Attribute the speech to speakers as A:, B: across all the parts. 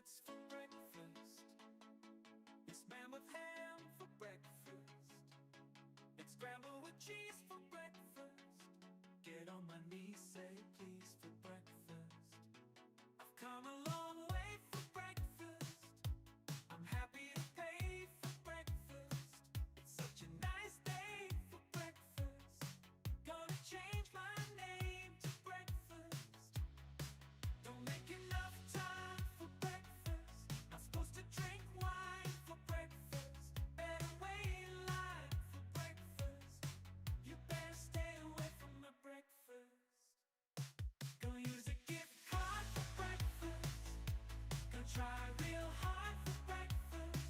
A: omelets for breakfast. It's man with ham for breakfast. It's scrambled with cheese for breakfast. Get on my knees, say please for breakfast. I've come a long way for breakfast. I'm happy to pay for breakfast. It's such a nice day for breakfast. Gonna change my name to breakfast. Don't make enough time for breakfast. Not supposed to drink wine for breakfast. Better wait in line for breakfast. You better stay away from my breakfast. Gonna use a gift card for breakfast. Gonna try real hard for breakfast.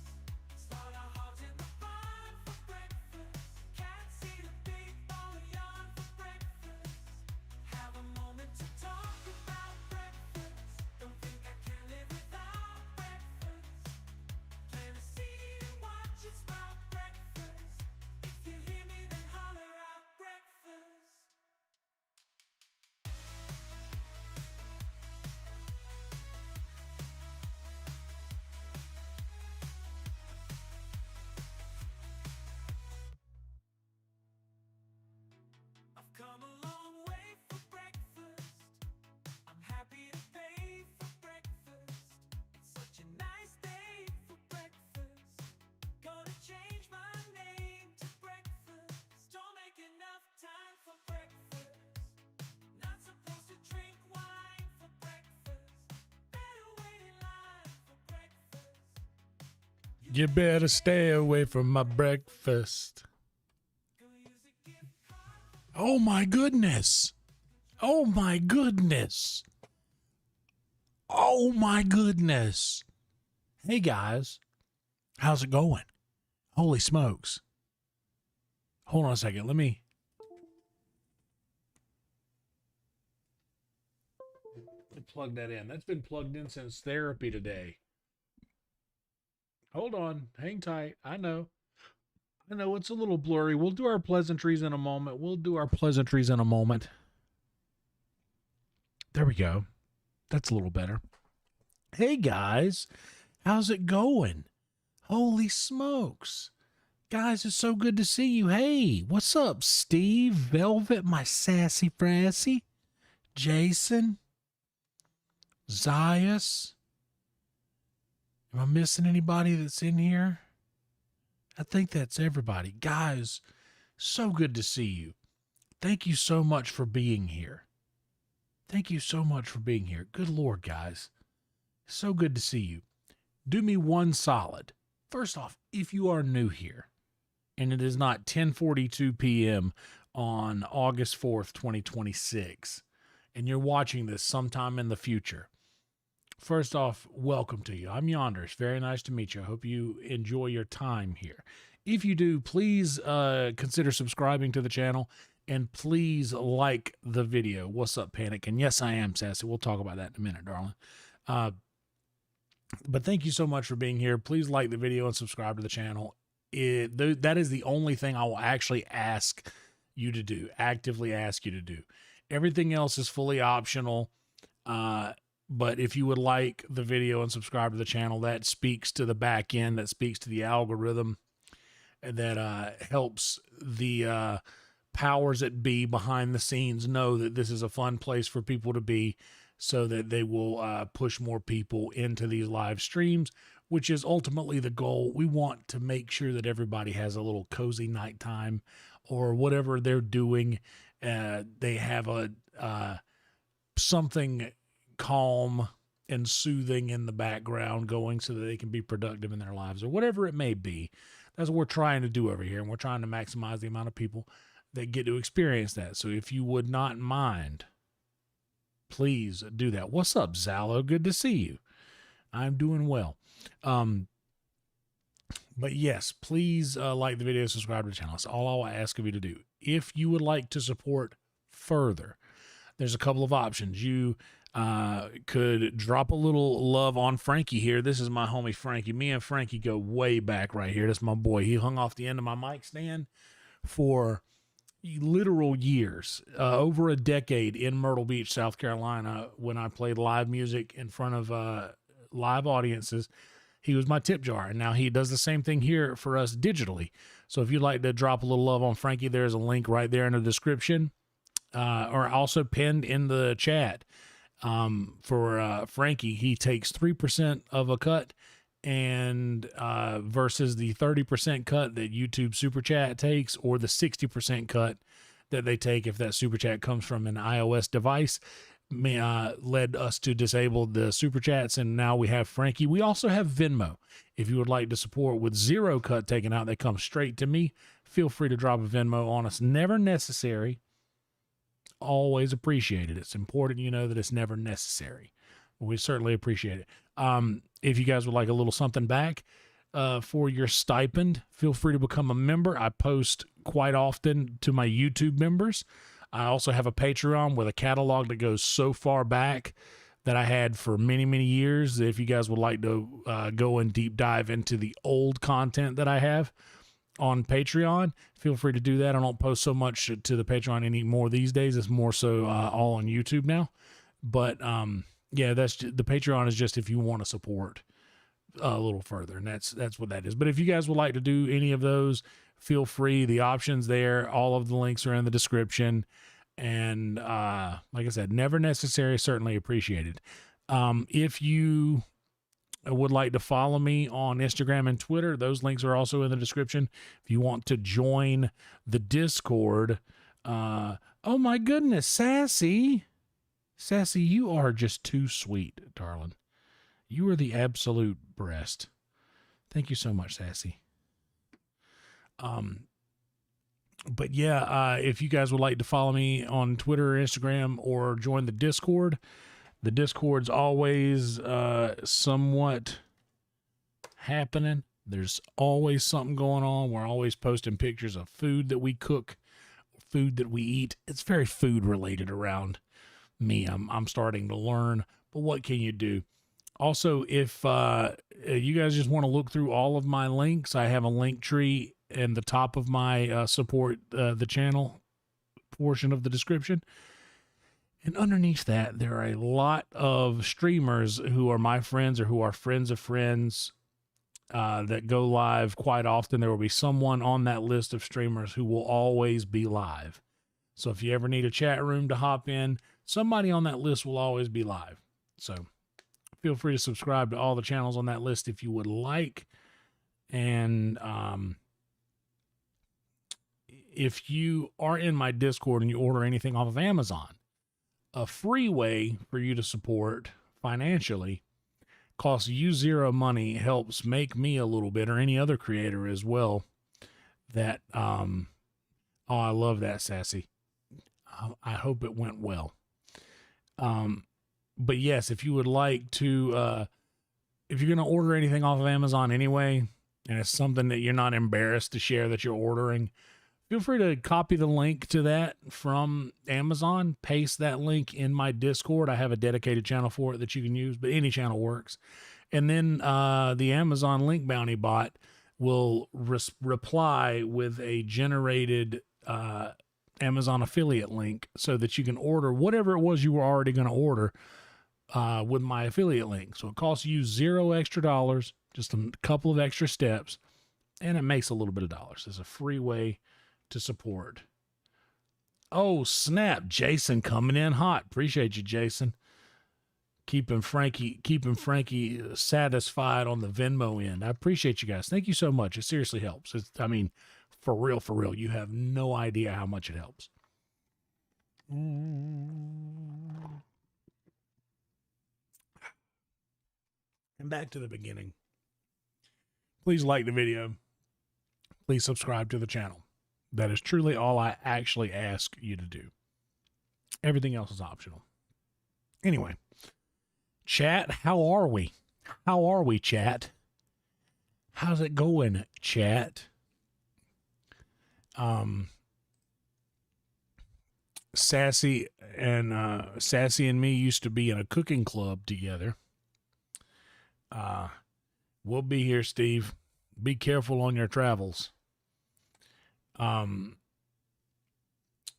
A: Start our hearts in the barn for breakfast. Can't see the big ball of yarn for breakfast. Have a moment to talk about breakfast. Don't think I can live without breakfast. Plant a seed and watch it sprout breakfast. If you hear me, then holler out breakfast. I've come a long way for breakfast. I'm happy to pay for breakfast. It's such a nice day for breakfast. Gonna change my name to breakfast. Don't make enough time for breakfast. Not supposed to drink wine for breakfast. Better wait in line for breakfast.
B: You better stay away from my breakfast.
A: Gonna use a gift card for
B: Oh my goodness. Oh my goodness. Oh my goodness. Hey guys, how's it going? Holy smokes. Hold on a second. Let me plug that in. That's been plugged in since therapy today. Hold on. Hang tight. I know it's a little blurry. We'll do our pleasantries in a moment. There we go. That's a little better. Hey guys, how's it going? Holy smokes. Guys, it's so good to see you. Hey, what's up, Steve, Velvet, my sassy frassy, Jason, Zias? Am I missing anybody that's in here? I think that's everybody. Guys, so good to see you. Thank you so much for being here. Thank you so much for being here. Good Lord, guys. So good to see you. Do me one solid. First off, if you are new here, and it is not 10:42 p.m. on August 4th, 2026, and you're watching this sometime in the future, first off, welcome to you. I'm Yonder. It's very nice to meet you. I hope you enjoy your time here. If you do, please consider subscribing to the channel, and please like the video. What's up, Panic? And yes, I am sassy. We'll talk about that in a minute, darling. But thank you so much for being here. Please like the video and subscribe to the channel. That is the only thing I will actually ask you to do, actively ask you to do. Everything else is fully optional. But if you would like the video and subscribe to the channel, that speaks to the back end, that speaks to the algorithm, that helps the powers that be behind the scenes know that this is a fun place for people to be, so that they will push more people into these live streams, which is ultimately the goal. We want to make sure that everybody has a little cozy nighttime, or whatever they're doing. They have a something calm and soothing in the background going, so that they can be productive in their lives, or whatever it may be. That's what we're trying to do over here, and we're trying to maximize the amount of people that get to experience that. So if you would not mind, please do that. What's up, Zalo? Good to see you. I'm doing well. But yes, please like the video, subscribe to the channel. That's all I'll ask of you to do. If you would like to support further, there's a couple of options. You could drop a little love on Frankie here. This is my homie Frankie. Me and Frankie go way back right here. That's my boy. He hung off the end of my mic stand for literal years, over a decade in Myrtle Beach, South Carolina, when I played live music in front of live audiences, he was my tip jar. And now he does the same thing here for us digitally. So if you'd like to drop a little love on Frankie, there's a link right there in the description, or also pinned in the chat. For Frankie, he takes 3% of a cut, and versus the 30% cut that YouTube Super Chat takes, or the 60% cut that they take if that Super Chat comes from an iOS device. Led us to disable the Super Chats, and now we have Frankie. We also have Venmo. If you would like to support with zero cut taken out that comes straight to me, feel free to drop a Venmo on us. Never necessary. Always appreciated. It's important you know that it's never necessary. We certainly appreciate it. If you guys would like a little something back for your stipend, feel free to become a member. I post quite often to my YouTube members. I also have a Patreon with a catalog that goes so far back that I had for many, many years. If you guys would like to go and deep dive into the old content that I have on Patreon, feel free to do that. I don't post so much to the Patreon anymore these days. It's more so all on YouTube now. But yeah, the Patreon is just if you want to support a little further, and that's what that is. But if you guys would like to do any of those, feel free. The options there, all of the links are in the description. And like I said, never necessary, certainly appreciated. If you would like to follow me on Instagram and Twitter, those links are also in the description. If you want to join the Discord, oh my goodness, Sassy, you are just too sweet, darling. You are the absolute breast. Thank you so much, Sassy. But yeah, if you guys would like to follow me on Twitter or Instagram or join the Discord's always somewhat happening. There's always something going on. We're always posting pictures of food that we cook, food that we eat. It's very food related around me. I'm starting to learn, but what can you do? Also, if you guys just want to look through all of my links, I have a link tree in the top of my support the channel portion of the description. And underneath that, there are a lot of streamers who are my friends or who are friends of friends that go live quite often. There will be someone on that list of streamers who will always be live. So if you ever need a chat room to hop in, somebody on that list will always be live. So feel free to subscribe to all the channels on that list if you would like. And if you are in my Discord and you order anything off of Amazon, a free way for you to support financially, costs you zero money, helps make me a little bit, or any other creator as well. That oh, I love that, Sassy. I hope it went well. But yes, if you would like to, if you're going to order anything off of Amazon anyway, and it's something that you're not embarrassed to share that you're ordering, feel free to copy the link to that from Amazon, paste that link in my Discord. I have a dedicated channel for it that you can use, but any channel works. And then the Amazon link bounty bot will reply with a generated Amazon affiliate link so that you can order whatever it was you were already going to order with my affiliate link. So it costs you $0 extra, just a couple of extra steps, and it makes a little bit of dollars. It's a free way to support. Oh, snap. Jason coming in hot. Appreciate you, Jason. Keeping Frankie satisfied on the Venmo end. I appreciate you guys. Thank you so much. It seriously helps. I mean, for real. You have no idea how much it helps. And back to the beginning. Please like the video. Please subscribe to the channel. That is truly all I actually ask you to do. Everything else is optional. Anyway, chat, how are we? How are we, chat? How's it going, chat? Sassy and me used to be in a cooking club together. We'll be here, Steve. Be careful on your travels.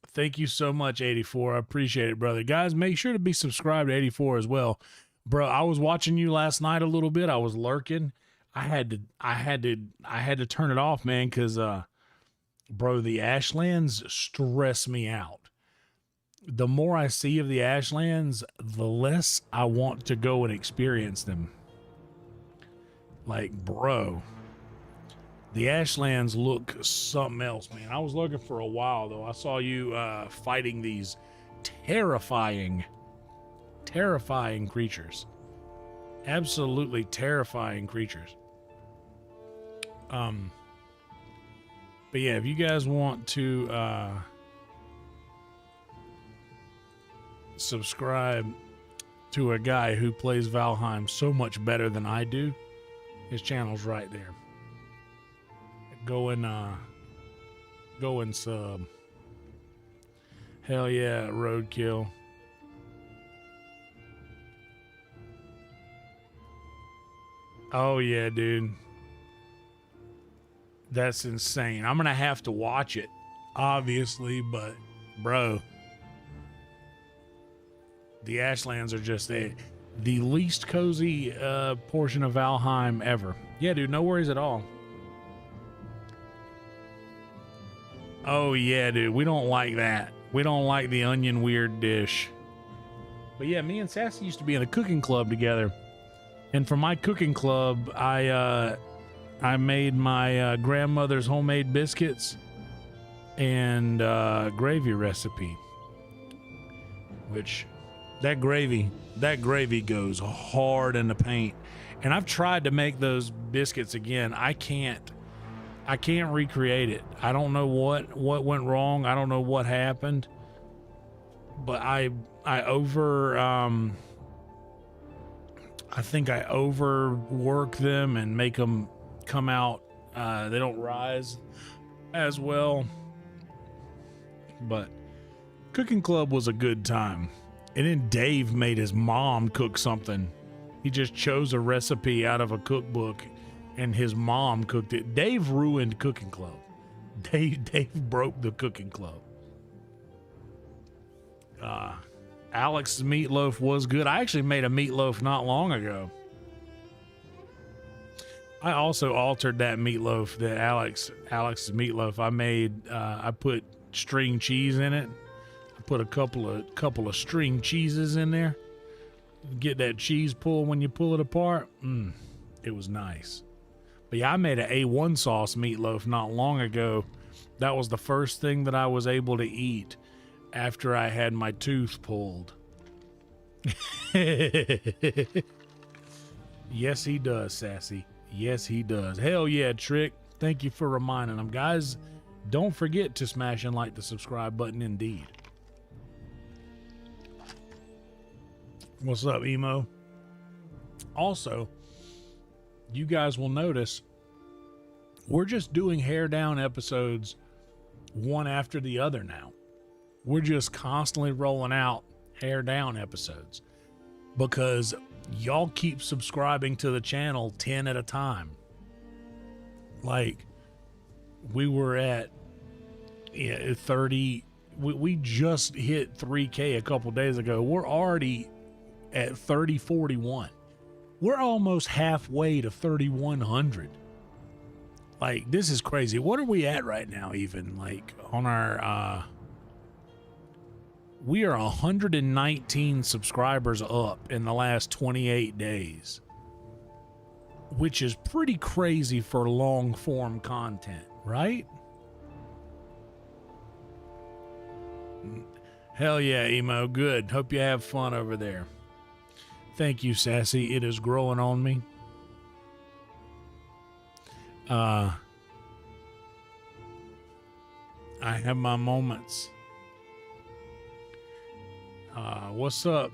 B: Thank you so much, 84. I appreciate it, brother. Guys, make sure to be subscribed to 84 as well. Bro, I was watching you last night a little bit. I was lurking. I had to turn it off, man, because bro, the Ashlands stress me out. The more I see of the Ashlands, the less I want to go and experience them. Like, bro, the Ashlands look something else, man. I was looking for a while, though. I saw you fighting these terrifying creatures. Absolutely terrifying creatures. But yeah, if you guys want to subscribe to a guy who plays Valheim so much better than I do, his channel's right there. Go and sub. Hell yeah, roadkill. Oh yeah, dude. That's insane. I'm gonna have to watch it, obviously, but bro, the Ashlands are just the least cozy portion of Valheim ever. Yeah, dude, no worries at all. Oh yeah, dude, we don't like that. We don't like the onion weird dish. But yeah, me and Sassy used to be in a cooking club together. And for my cooking club, I made my grandmother's homemade biscuits and gravy recipe. Which, that gravy goes hard in the paint. And I've tried to make those biscuits again. I can't recreate it. I don't know what went wrong. I don't know what happened. But I think I overwork them and make them come out. They don't rise as well. But cooking club was a good time. And then Dave made his mom cook something. He just chose a recipe out of a cookbook and his mom cooked it. Dave ruined cooking club. Dave broke the cooking club. Alex's meatloaf was good. I actually made a meatloaf not long ago. I also altered that meatloaf, that Alex's meatloaf. I made, I put string cheese in it. I put a couple of string cheeses in there. Get that cheese pull when you pull it apart. It was nice. But yeah, I made an A1 sauce meatloaf not long ago. That was the first thing that I was able to eat after I had my tooth pulled. Yes, he does, Sassy. Yes, he does. Hell yeah, Trick. Thank you for reminding them. Guys, don't forget to smash and like the subscribe button indeed. What's up, Emo? Also, you guys will notice we're just doing hair down episodes one after the other now. We're just constantly rolling out hair down episodes because y'all keep subscribing to the channel 10 at a time. Like, we were at 30. We just hit 3K a couple days ago. We're already at 3041. We're almost halfway to 3100. Like, this is crazy. What are we at right now, even? Like, on our we are 119 subscribers up in the last 28 days, which is pretty crazy for long form content, right? Hell yeah, Emo. Good. Hope you have fun over there. Thank you, Sassy. It is growing on me. I have my moments. What's up?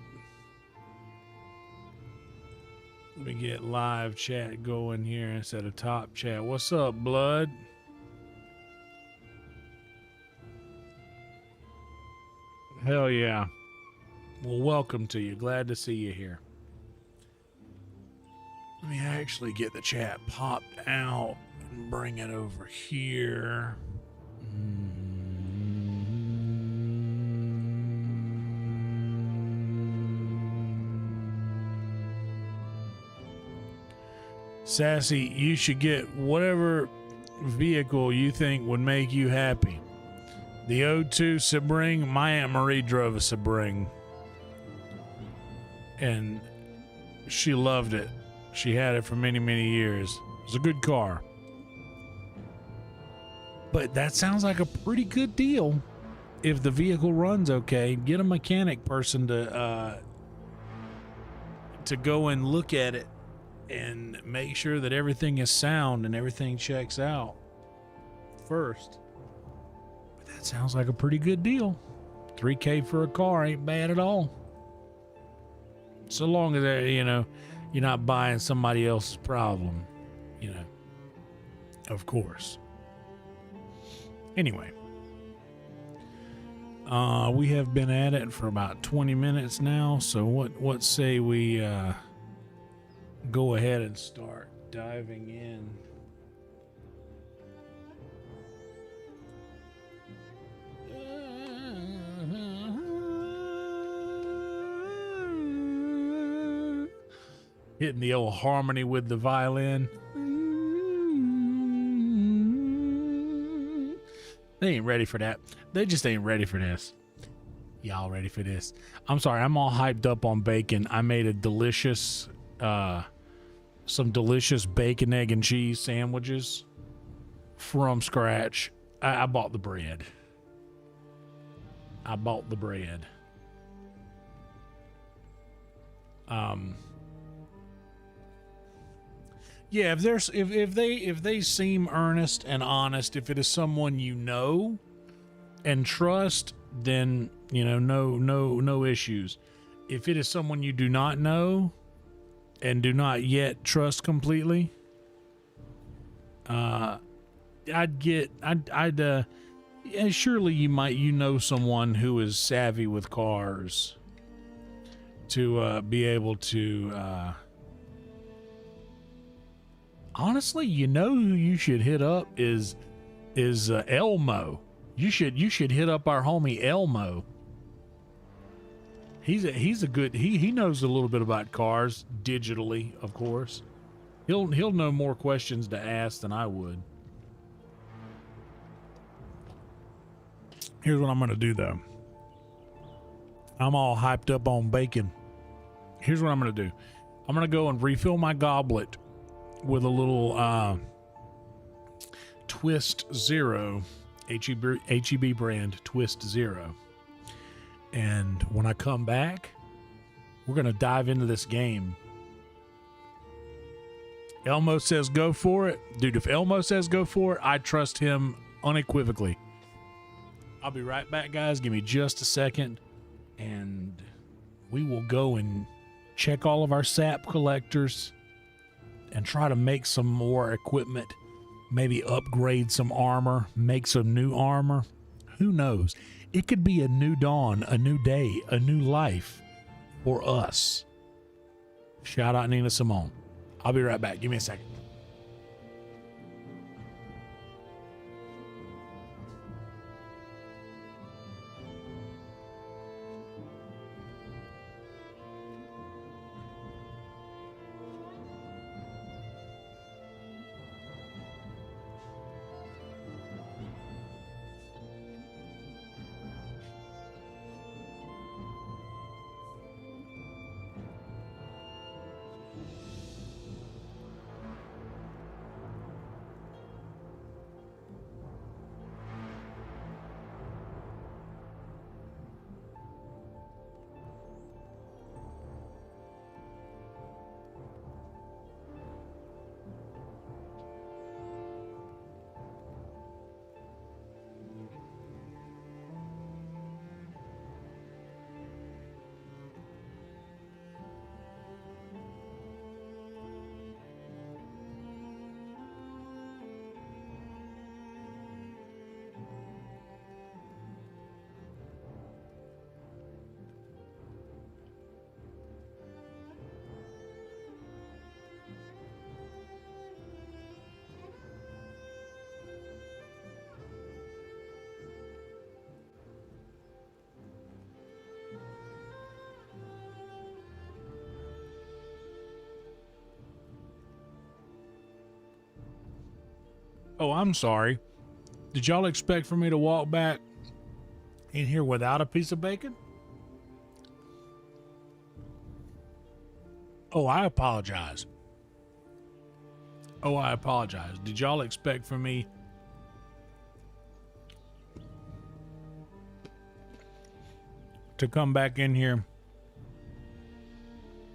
B: Let me get live chat going here instead of top chat. What's up, Blood? Hell yeah. Well, welcome to you. Glad to see you here. Let me actually get the chat popped out and bring it over here. Sassy, you should get whatever vehicle you think would make you happy. The O2 Sebring, my Aunt Marie drove a Sebring. And she loved it. She had it for many, many years. It was a good car. But that sounds like a pretty good deal. If the vehicle runs okay, get a mechanic person to go and look at it and make sure that everything is sound and everything checks out first. But that sounds like a pretty good deal. $3,000 for a car ain't bad at all. So long as, you're not buying somebody else's problem, of course. Anyway, we have been at it for about 20 minutes now. So what say we go ahead and start diving in. Hitting the old harmony with the violin. They ain't ready for that. They just ain't ready for this. Y'all ready for this? I'm sorry, I'm all hyped up on bacon. I made a delicious, some delicious bacon, egg, and cheese sandwiches from scratch. I bought the bread. Yeah, if they seem earnest and honest, if it is someone you know and trust, then no issues. If it is someone you do not know and do not yet trust completely, surely you know someone who is savvy with cars to be able to honestly, who you should hit up is Elmo. You should hit up our homie Elmo. He's a good he knows a little bit about cars digitally, of course. He'll know more questions to ask than I would. Here's what I'm gonna do though. I'm all hyped up on bacon. Here's what I'm gonna do. I'm gonna go and refill my goblet with a little Twist Zero, HEB brand Twist Zero. And when I come back, we're going to dive into this game. Elmo says go for it. Dude, if Elmo says go for it, I trust him unequivocally. I'll be right back, guys. Give me just a second. And we will go and check all of our sap collectors and try to make some more equipment, maybe upgrade some armor, make some new armor. Who knows? It could be a new dawn, a new day, a new life for us. Shout out Nina Simone. I'll be right back. Give me a second. Oh, I'm sorry. Did y'all expect for me to walk back in here without a piece of bacon? Oh, I apologize. Oh, I apologize. Did y'all expect for me to come back in here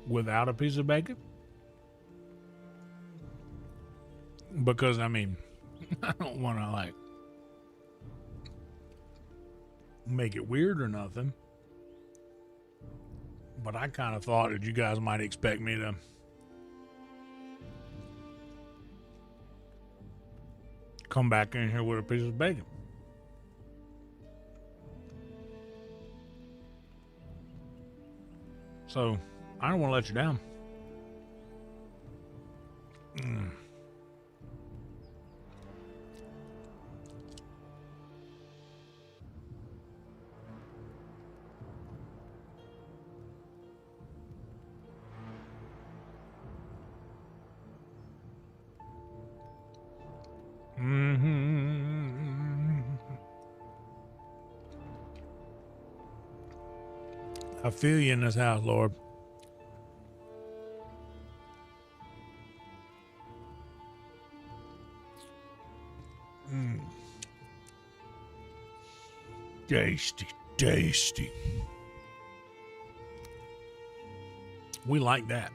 B: without a piece of bacon? Because, I mean, I don't want to, like, make it weird or nothing. But I kind of thought that you guys might expect me to come back in here with a piece of bacon. So, I don't want to let you down. I feel you in this house, Lord. Tasty, tasty. We like that.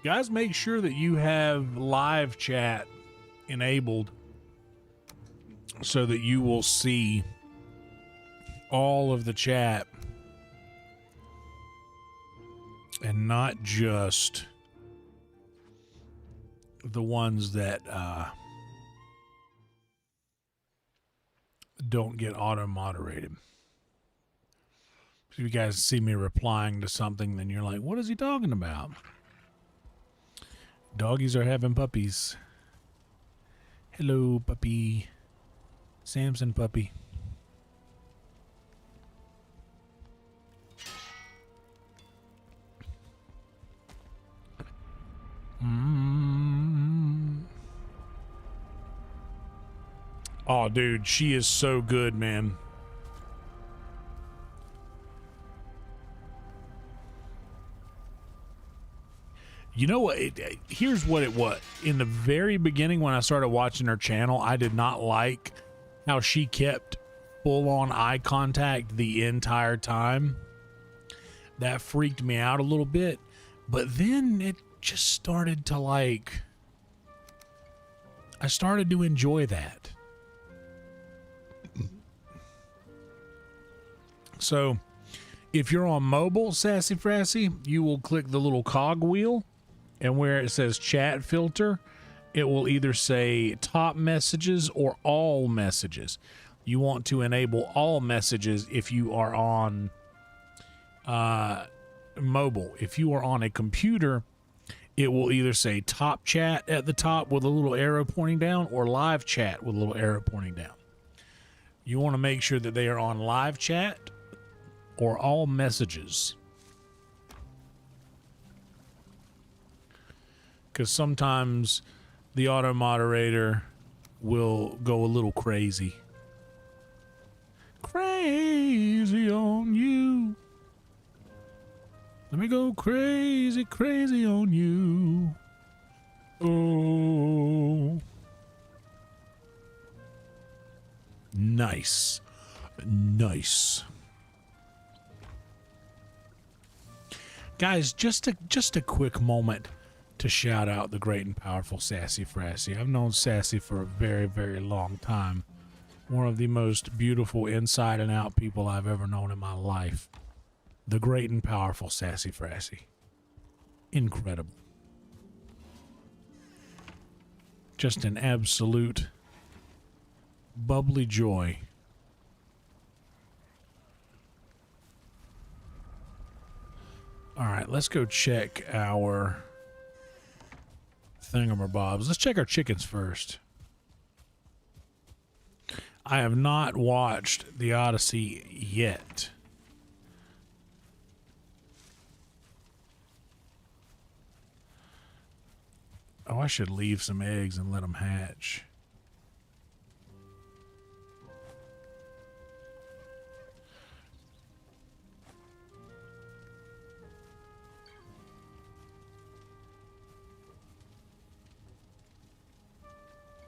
B: Guys, make sure that you have live chat enabled so that you will see all of the chat and not just the ones that don't get auto moderated. If you guys see me replying to something, then you're like, what is he talking about? Doggies are having puppies. Hello, puppy. Samson puppy. Oh, dude, she is so good, man. You know what? Here's what it was. In the very beginning, when I started watching her channel, I did not like how she kept full-on eye contact the entire time. That freaked me out a little bit. But then it just started to, like... I started to enjoy that. So, if you're on mobile, Sassy Frassy, you will click the little cog wheel. And where it says chat filter, it will either say top messages or all messages. You want to enable all messages if you are on mobile. If you are on a computer, it will either say top chat at the top with a little arrow pointing down or live chat with a little arrow pointing down. You want to make sure that they are on live chat or all messages. Because sometimes the auto moderator will go a little crazy. Crazy on you. Let me go crazy, crazy on you. Oh. Nice. Nice. Guys, just a quick moment to shout out the great and powerful Sassy Frassy. I've known Sassy for a very, very long time. One of the most beautiful inside and out people I've ever known in my life. The great and powerful Sassy Frassy. Incredible. Just an absolute bubbly joy. All right, let's go check our thingamabobs. Let's check our chickens first. I have not watched the Odyssey yet. Oh, I should leave some eggs and let them hatch.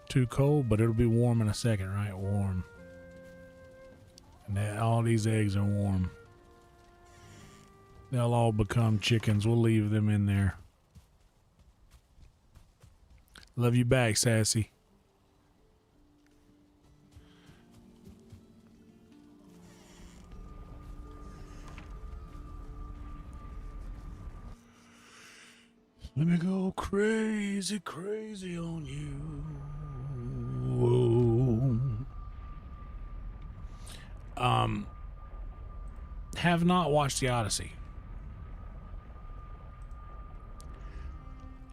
B: Too cold, but it'll be warm in a second, right? Warm. And all these eggs are warm. They'll all become chickens. We'll leave them in there. Love you back, Sassy. Let me go crazy, crazy on you. Whoa. Have not watched the Odyssey.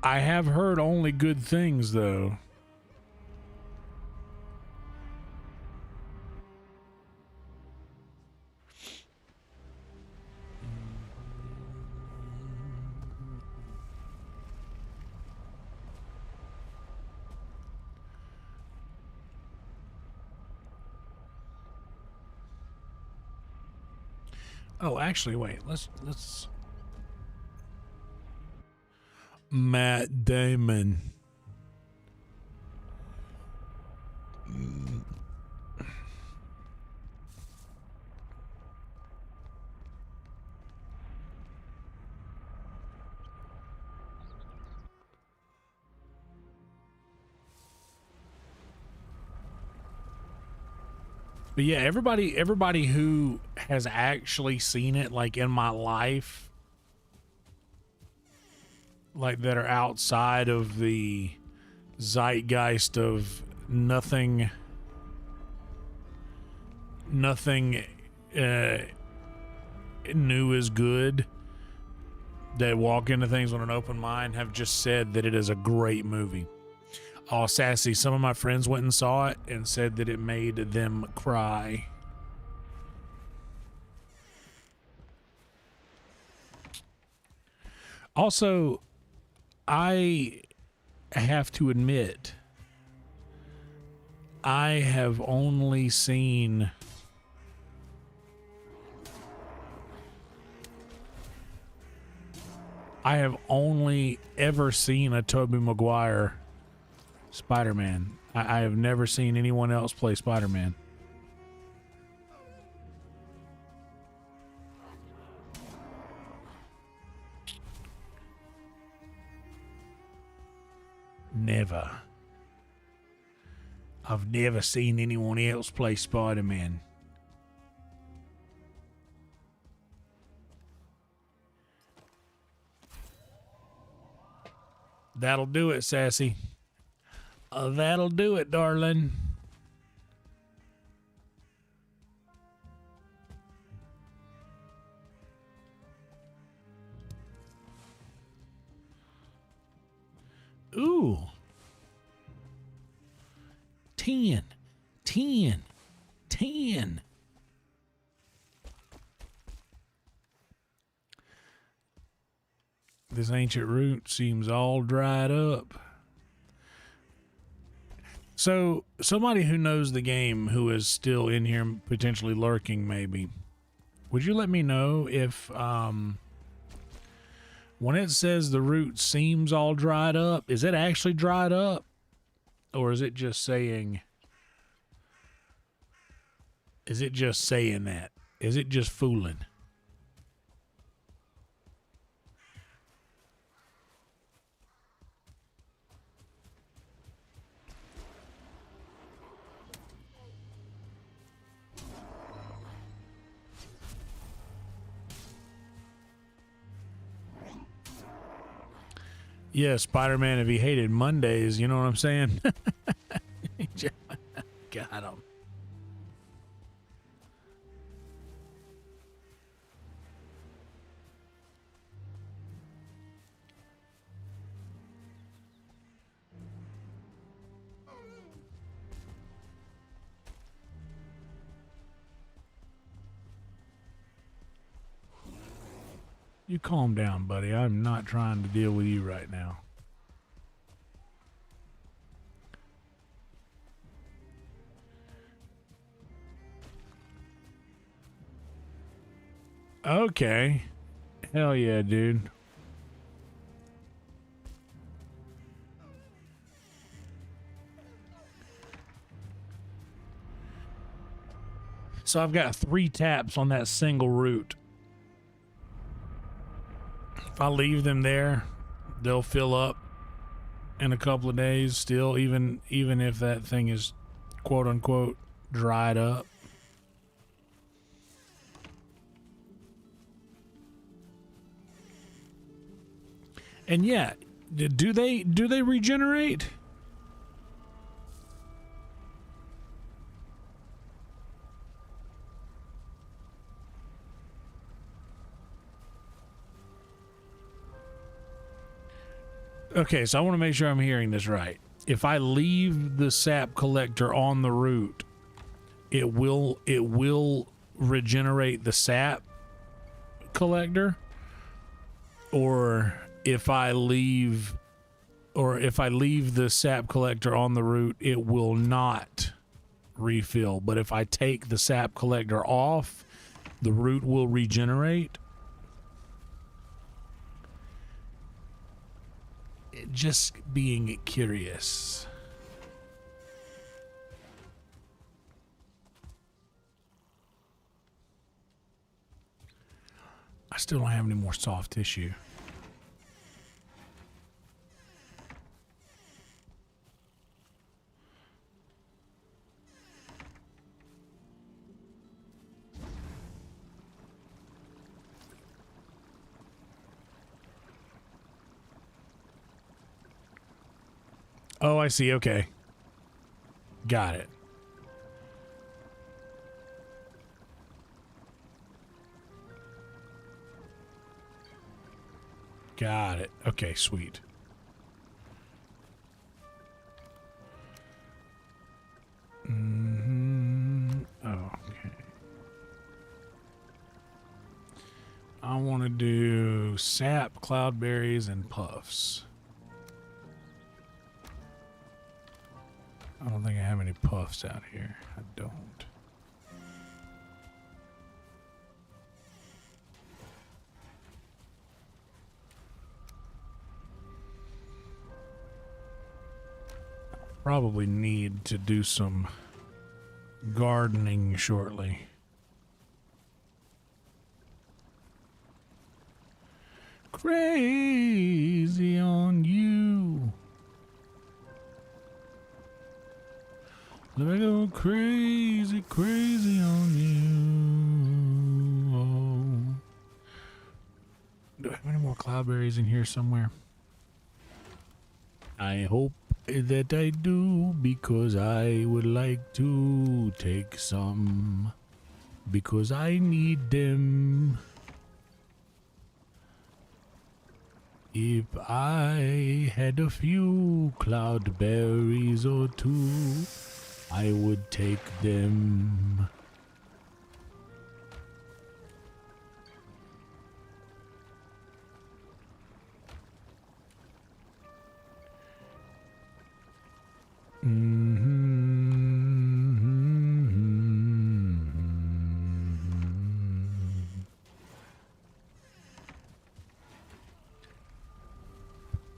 B: I have heard only good things, though. Oh, actually, wait. Let's. Matt Damon. But yeah, everybody who has actually seen it, like in my life, like that are outside of the zeitgeist of nothing new is good, that walk into things with an open mind, have just said that it is a great movie. Oh, Sassy, some of my friends went and saw it and said that it made them cry. Also, I have to admit, I have only seen ever seen a Tobey Maguire Spider-Man. I have never seen anyone else play Spider-Man. Never. I've never seen anyone else play Spider-Man. That'll do it, Sassy. That'll do it, darling. Ooh. 10. This ancient root seems all dried up. So, somebody who knows the game, who is still in here, potentially lurking maybe, would you let me know if, when it says the root seems all dried up, is it actually dried up? Or is it just saying... Is it just saying that? Is it just fooling? Yeah, Spider-Man, if he hated Mondays, you know what I'm saying? Got him. You calm down, buddy. I'm not trying to deal with you right now. Okay. Hell yeah, dude. So I've got 3 taps on that single route. If I leave them there, they'll fill up in a couple of days still, even if that thing is quote unquote dried up. And yeah, do they regenerate? Okay, so I want to make sure I'm hearing this right. If I leave the sap collector on the route, it will regenerate the sap collector, or if I leave the sap collector on the route, it will not refill. But if I take the sap collector off, the route will regenerate. Just being curious. I still don't have any more soft tissue. Oh, I see. Okay. Got it. Got it. Okay, sweet. Oh, okay. I want to do sap, cloudberries, and puffs. I don't think I have any puffs out here. I don't. Probably need to do some gardening shortly. Crazy on you. Let me go crazy, crazy on you. Oh. Do I have any more cloudberries in here somewhere? I hope that I do, because I would like to take some, because I need them. If I had a few cloudberries or 2, I would take them.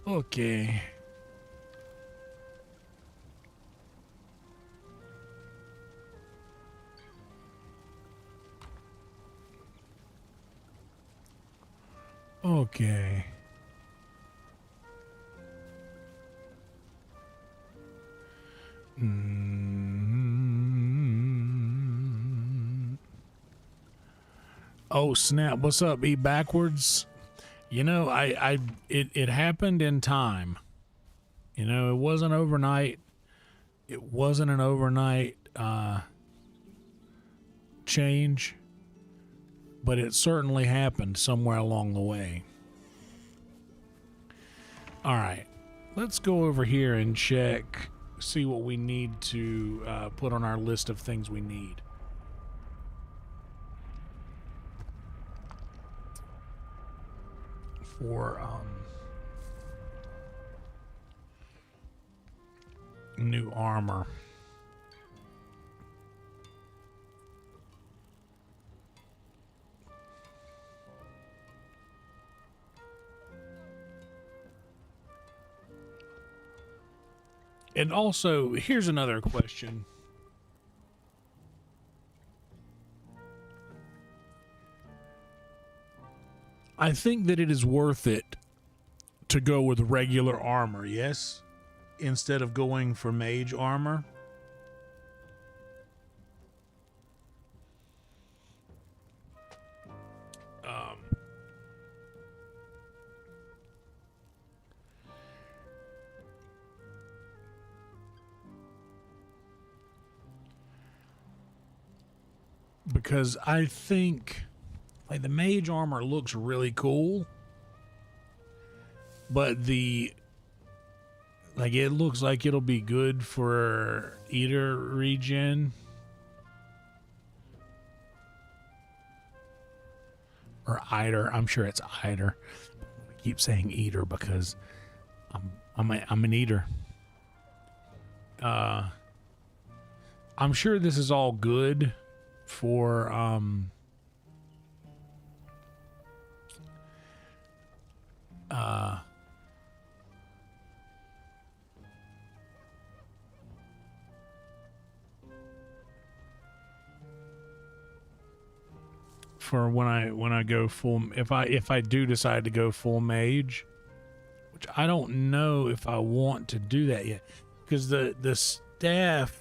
B: Okay. Okay. Oh snap! What's up? E backwards. You know, it happened in time. You know, it wasn't overnight. It wasn't an overnight change, but it certainly happened somewhere along the way. All right, let's go over here and check, see what we need to put on our list of things we need. For new armor. And also, here's another question. I think that it is worth it to go with regular armor, yes? Instead of going for mage armor. Because I think like the mage armor looks really cool, but it looks like it'll be good for eater regen or eater. I'm sure it's eater. I keep saying eater because I'm an eater. I'm sure this is all good for for when I go full, if I do decide to go full mage, which I don't know if I want to do that yet, because the staff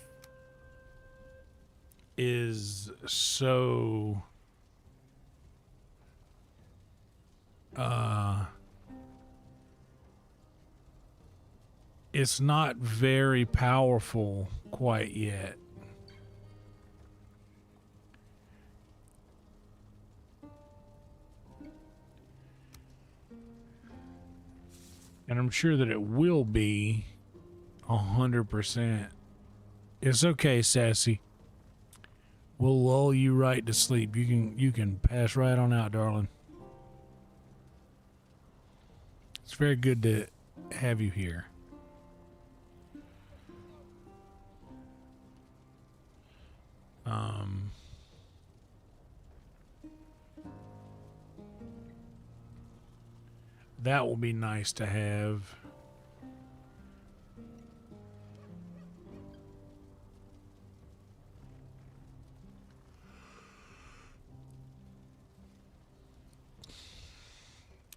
B: is so it's not very powerful quite yet. And I'm sure that it will be 100%. It's okay, Sassy. We'll lull you right to sleep. You can pass right on out, darling. It's very good to have you here. That will be nice to have.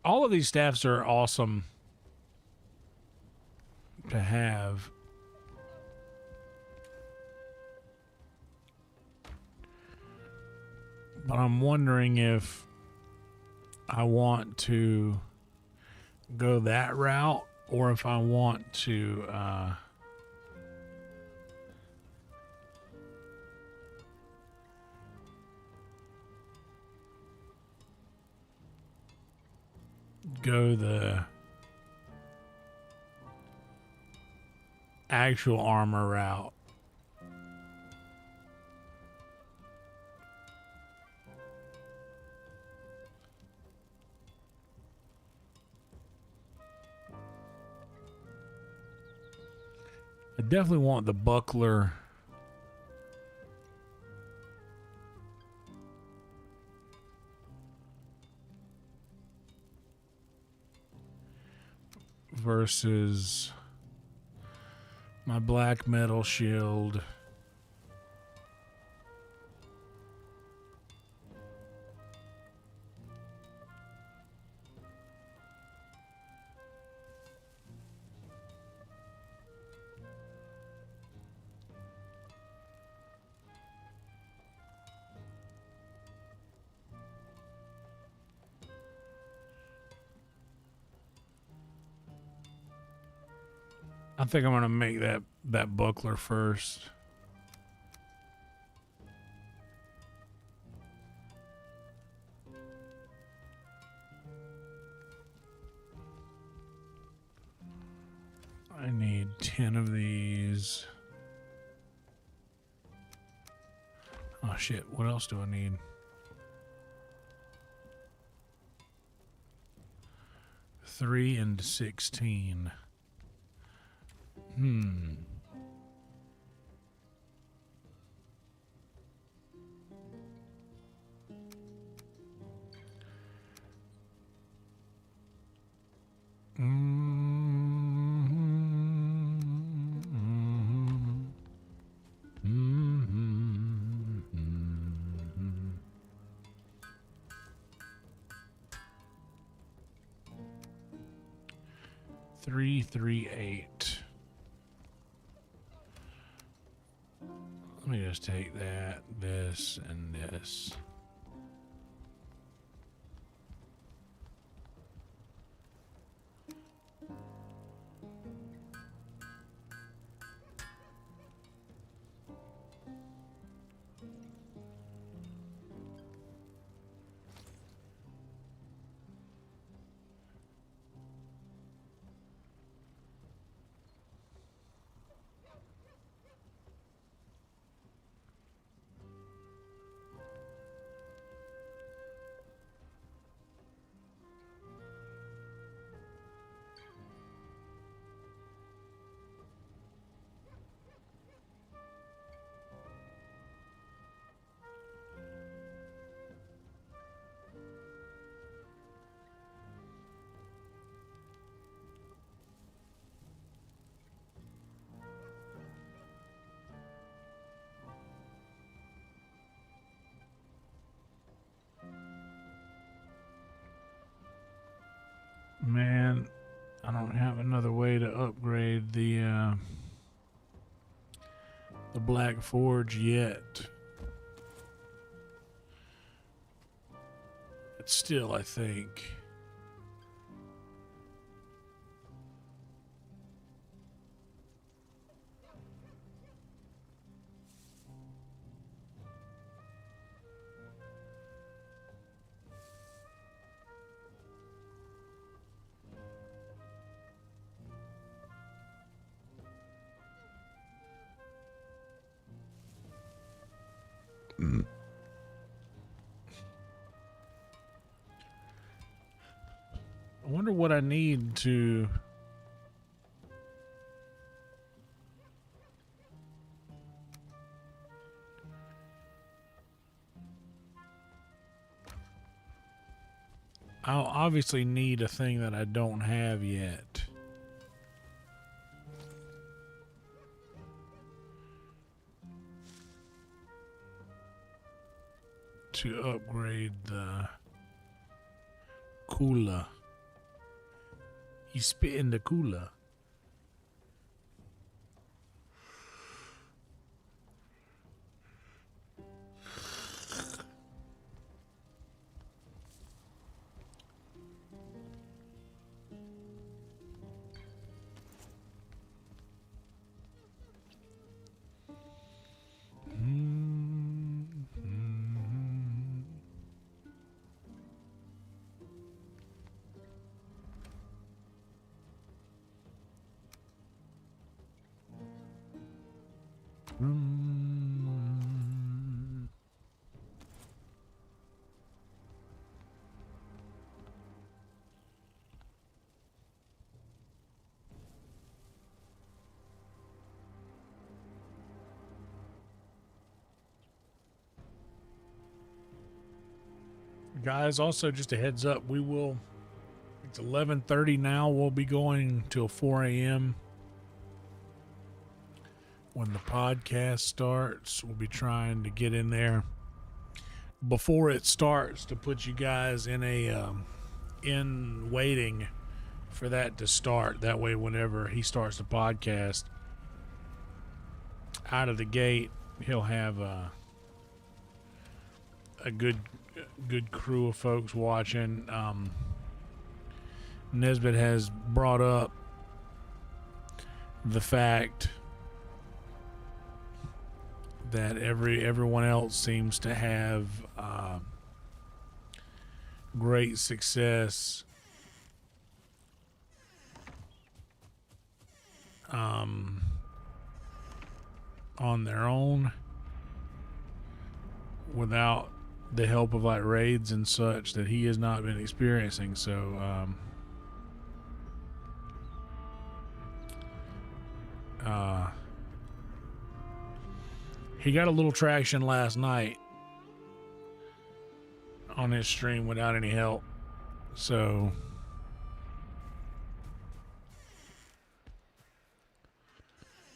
B: All of these staffs are awesome to have. But I'm wondering if I want to go that route or if I want to go the actual armor route. I definitely want the buckler. Versus my black metal shield. I think I'm gonna make that buckler first. I need 10 of these. Oh shit, what else do I need? Three and 16. 338. Let me just take that, this, and this. Man, I don't have another way to upgrade the Black Forge yet. But still, I think I wonder what I need to. I'll obviously need a thing that I don't have yet. To upgrade the cooler. He's spitting the cooler. Guys, also just a heads up, it's 11:30 now. We'll be going till 4 a.m. when the podcast starts. We'll be trying to get in there before it starts to put you guys in in waiting for that to start. That way, whenever he starts the podcast, out of the gate, he'll have a good crew of folks watching. Nesbitt has brought up the fact that everyone else seems to have great success on their own without the help of like raids and such that he has not been experiencing. So he got a little traction last night on his stream without any help. So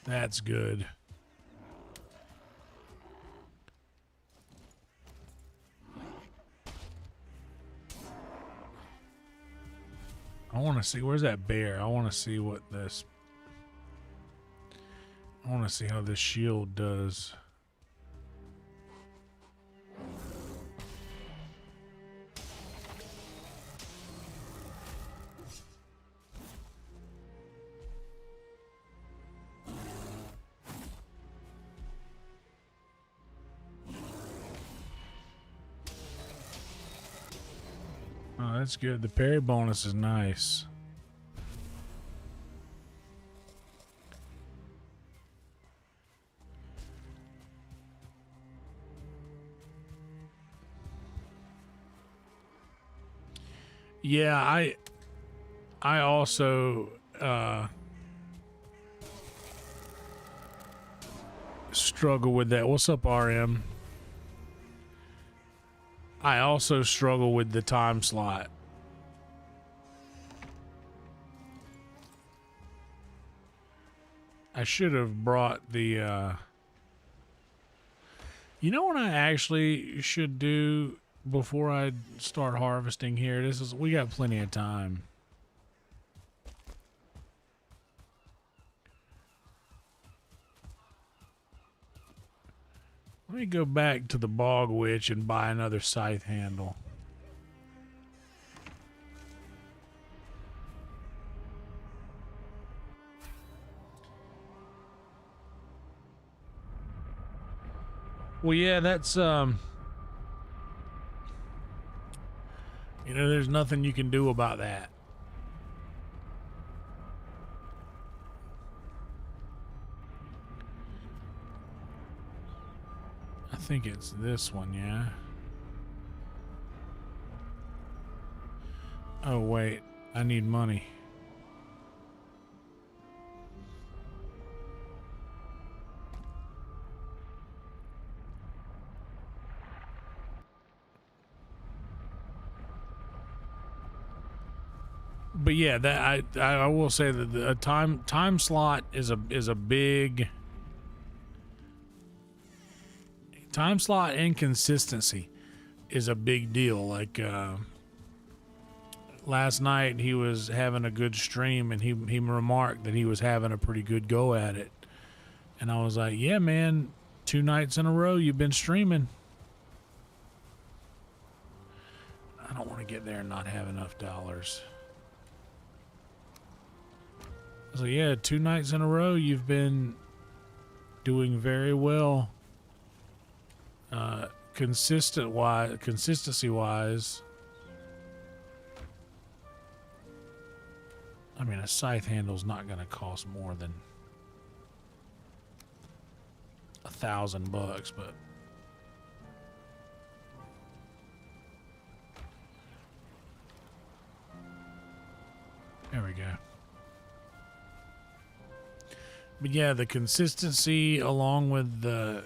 B: that's good. I want to see, where's that bear? I want to see what this, I want to see how this shield does. Oh, that's good. The parry bonus is nice. Yeah, I also struggle with that. What's up, RM? I also struggle with the time slot. I should have brought the you know what I actually should do before I start harvesting here? We got plenty of time. Let me go back to the Bog Witch and buy another scythe handle. Well, yeah, that's, you know, there's nothing you can do about that. I think it's this one, yeah. Oh, wait, I need money. But yeah, that I will say that the time slot is a big time slot, and consistency is a big deal. Like last night he was having a good stream and he remarked that he was having a pretty good go at it. And I was like, yeah, man, 2 nights in a row you've been streaming. I don't want to get there and not have enough dollars. I was like, yeah, 2 nights in a row you've been doing very well. Consistency wise. I mean, a scythe handle's not going to cost more than $1,000, but there we go. But yeah, the consistency along with the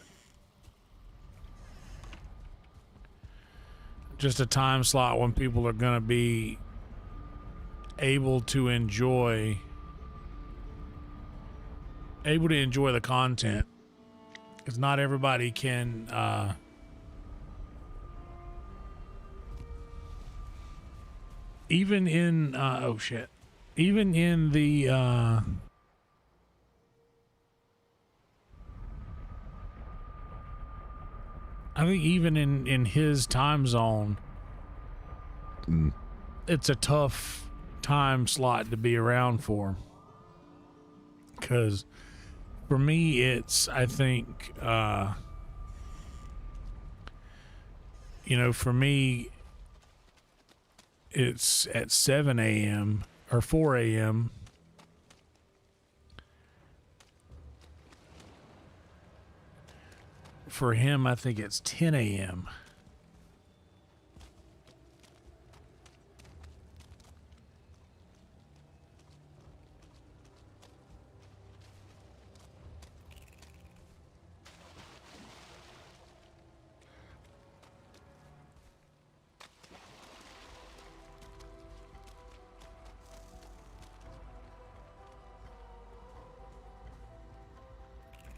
B: just a time slot when people are going to be able to enjoy the content, because not everybody can even in even in the I think even in his time zone, it's a tough time slot to be around for. Because for me, it's, I think, you know, for me, it's at 7 a.m. or 4 a.m. For him, I think it's 10 a.m.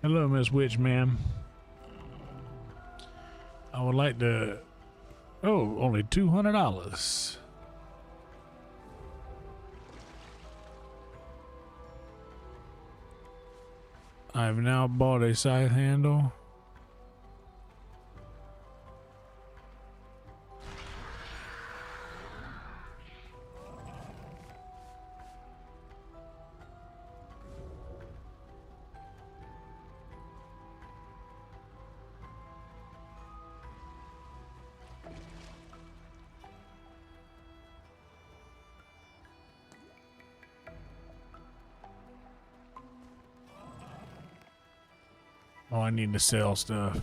B: Hello, Miss Witch, ma'am. I would like to... Oh, only $200. I've now bought a scythe handle. Oh, I need to sell stuff.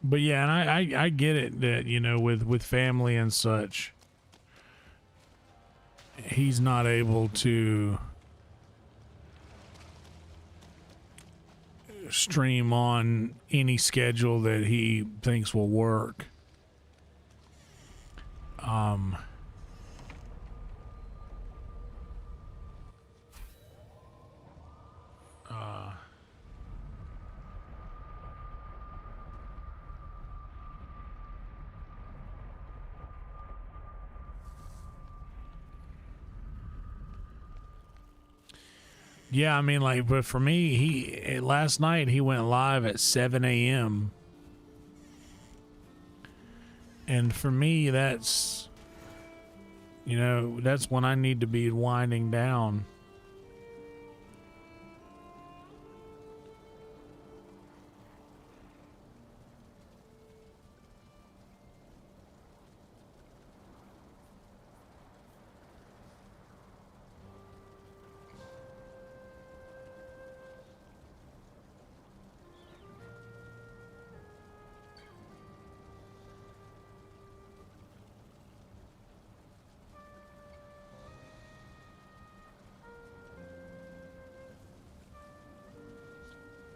B: But yeah, and I get it that, you know, with family and such, he's not able to stream on any schedule that he thinks will work. Yeah, I mean, like, but for me, last night he went live at 7 a.m. And for me, that's, you know, that's when I need to be winding down.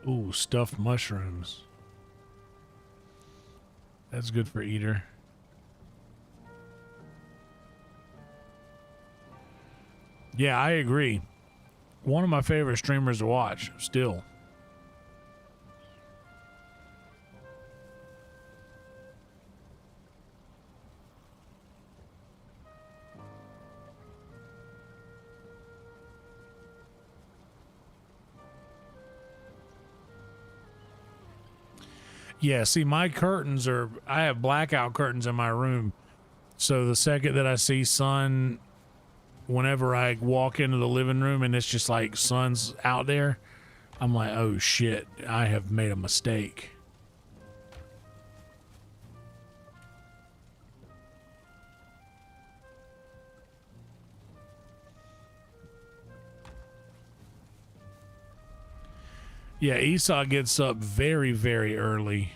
B: Ooh, stuffed mushrooms. That's good for eater. Yeah, I agree. One of my favorite streamers to watch, still. Yeah, see, my curtains are, I have blackout curtains in my room. So the second that I see sun, whenever I walk into the living room and it's just like sun's out there, I'm like, oh shit, I have made a mistake. Yeah, Esau gets up very, very early.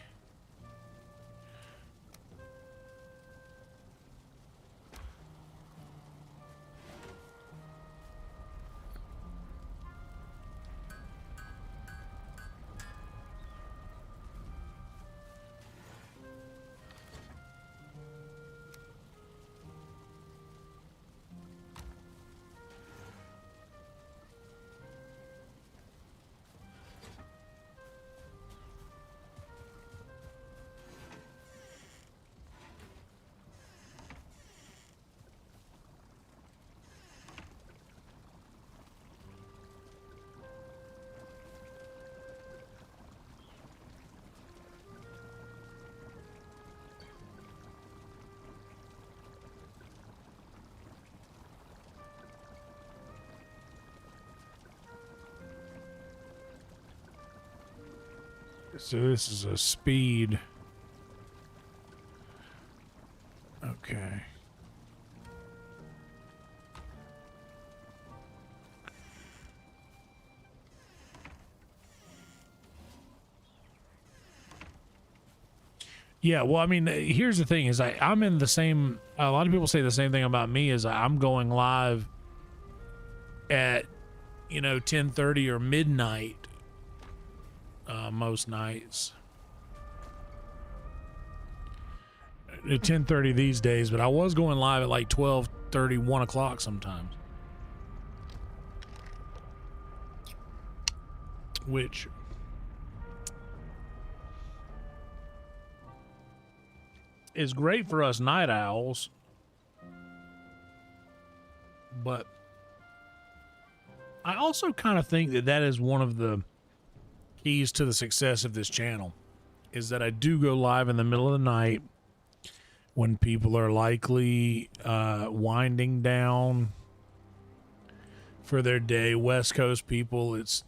B: So this is a speed. Okay. Yeah, well, I mean, here's the thing: is I'm in the same. A lot of people say the same thing about me. Is I'm going live at 10:30 or midnight most nights. At 10:30 these days, but I was going live at like 12:30, 1 o'clock sometimes. Which is great for us night owls, but I also kind of think that that is one of the keys to the success of this channel, is that I do go live in the middle of the night when people are likely winding down for their day. West Coast people, it's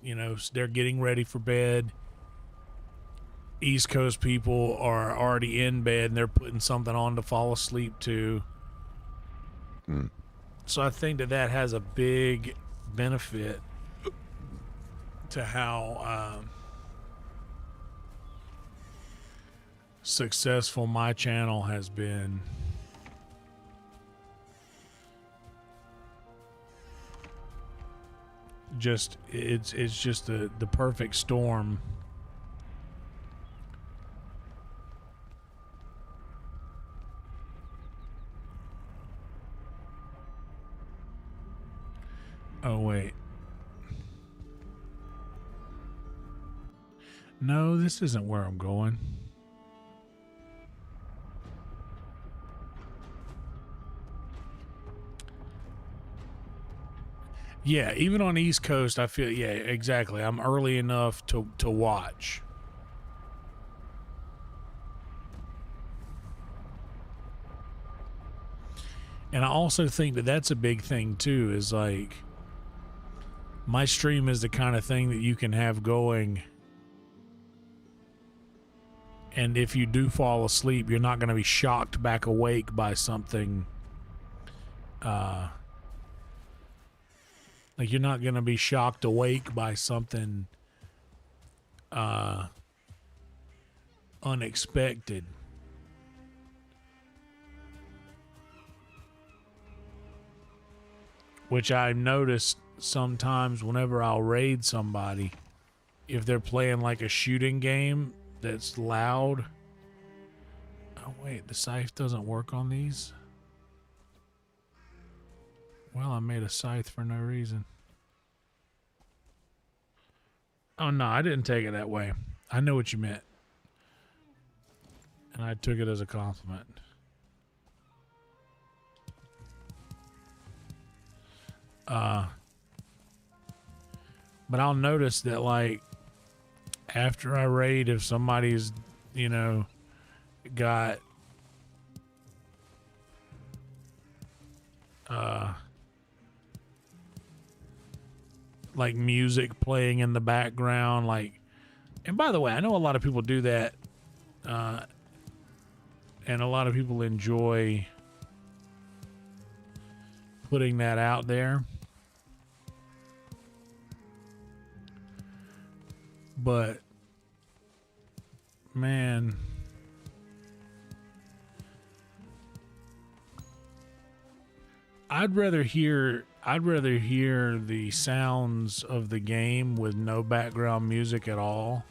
B: they're getting ready for bed. East Coast people are already in bed and they're putting something on to fall asleep to. So I think that that has a big benefit to how successful my channel has been. Just it's just the perfect storm. Oh wait. No, this isn't where I'm going. Yeah, even on East Coast, I feel, yeah, exactly. I'm early enough to watch. And I also think that that's a big thing too, is like my stream is the kind of thing that you can have going, and if you do fall asleep, you're not going to be shocked back awake by something. Like you're not going to be shocked awake by something unexpected. Which I've noticed sometimes whenever I'll raid somebody, if they're playing like a shooting game that's loud. Oh wait, the scythe doesn't work on these? Well, I made a scythe for no reason. Oh no, I didn't take it that way. I know what you meant. And I took it as a compliment. But I'll notice that, like, after I raid, if somebody's, got like music playing in the background, like, and by the way, I know a lot of people do that, and a lot of people enjoy putting that out there. But man, I'd rather hear the sounds of the game with no background music at all.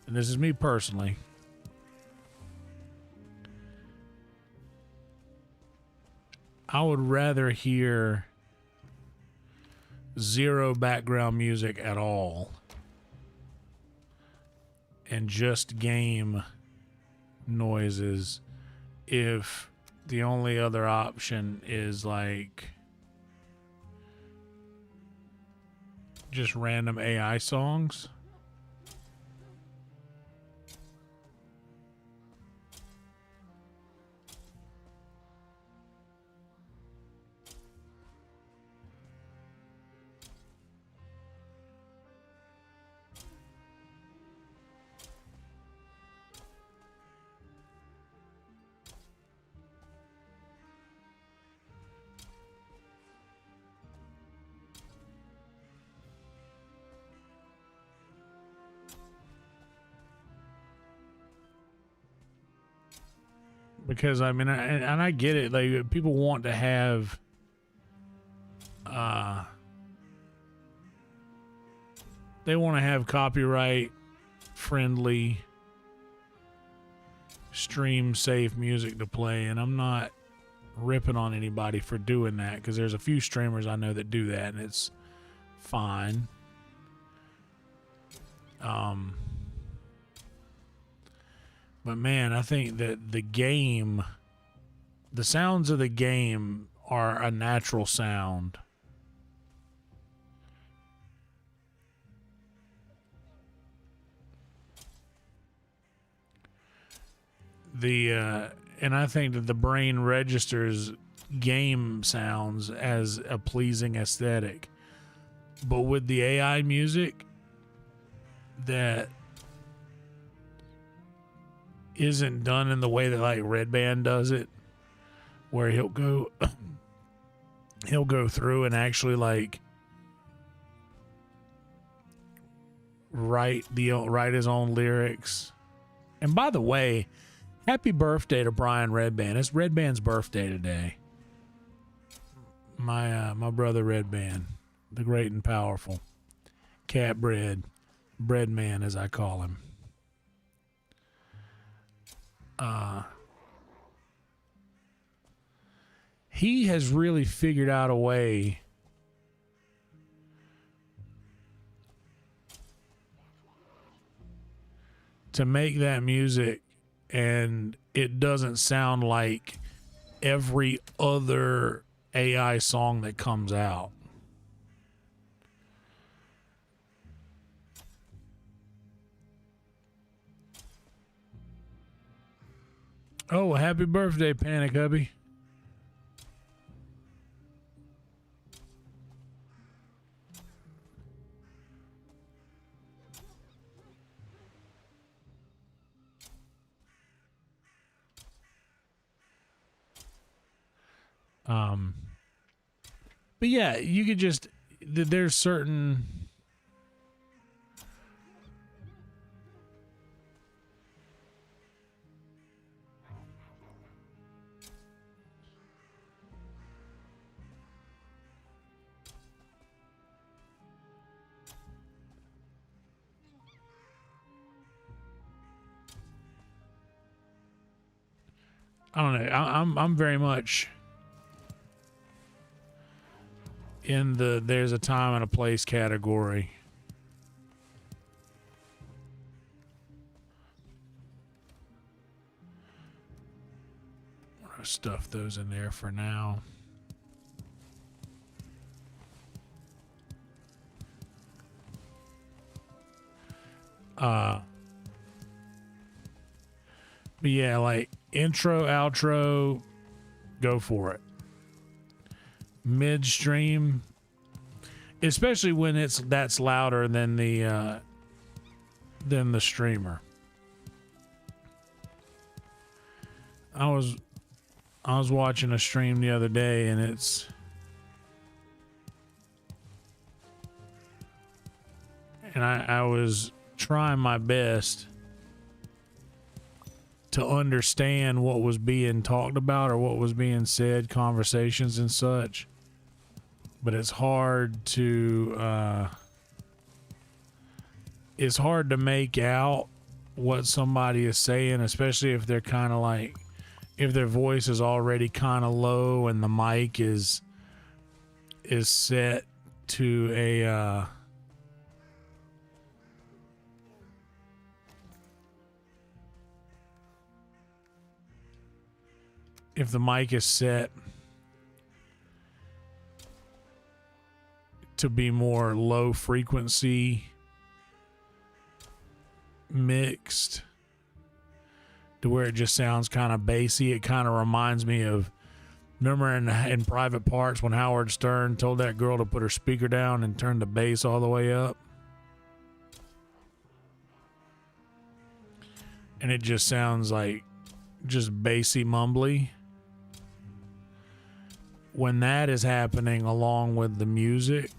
B: And this is me personally. I would rather hear zero background music at all and just game noises if the only other option is like just random AI songs. because I mean, and I get it. Like people want to have, they want to have copyright friendly, stream safe music to play, and I'm not ripping on anybody for doing that because there's a few streamers I know that do that, and it's fine. But man, I think that the sounds of the game are a natural sound. And I think that the brain registers game sounds as a pleasing aesthetic. But with the AI music that isn't done in the way that like Red Band does it, where he'll go through and actually like write his own lyrics. And by the way, happy birthday to Brian Redband. It's Redband's birthday today. My brother Redband, the great and powerful cat bread man, as I call him. He has really figured out a way to make that music, and it doesn't sound like every other AI song that comes out. Oh, happy birthday, Panic Hubby. But yeah, you could just, there's certain, I don't know. I'm very much in the there's a time and a place category. I'm gonna stuff those in there for now. But yeah, like intro, outro, go for it. Midstream, especially when that's louder than the streamer. I was watching a stream the other day, and I was trying my best to understand what was being talked about or what was being said, conversations and such. But it's hard to make out what somebody is saying, especially if they're kind of like, if their voice is already kind of low and the mic is set to a if the mic is set to be more low frequency mixed to where it just sounds kind of bassy. It kind of reminds me of, remember in Private Parts when Howard Stern told that girl to put her speaker down and turn the bass all the way up? And it just sounds like just bassy mumbly. When that is happening along with the music,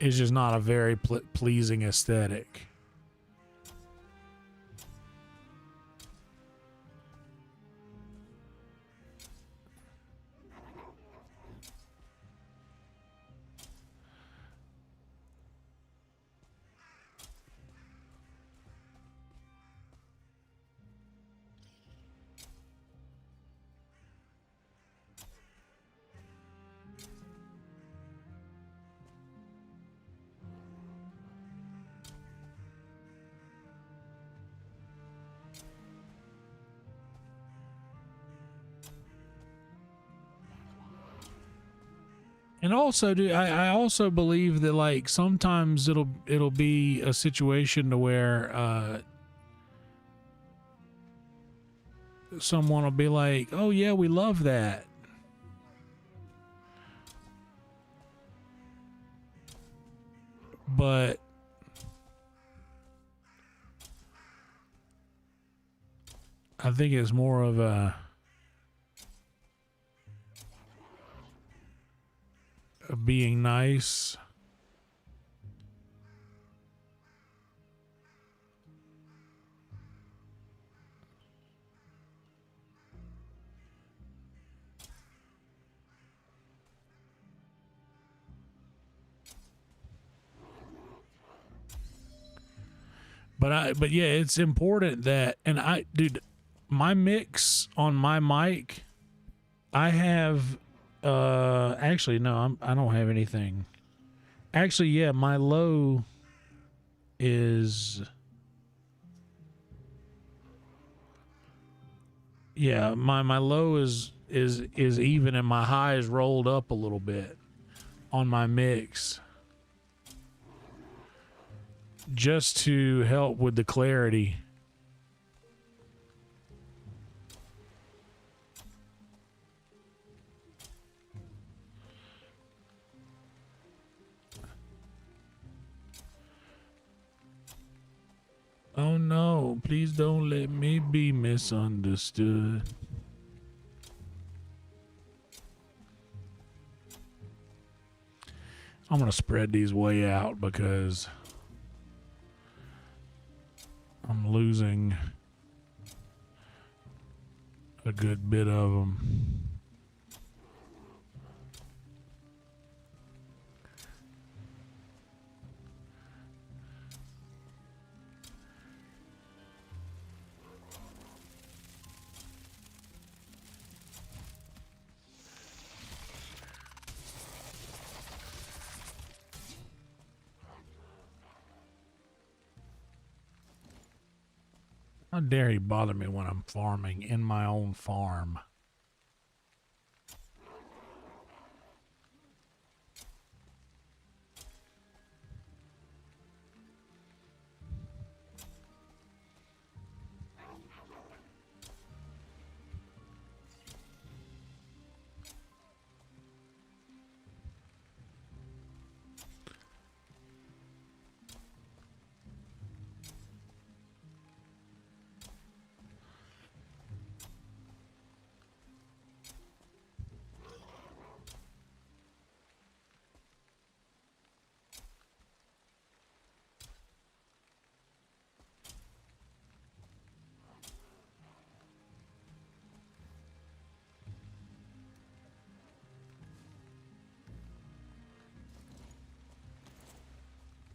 B: it's just not a very pleasing aesthetic. And also, I also believe that like sometimes it'll be a situation to where someone will be like, "Oh yeah, we love that," but I think it's more of a being nice. But yeah, it's important that, and dude, my mix on my mic, I have, actually, no, I don't have anything. Actually, yeah, my low is, yeah, my low is even, and my high is rolled up a little bit on my mix, just to help with the clarity. Oh no, please don't let me be misunderstood. I'm gonna spread these way out because I'm losing a good bit of them. How dare he bother me when I'm farming in my own farm?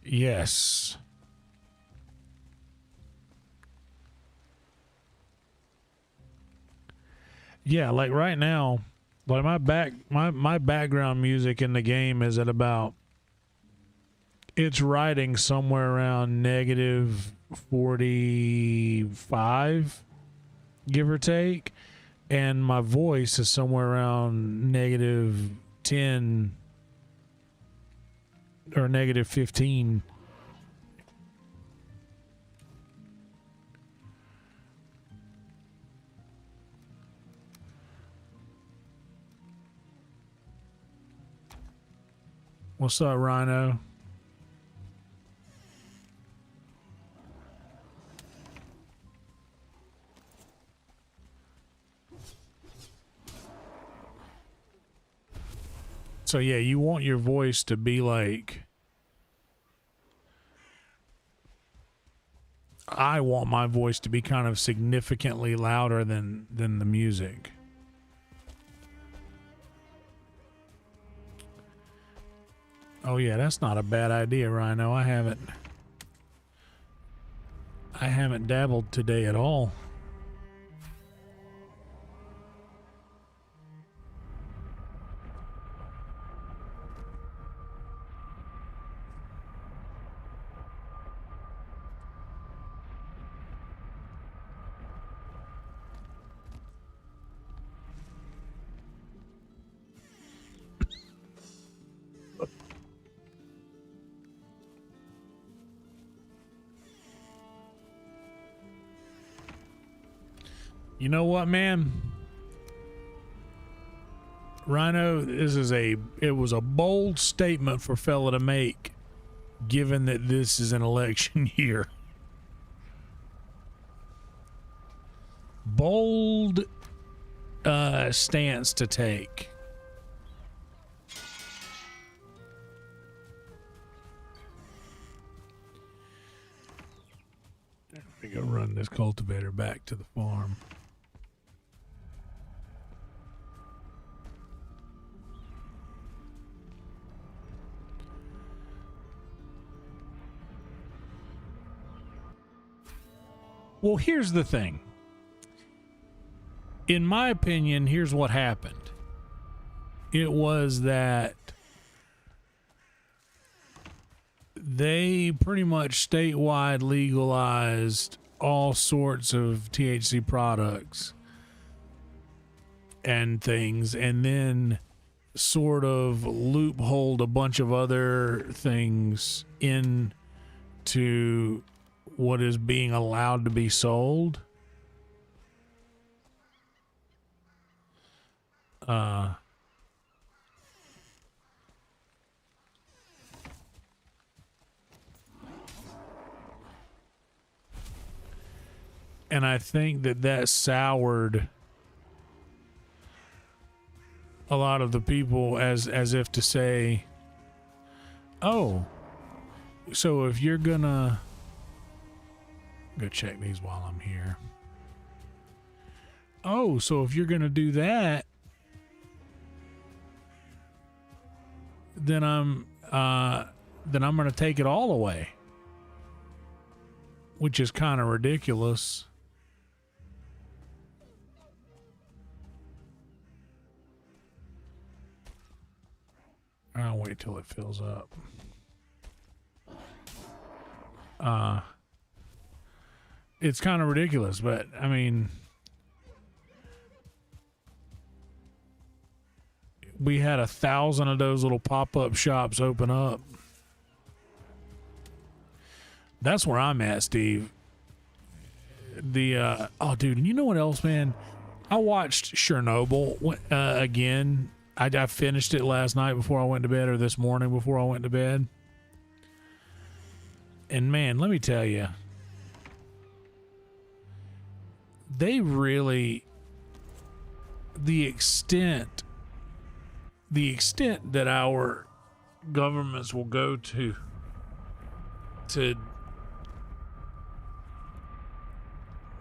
B: Yes. Yeah, like right now, like my background music in the game is at about, it's writing somewhere around negative 45, give or take, and my voice is somewhere around negative 10 or negative 15. What's up, Rhino? So yeah, you want your voice to be like I want my voice to be kind of significantly louder than the music. Oh yeah, that's not a bad idea, Rhino. I haven't dabbled today at all. You know what, man? Rhino, it was a bold statement for fella to make, given that this is an election year. Bold stance to take. We go run this cultivator back to the farm. Well, here's the thing. In my opinion, here's what happened. It was that they pretty much statewide legalized all sorts of THC products and things, and then sort of loopholed a bunch of other things into what is being allowed to be sold. And I think that soured a lot of the people as if to say, oh, so if you're gonna go check these while I'm here. Oh, so if you're gonna do that, then I'm gonna take it all away. Which is kind of ridiculous. I'll wait till it fills up. It's kind of ridiculous, but I mean, we had 1,000 of those little pop-up shops open up. That's where I'm at, Steve. Oh, dude, and you know what else, man? I watched Chernobyl again. I finished it last night before I went to bed, or this morning before I went to bed. And man, let me tell you, they really, the extent that our governments will go to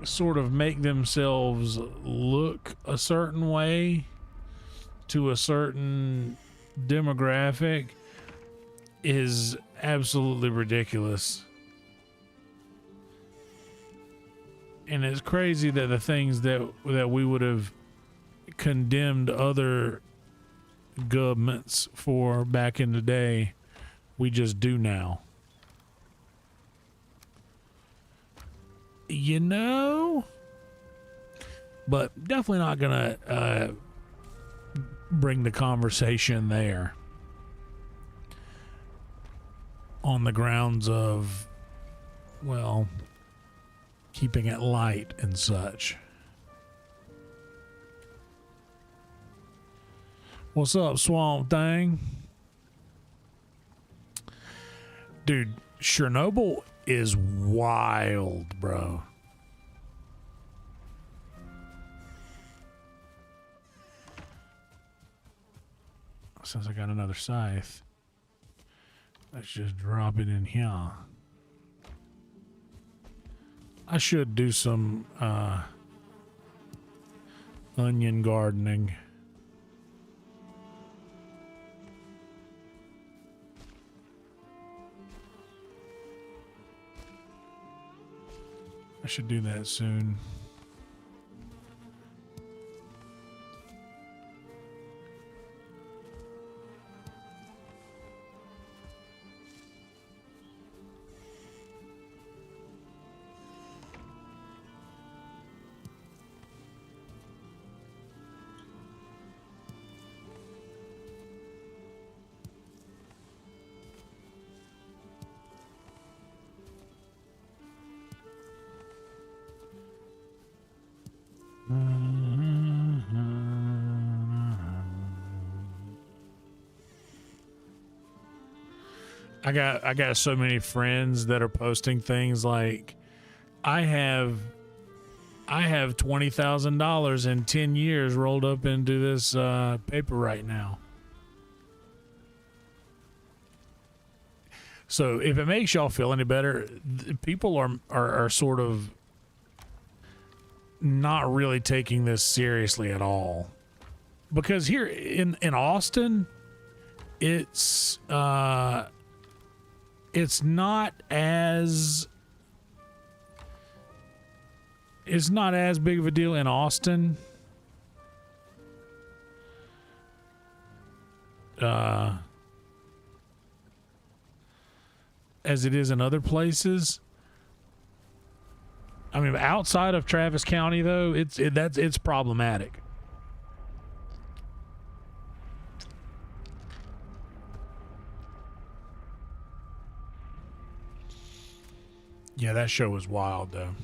B: sort of make themselves look a certain way to a certain demographic is absolutely ridiculous. And it's crazy that the things that we would have condemned other governments for back in the day, we just do now. You know? But definitely not gonna bring the conversation there on the grounds of, well, keeping it light and such. What's up, Swamp Thing? Dude, Chernobyl is wild, bro. Since I got another scythe, let's just drop it in here. I should do some onion gardening. I should do that soon. I got so many friends that are posting things like, I have $20,000 in 10 years rolled up into this paper right now. So if it makes y'all feel any better, people are sort of not really taking this seriously at all. Because here in Austin, it's not as big of a deal in Austin. As it is in other places. I mean, outside of Travis County, though, it's problematic. Yeah, that show was wild, though.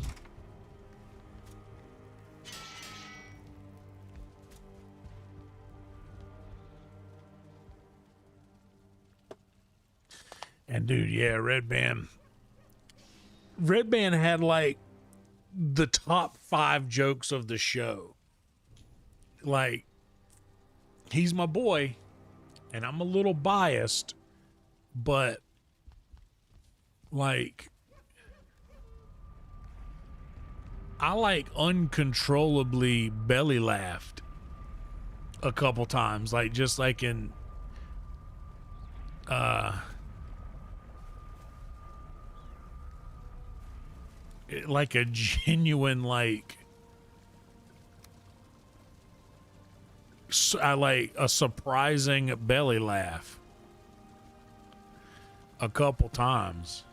B: And dude, yeah, Red Band had like the top 5 jokes of the show. Like, he's my boy, and I'm a little biased, but like, I like uncontrollably belly laughed a couple times, like just like in like a genuine like I like a surprising belly laugh a couple times.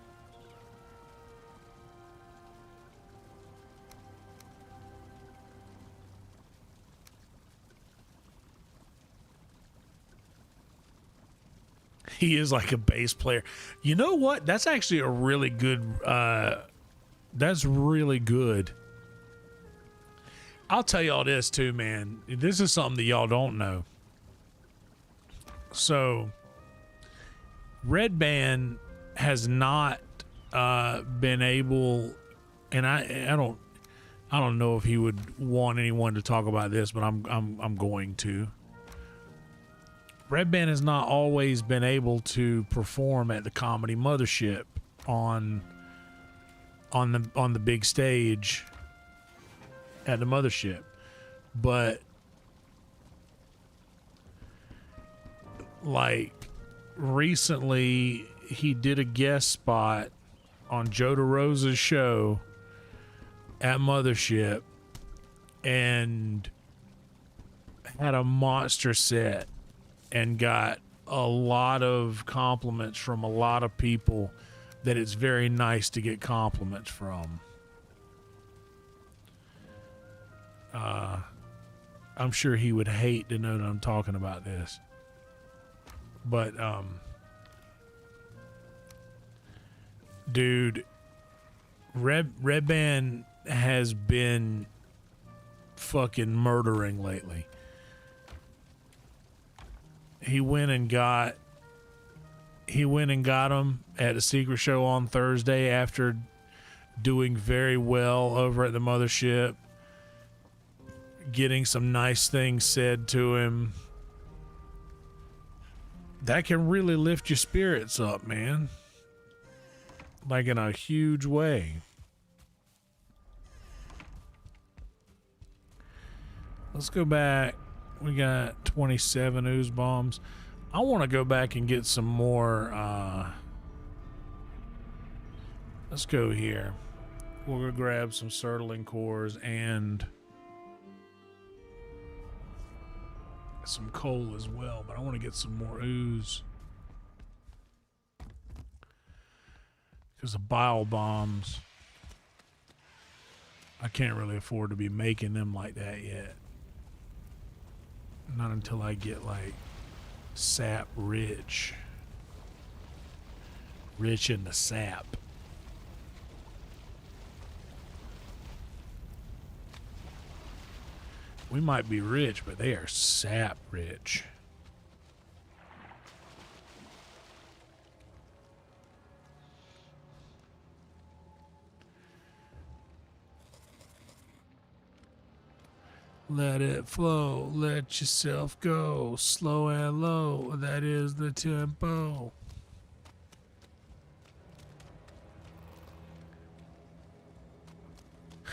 B: He is like a bass player. You know what? That's actually a really good that's really good. I'll tell y'all this too, man. This is something that y'all don't know. So, Red Band has not been able, and I don't know if he would want anyone to talk about this, but I'm going to. Red Band has not always been able to perform at the Comedy Mothership on the big stage at the Mothership, but like recently he did a guest spot on Joe DeRosa's show at Mothership and had a monster set and got a lot of compliments from a lot of people that it's very nice to get compliments from. I'm sure he would hate to know that I'm talking about this. But, dude, Red Band has been fucking murdering lately. He went and got him at a secret show on Thursday after doing very well over at the Mothership, getting some nice things said to him. That can really lift your spirits up, man. Like in a huge way. Let's go back. We got 27 ooze bombs. I want to go back and get some more. Let's go here. We're going to grab some Surtling cores and some coal as well, but I want to get some more ooze. Because the bile bombs, I can't really afford to be making them like that yet. Not until I get like sap rich. Rich in the sap. We might be rich, but they are sap rich. Let it flow, let yourself go, slow and low, that is the tempo.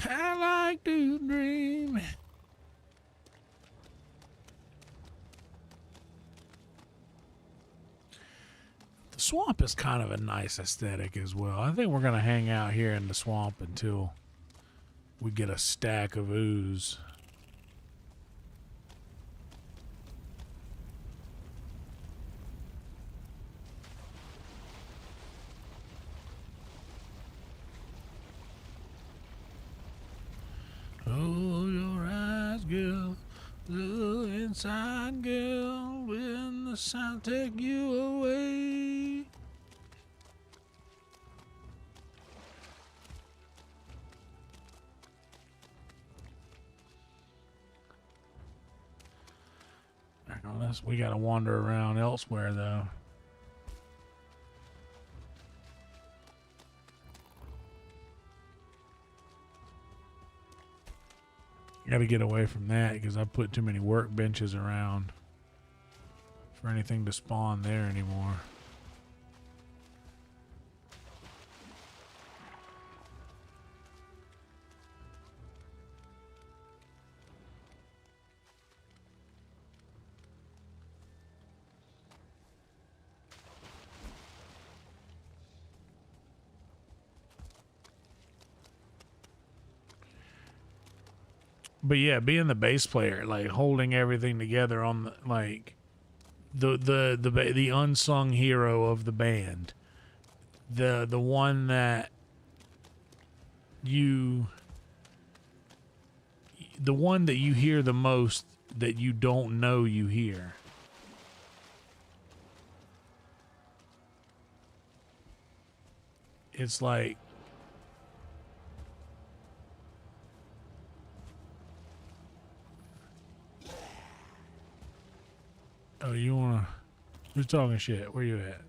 B: I like to dream. The swamp is kind of a nice aesthetic as well. I think we're going to hang out here in the swamp until we get a stack of ooze. Oh, your eyes, girl, look inside, girl, when the sound take you away. Unless we gotta wander around elsewhere, though. Gotta get away from that because I put too many workbenches around for anything to spawn there anymore. But yeah, being the bass player, like holding everything together on the, like the unsung hero of the band, the one that you hear the most that you don't know you hear. It's like oh, you wanna? Who's talking shit? Where you at?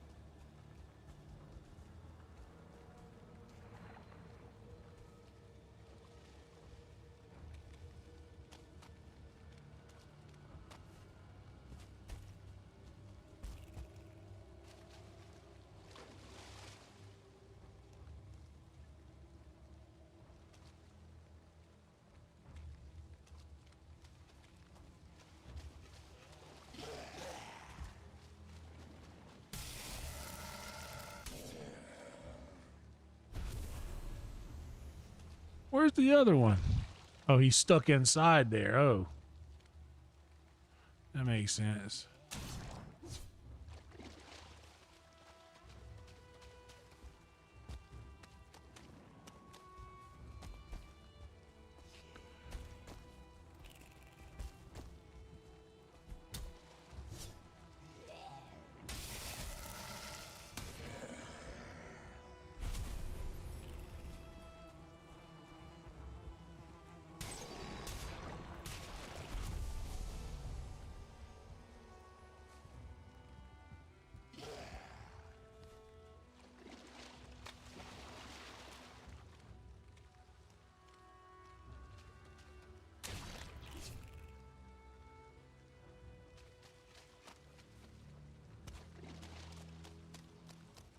B: Where's the other one? Oh, he's stuck inside there. Oh, that makes sense.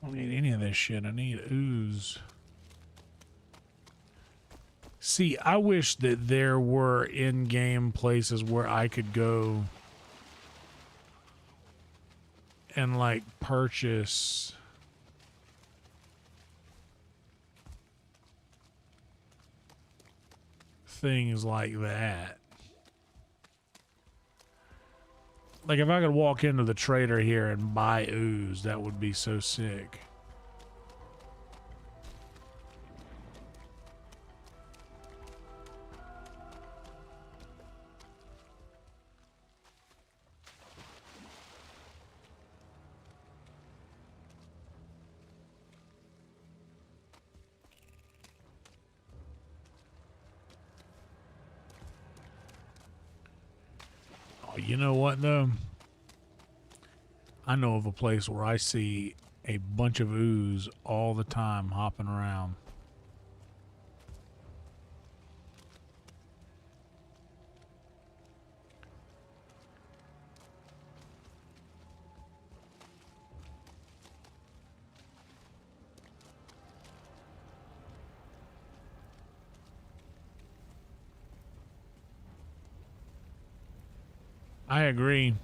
B: I don't need any of this shit. I need ooze. See, I wish that there were in-game places where I could go and like purchase things like that. Like if I could walk into the trader here and buy ooze, that would be so sick. Oh, you know what though? I know of a place where I see a bunch of ooze all the time hopping around. I agree.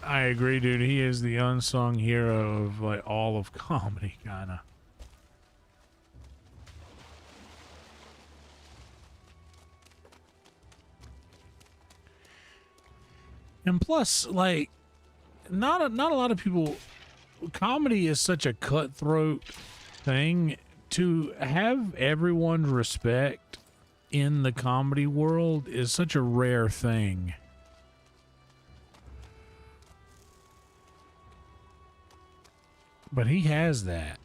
B: I agree, dude. He is the unsung hero of like all of comedy, kind of. And plus, like, not a lot of people. Comedy is such a cutthroat thing. To have everyone's respect in the comedy world is such a rare thing. But he has that.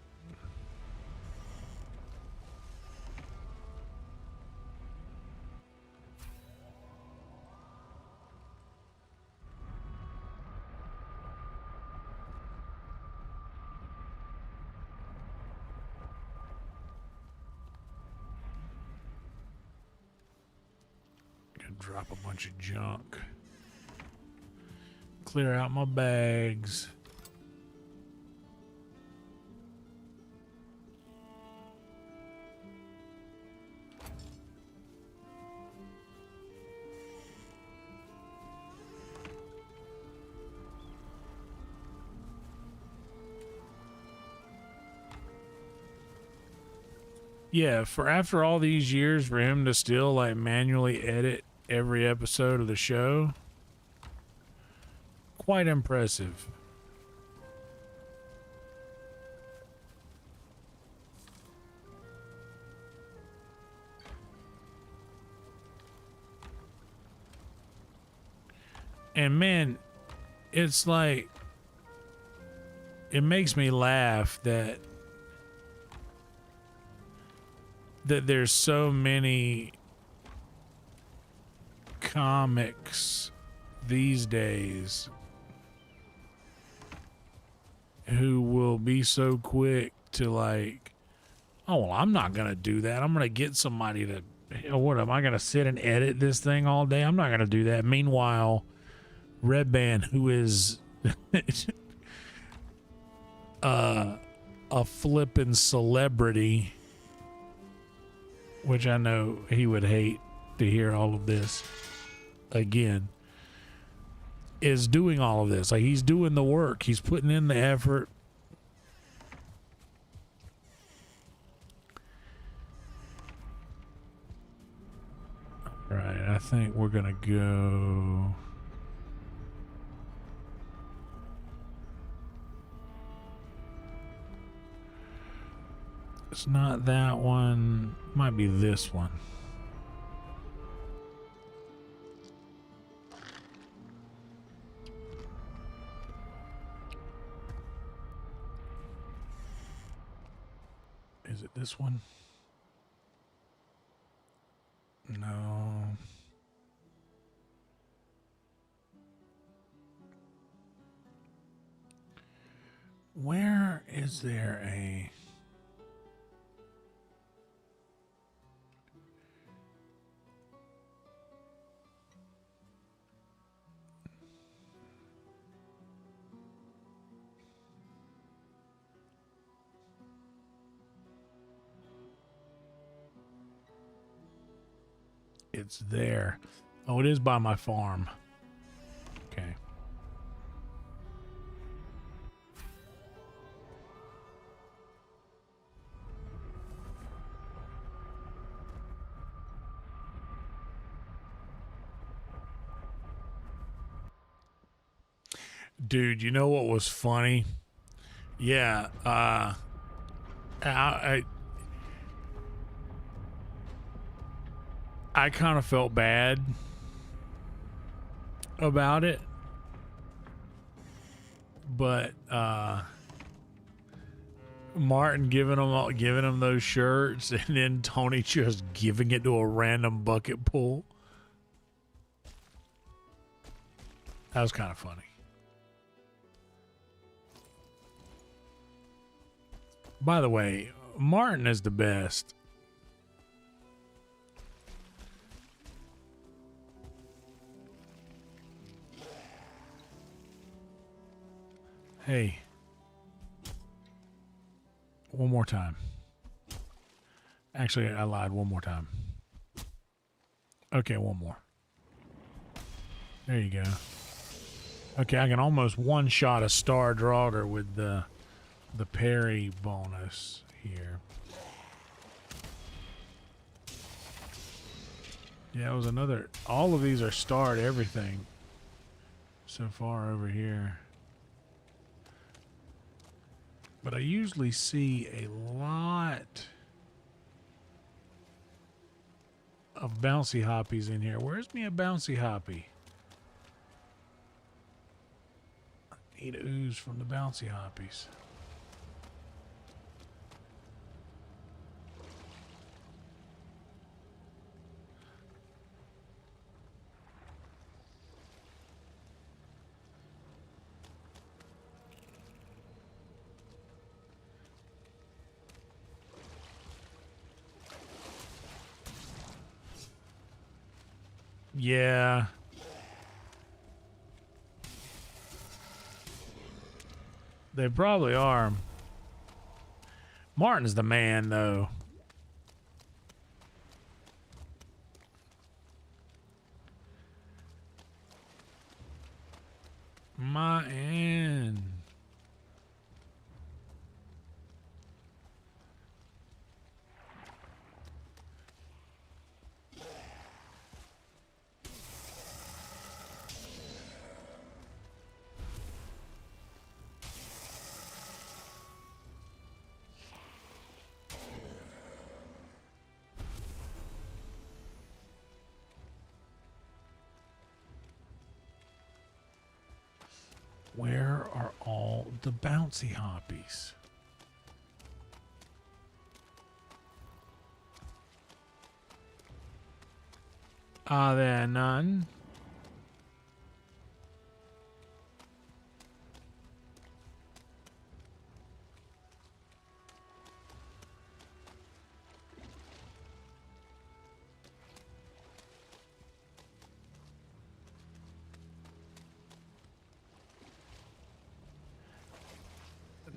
B: Gonna drop a bunch of junk. Clear out my bags. Yeah, for after all these years, for him to still like manually edit every episode of the show, quite impressive. And man, it's like, it makes me laugh that there's so many comics these days who will be so quick to like, oh, well, I'm not gonna do that. I'm gonna get somebody to, what am I gonna sit and edit this thing all day? I'm not gonna do that. Meanwhile, Red Band, who is a flippin' celebrity, which I know he would hate to hear all of this again, is doing all of this. Like, he's doing the work. He's putting in the effort. All right, I think we're gonna go. It's not that one. Might be this one. Is it this one? No. Where is there a... It's there. Oh, it is by my farm. Okay. Dude, you know what was funny? Yeah, I kind of felt bad about it, but Martin giving him those shirts, and then Tony just giving it to a random bucket pool. That was kind of funny. By the way, Martin is the best. Hey. One more time. Actually, I lied. One more time. Okay, one more. There you go. Okay, I can almost one-shot a Star Draughter with the parry bonus here. Yeah, it was another... All of these are starred everything so far over here. But I usually see a lot of bouncy hoppies in here. Where's me a bouncy hoppy? I need ooze from the bouncy hoppies. Yeah. They probably are. Martin's the man, though. Martin. Where are all the bouncy hoppies? Are there none?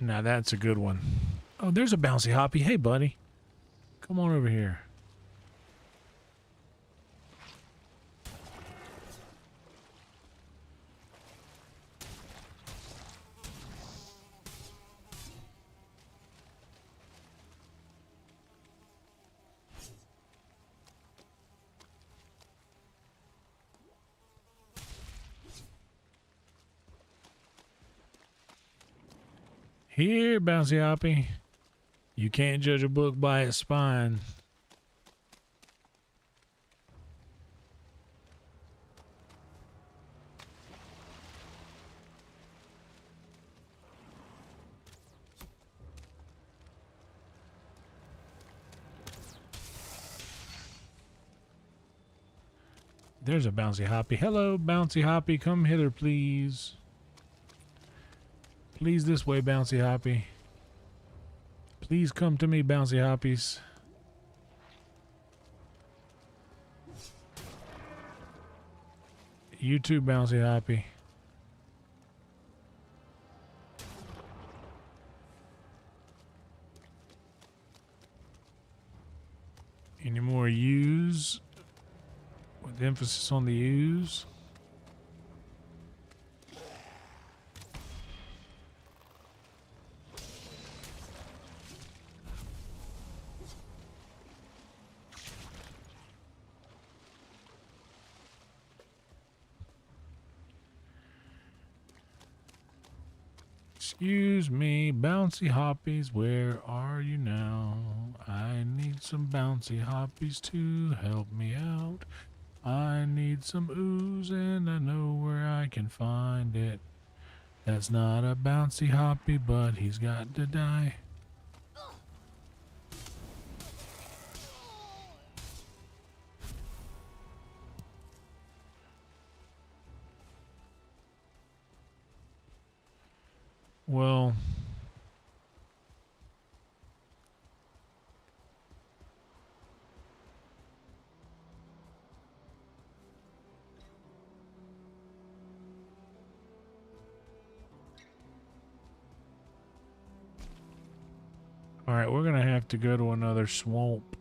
B: Now that's a good one. Oh, there's a bouncy hoppy. Hey, buddy. Come on over here. Here, bouncy hoppy. You can't judge a book by its spine. There's a bouncy hoppy. Hello, bouncy hoppy. Come hither, please. Please this way, bouncy hoppy. Please come to me, bouncy hoppies. You too, bouncy hoppy. Any more U's? With emphasis on the U's. Excuse me, bouncy hoppies, where are you now? I need some bouncy hoppies to help me out. I need some ooze and I know where I can find it. That's not a bouncy hoppy, but he's got to die. Well, all right, we're going to have to go to another swamp.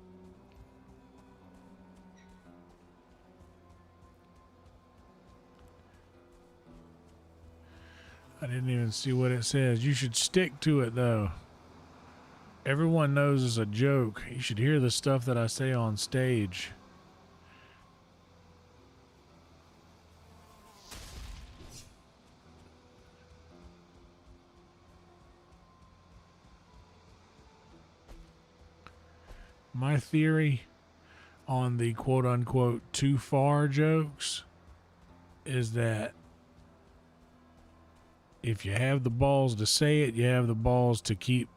B: I didn't even see what it says. You should stick to it, though. Everyone knows it's a joke. You should hear the stuff that I say on stage. My theory on the quote-unquote too far jokes is that if you have the balls to say it, you have the balls to keep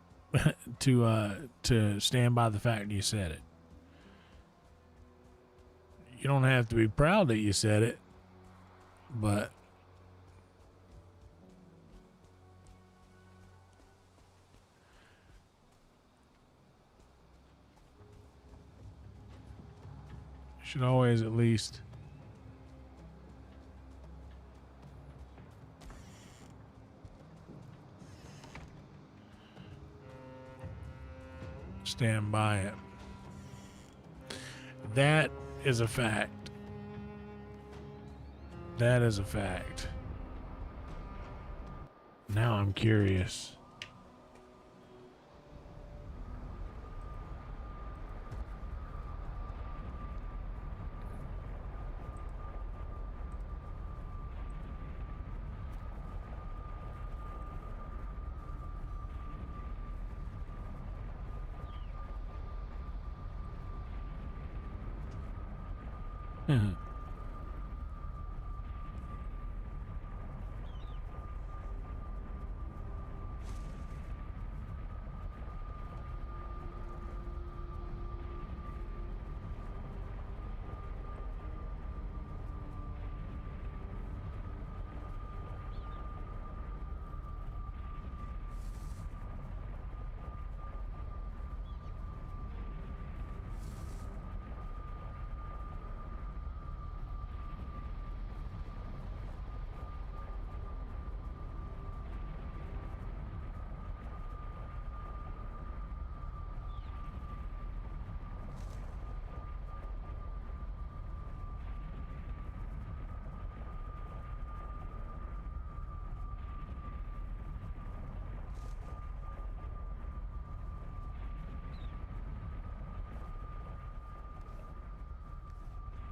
B: to stand by the fact you said it. You don't have to be proud that you said it, but you should always at least stand by it. That is a fact. That is a fact. Now I'm curious.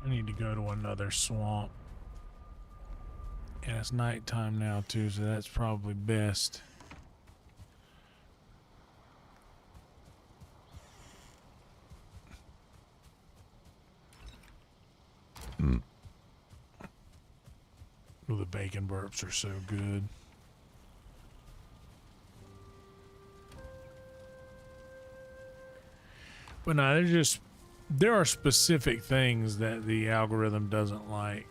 B: I need to go to another swamp. And it's nighttime now too, so that's probably best. Oh, the bacon burps are so good. But no, There are specific things that the algorithm doesn't like.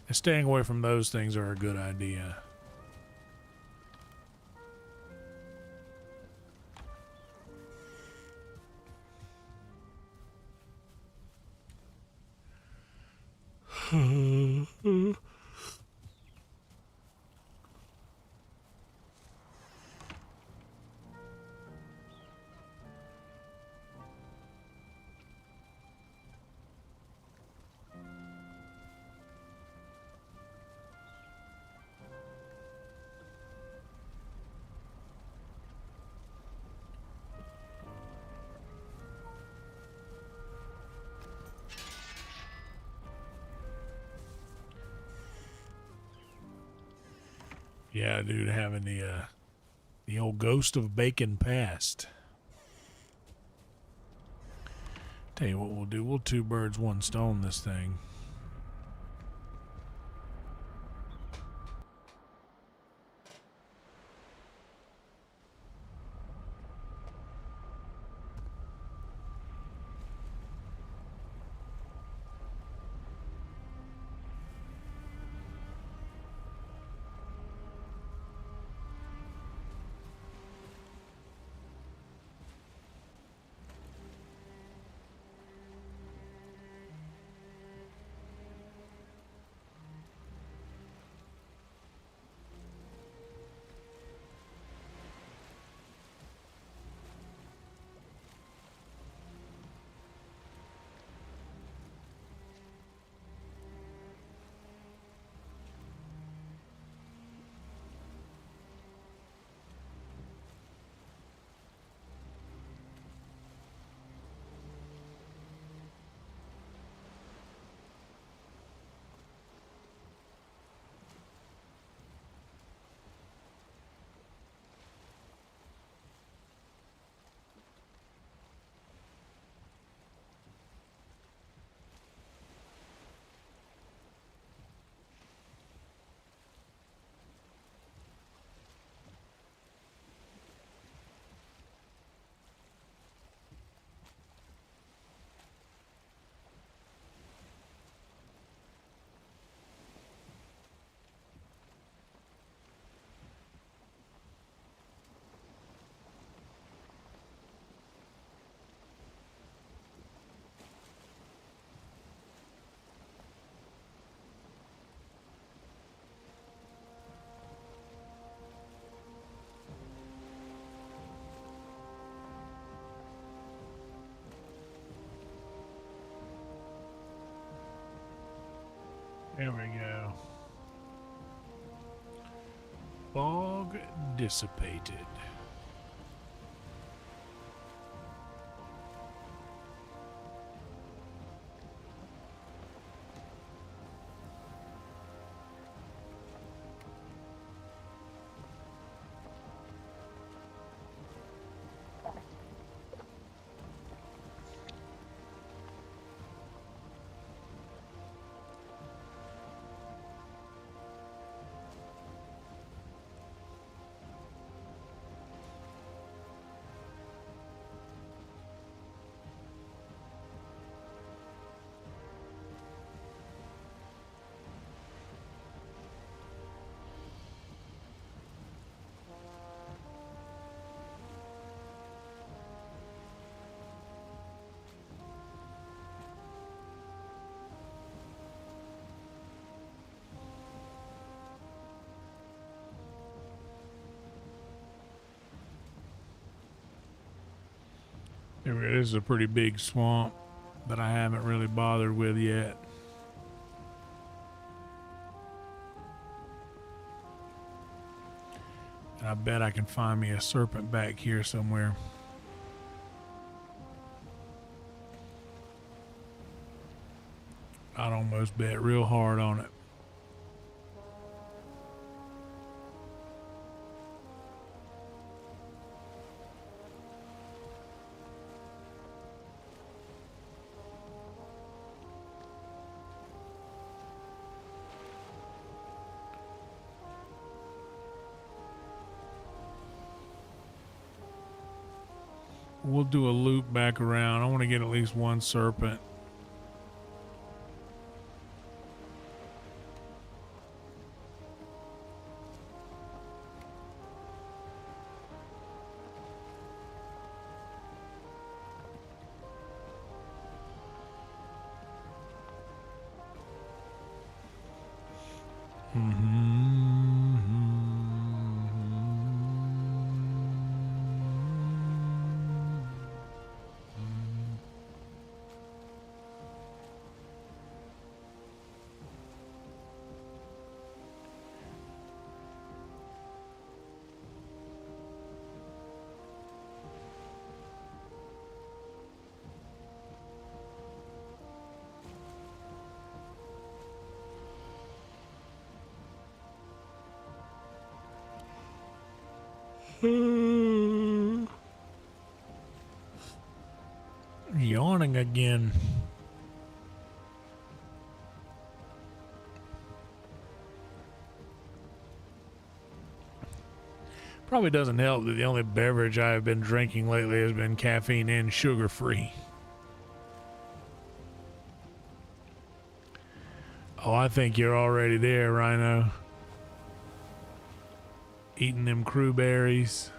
B: And staying away from those things are a good idea. Yeah, dude, having the old ghost of bacon past. Tell you what we'll do. We'll two birds, one stone this thing. There we go. Fog dissipated. This is a pretty big swamp that I haven't really bothered with yet. And I bet I can find me a serpent back here somewhere. I'd almost bet real hard on it. we'll do a loop back around. I want to get at least one serpent. Yawning again. Probably doesn't help that the only beverage I've been drinking lately has been caffeine and sugar free. Oh, I think you're already there, Rhino. Eating them crewberries.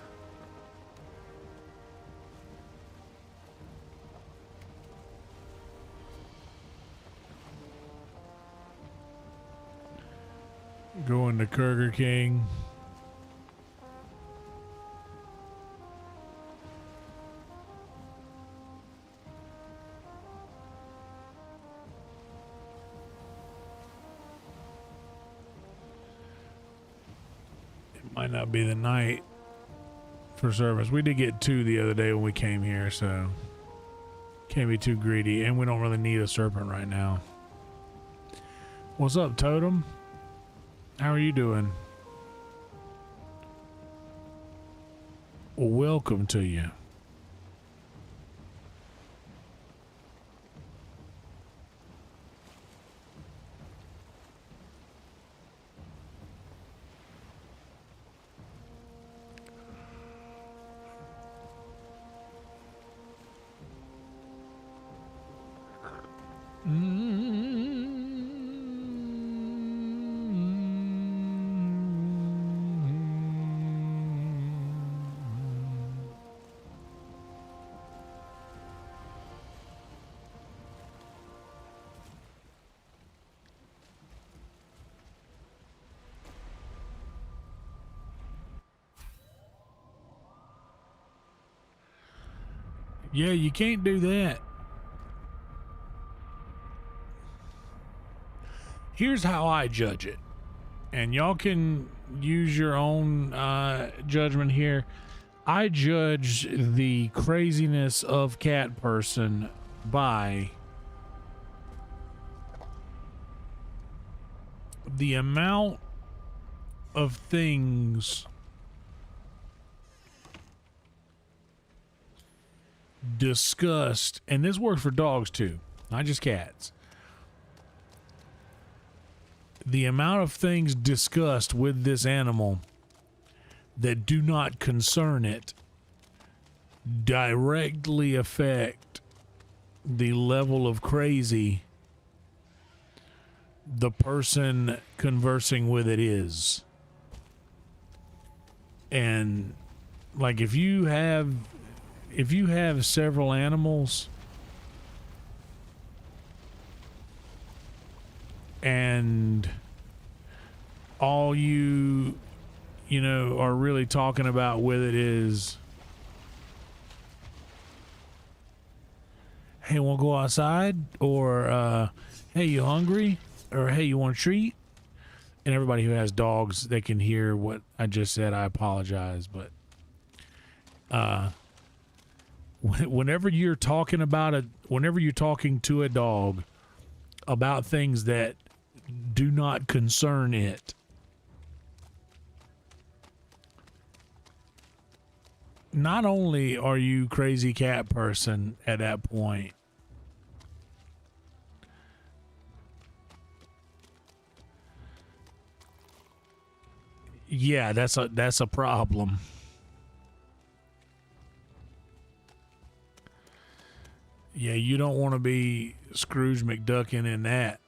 B: Going to Burger King. It might not be the night for service. We did get 2 the other day when we came here, so can't be too greedy, and we don't really need a serpent right now. What's up, Totem? How are you doing? Well, welcome to you. Yeah, you can't do that. Here's how I judge it, and y'all can use your own judgment here. I judge the craziness of cat person by the amount of things discussed, and this works for dogs too, not just cats. The amount of things discussed with this animal that do not concern it directly affect the level of crazy the person conversing with it is. And like if you have several animals and all you know are really talking about with it is, hey, want to go outside? Or hey, you hungry? Or hey, you want a treat? And everybody who has dogs, they can hear what I just said. I apologize, but whenever you're talking about it, whenever you're talking to a dog about things that do not concern it, not only are you crazy cat person at that point, yeah, that's a problem. Yeah, you don't want to be Scrooge McDuckin in that.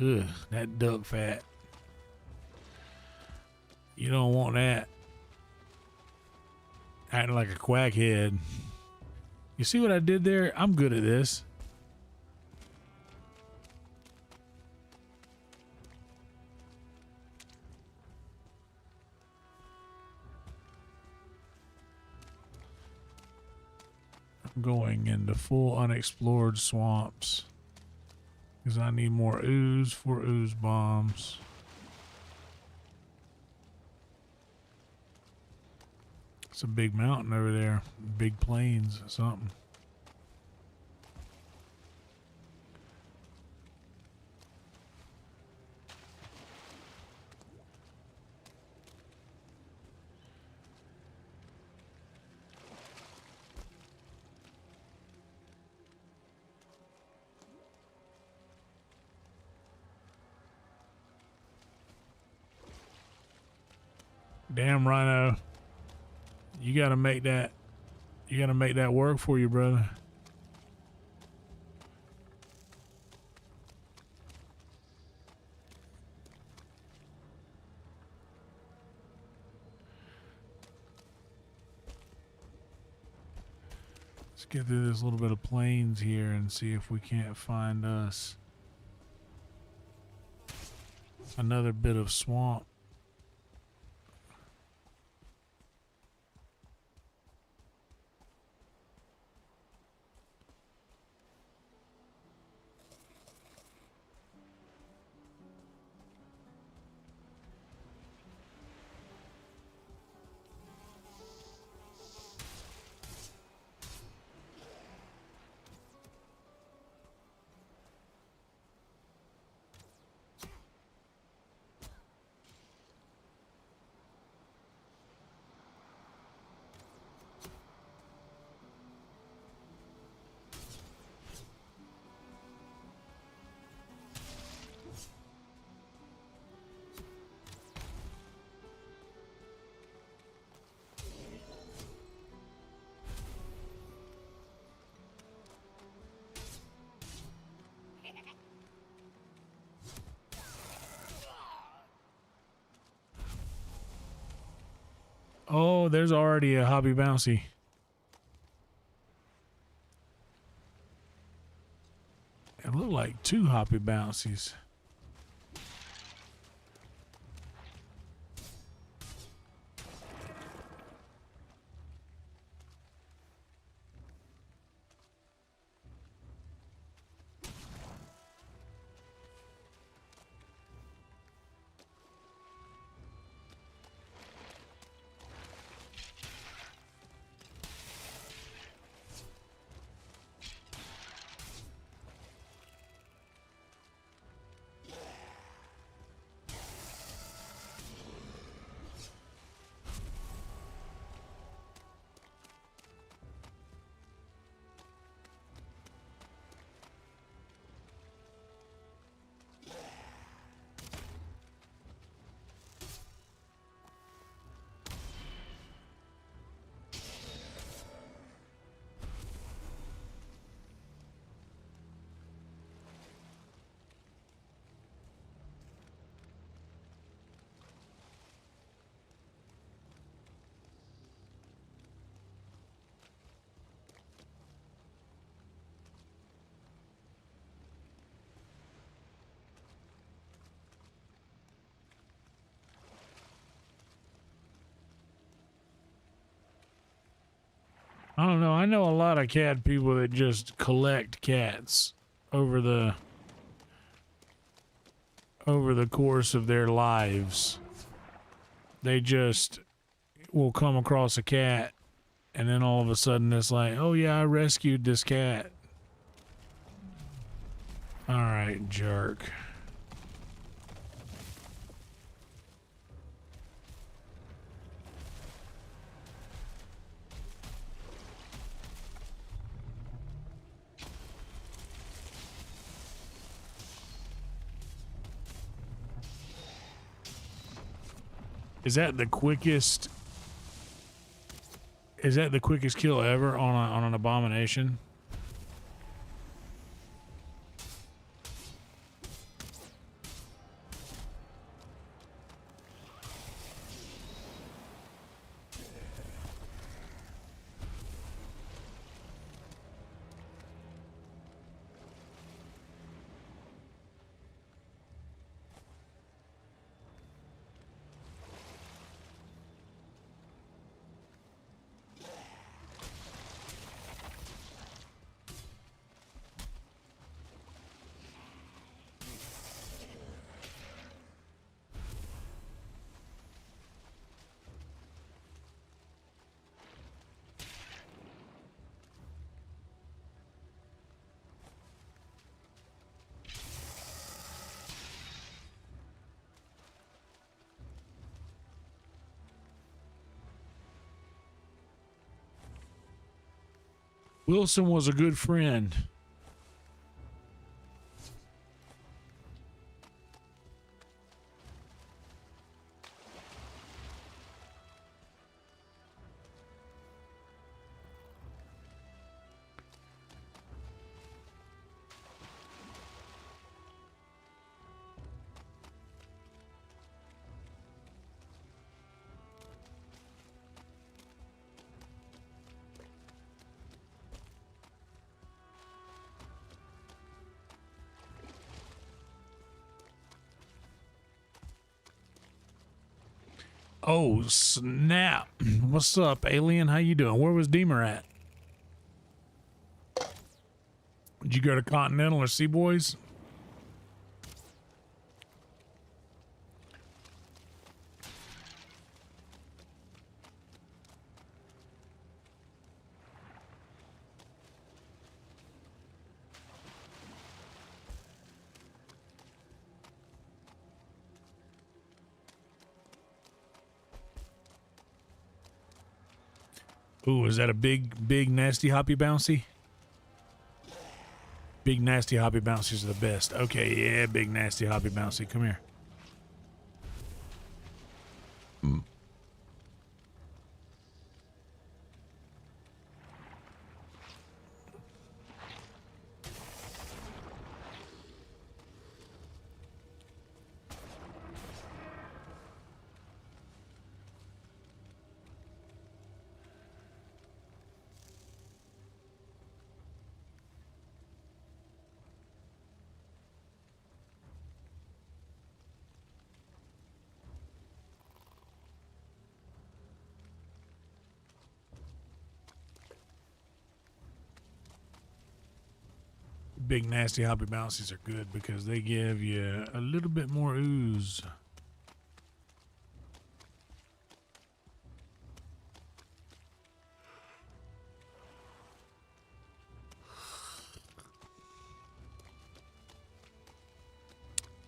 B: Ugh, that duck fat. You don't want that. Acting like a quackhead. You see what I did there? I'm good at this. I'm going into full unexplored swamps because I need more ooze for ooze bombs. It's a big mountain over there. Big plains, something. Damn, Rhino. You gotta make that. You gotta make that work for you, brother. Let's get through this little bit of plains here and see if we can't find us another bit of swamp. Oh, there's already a hobby bouncy. It looked like 2 hoppy bouncies. I don't know. I know a lot of cat people that just collect cats over the course of their lives. They just will come across a cat and then all of a sudden it's like, oh yeah, I rescued this cat. All right, jerk. Is that the quickest? Is that the quickest kill ever on an abomination? Wilson was a good friend. Oh, snap. What's up, alien? How you doing? Where was Deemer at? Did you go to Continental or Seaboys? Ooh, is that a big, nasty hoppy bouncy? Big, nasty hoppy bouncies are the best. Okay, yeah, big, nasty hoppy bouncy. Come here. Big, nasty hoppy bouncies are good because they give you a little bit more ooze.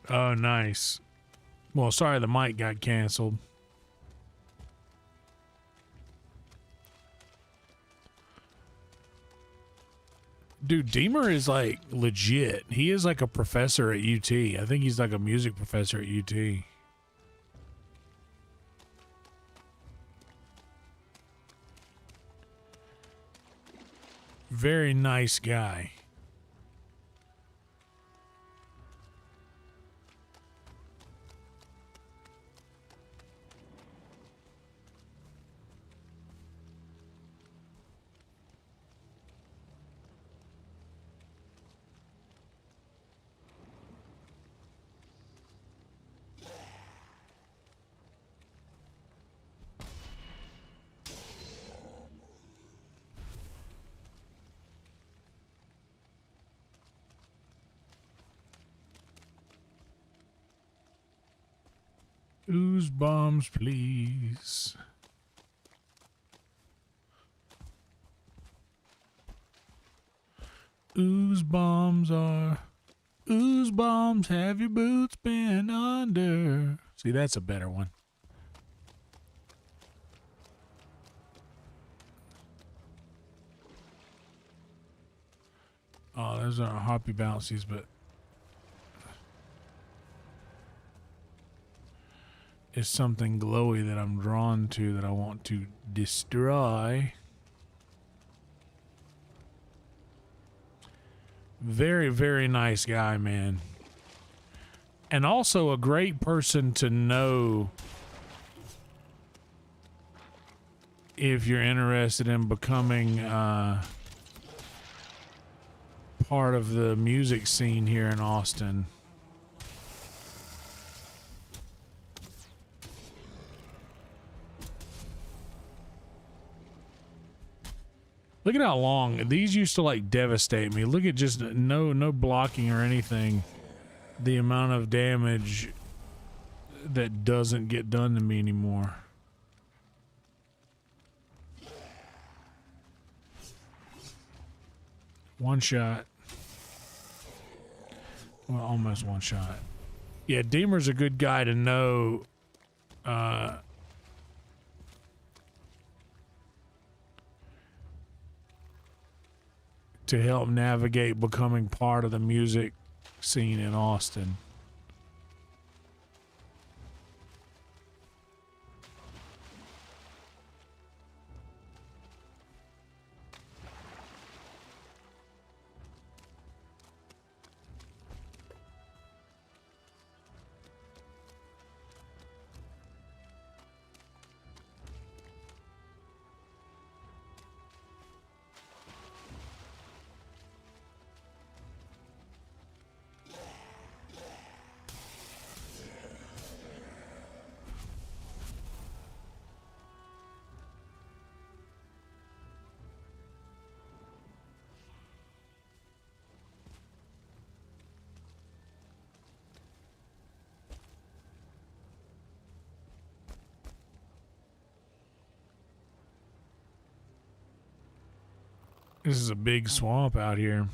B: Oh, nice. Well, sorry the mic got canceled. Dude, Deemer is like legit. He is like a professor at UT. I think he's like a music professor at UT. Very nice guy. Ooze bombs, please. Ooze bombs are... Ooze bombs, have your boots been under? See, that's a better one. Oh, those aren't hoppy bouncies, but... It's something glowy that I'm drawn to that I want to destroy. Very, very nice guy, man. And also a great person to know if you're interested in becoming part of the music scene here in Austin. Look at how long these used to like devastate me. Look at just no blocking or anything. The amount of damage that doesn't get done to me anymore. One shot. Well, almost one shot. Yeah, Deemer's a good guy to know. to help navigate becoming part of the music scene in Austin. This is a big swamp out here.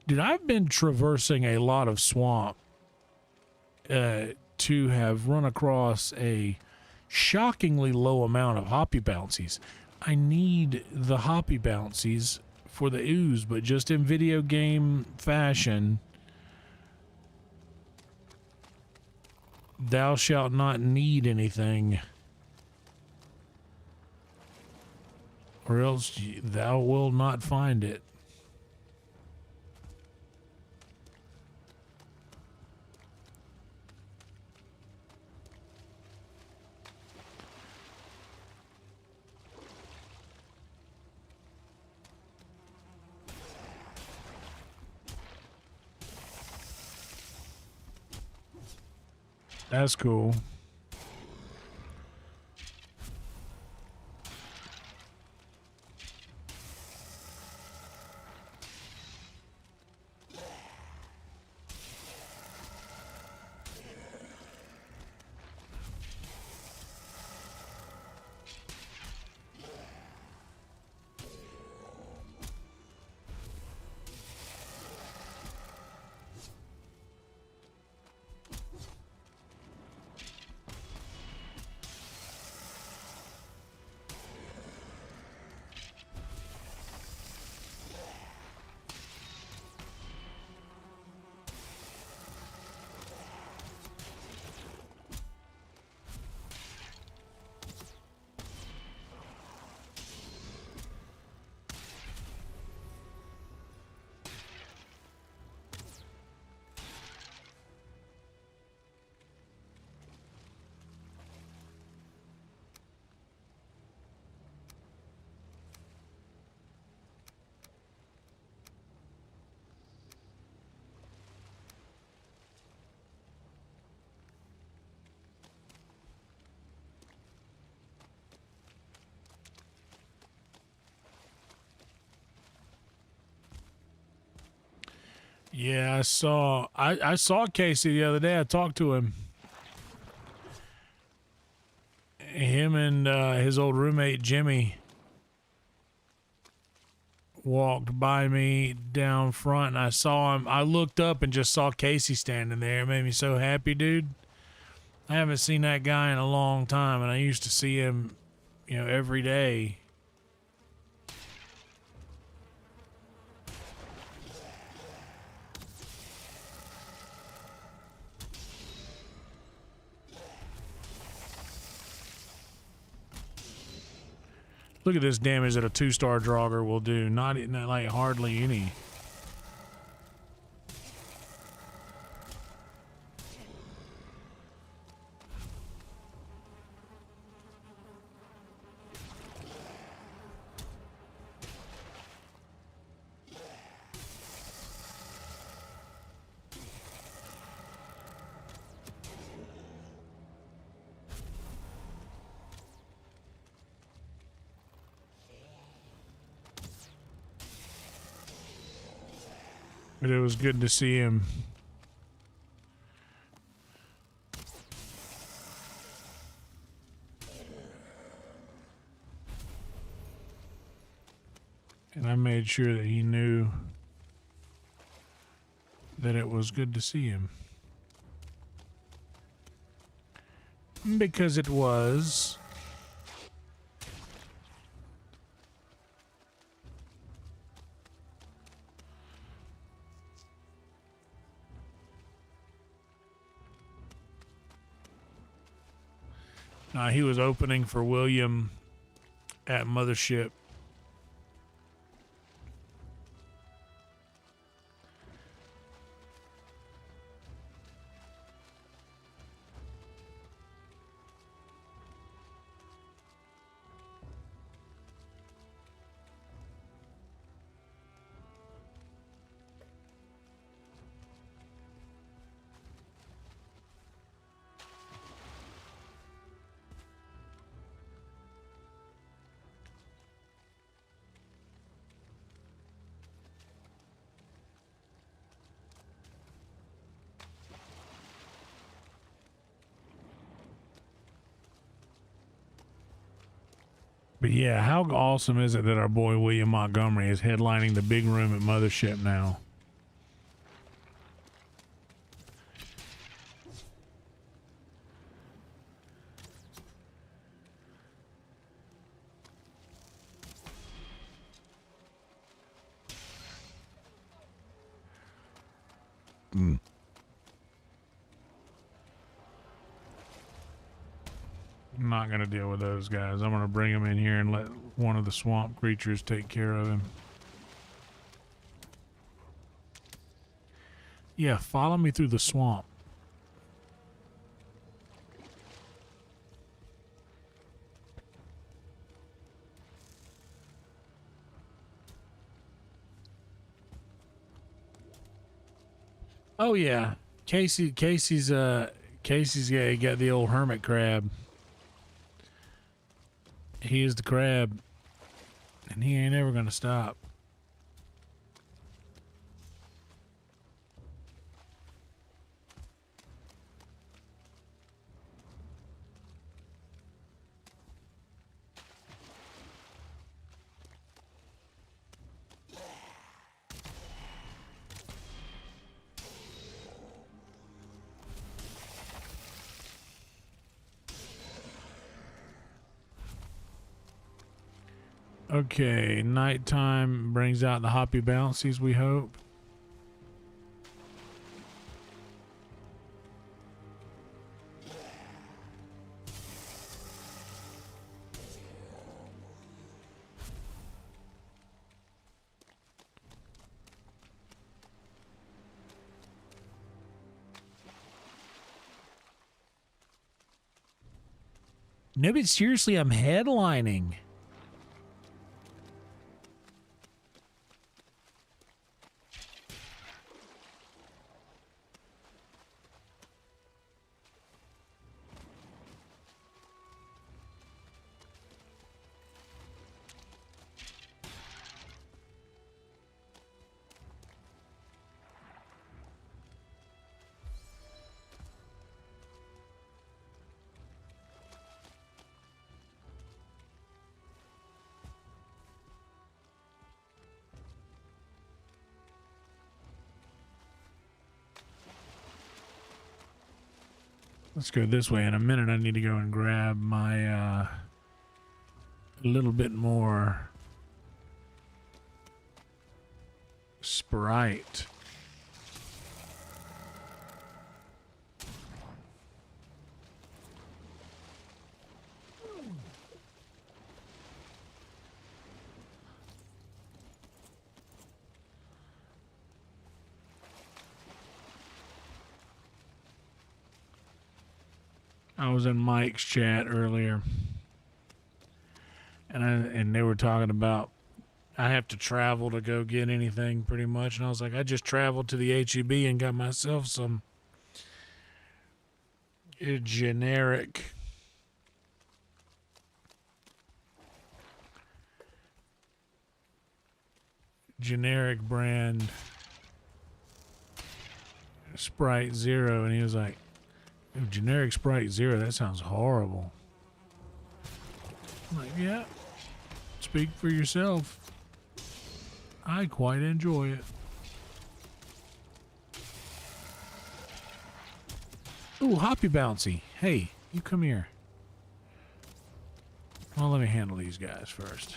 B: Dude, I've been traversing a lot of swamp to have run across a shockingly low amount of hoppy bouncies. I need the hoppy bouncies for the ooze, but just in video game fashion, thou shalt not need anything, or else thou will not find it. That's cool. Yeah, I saw Casey the other day. I talked to him. Him and his old roommate Jimmy walked by me down front, and I saw him. I looked up and just saw Casey standing there. It made me so happy, dude. I haven't seen that guy in a long time, and I used to see him, every day. Look at this damage that a 2-star Draugr will do. Not like hardly any. But it was good to see him. And I made sure that he knew that it was good to see him. Because it was. He was opening for William at Mothership. But yeah, how awesome is it that our boy William Montgomery is headlining the big room at Mothership now? I'm not going to deal with those guys. I'm going to bring them in here and let one of the swamp creatures take care of him. Yeah, follow me through the swamp. Oh yeah, Casey's got the old hermit crab. He is the crab, and he ain't ever gonna stop. Okay, nighttime brings out the hoppy bouncies, we hope. No, but seriously, I'm headlining. Let's go this way. In a minute, I need to go and grab my a little bit more Sprite. I was in Mike's chat earlier, and they were talking about I have to travel to go get anything pretty much, and I was like, I just traveled to the HEB and got myself some generic brand Sprite Zero, and he was like, generic Sprite Zero, that sounds horrible. I'm like, yeah, speak for yourself. I quite enjoy it. Ooh, Hoppy Bouncy. Hey, you come here. Well, let me handle these guys first.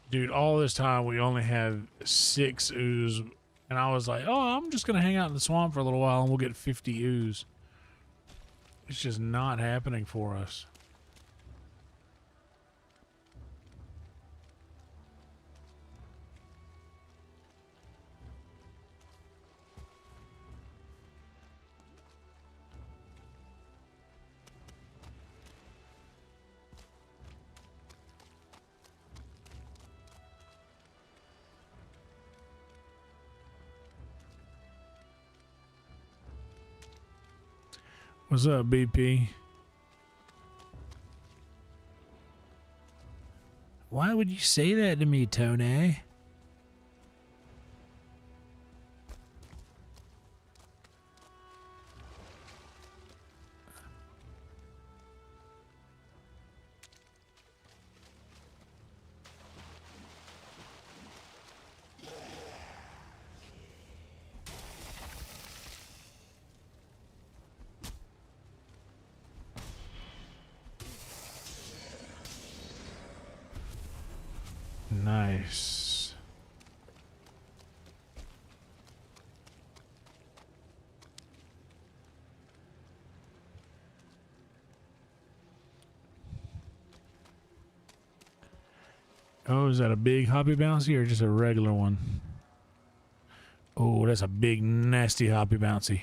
B: Dude, all this time we only had 6 ooze, and I was like, oh, I'm just going to hang out in the swamp for a little while and we'll get 50 ooze. It's just not happening for us. What's up, BP? Why would you say that to me, Tony? Nice. Oh, is that a big Hoppy Bouncy or just a regular one? Oh, that's a big, nasty Hoppy Bouncy.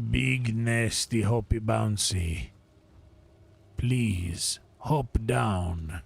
B: Big, nasty Hoppy Bouncy. Please, hop down.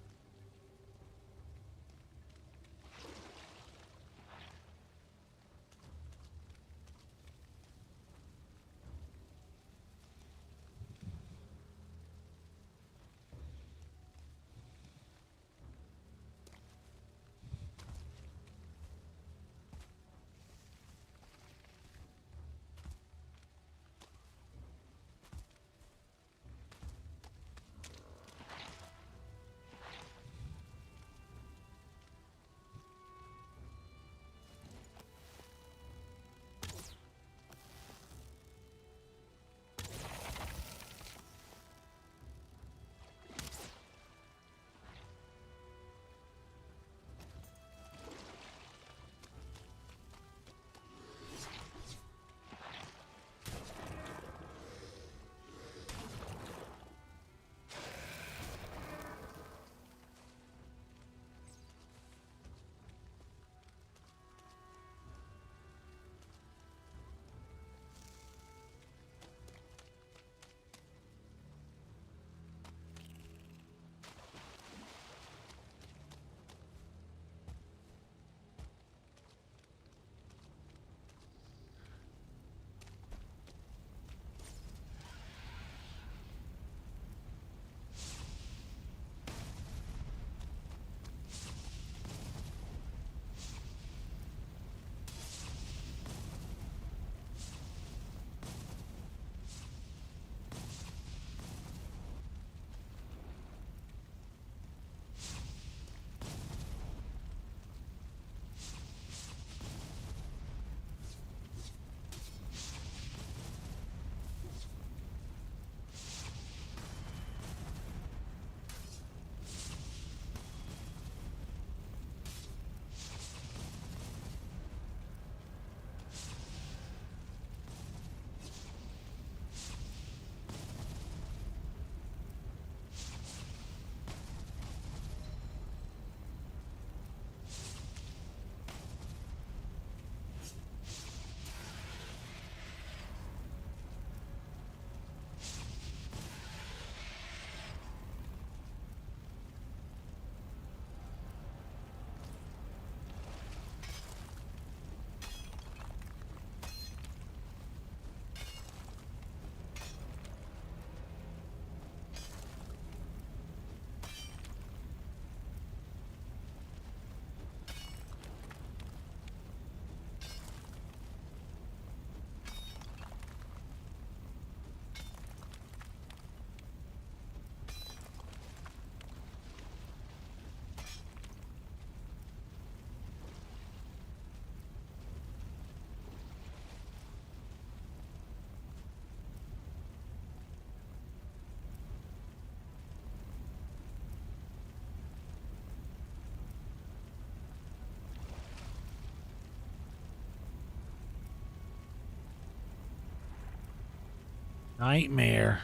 B: Nightmare.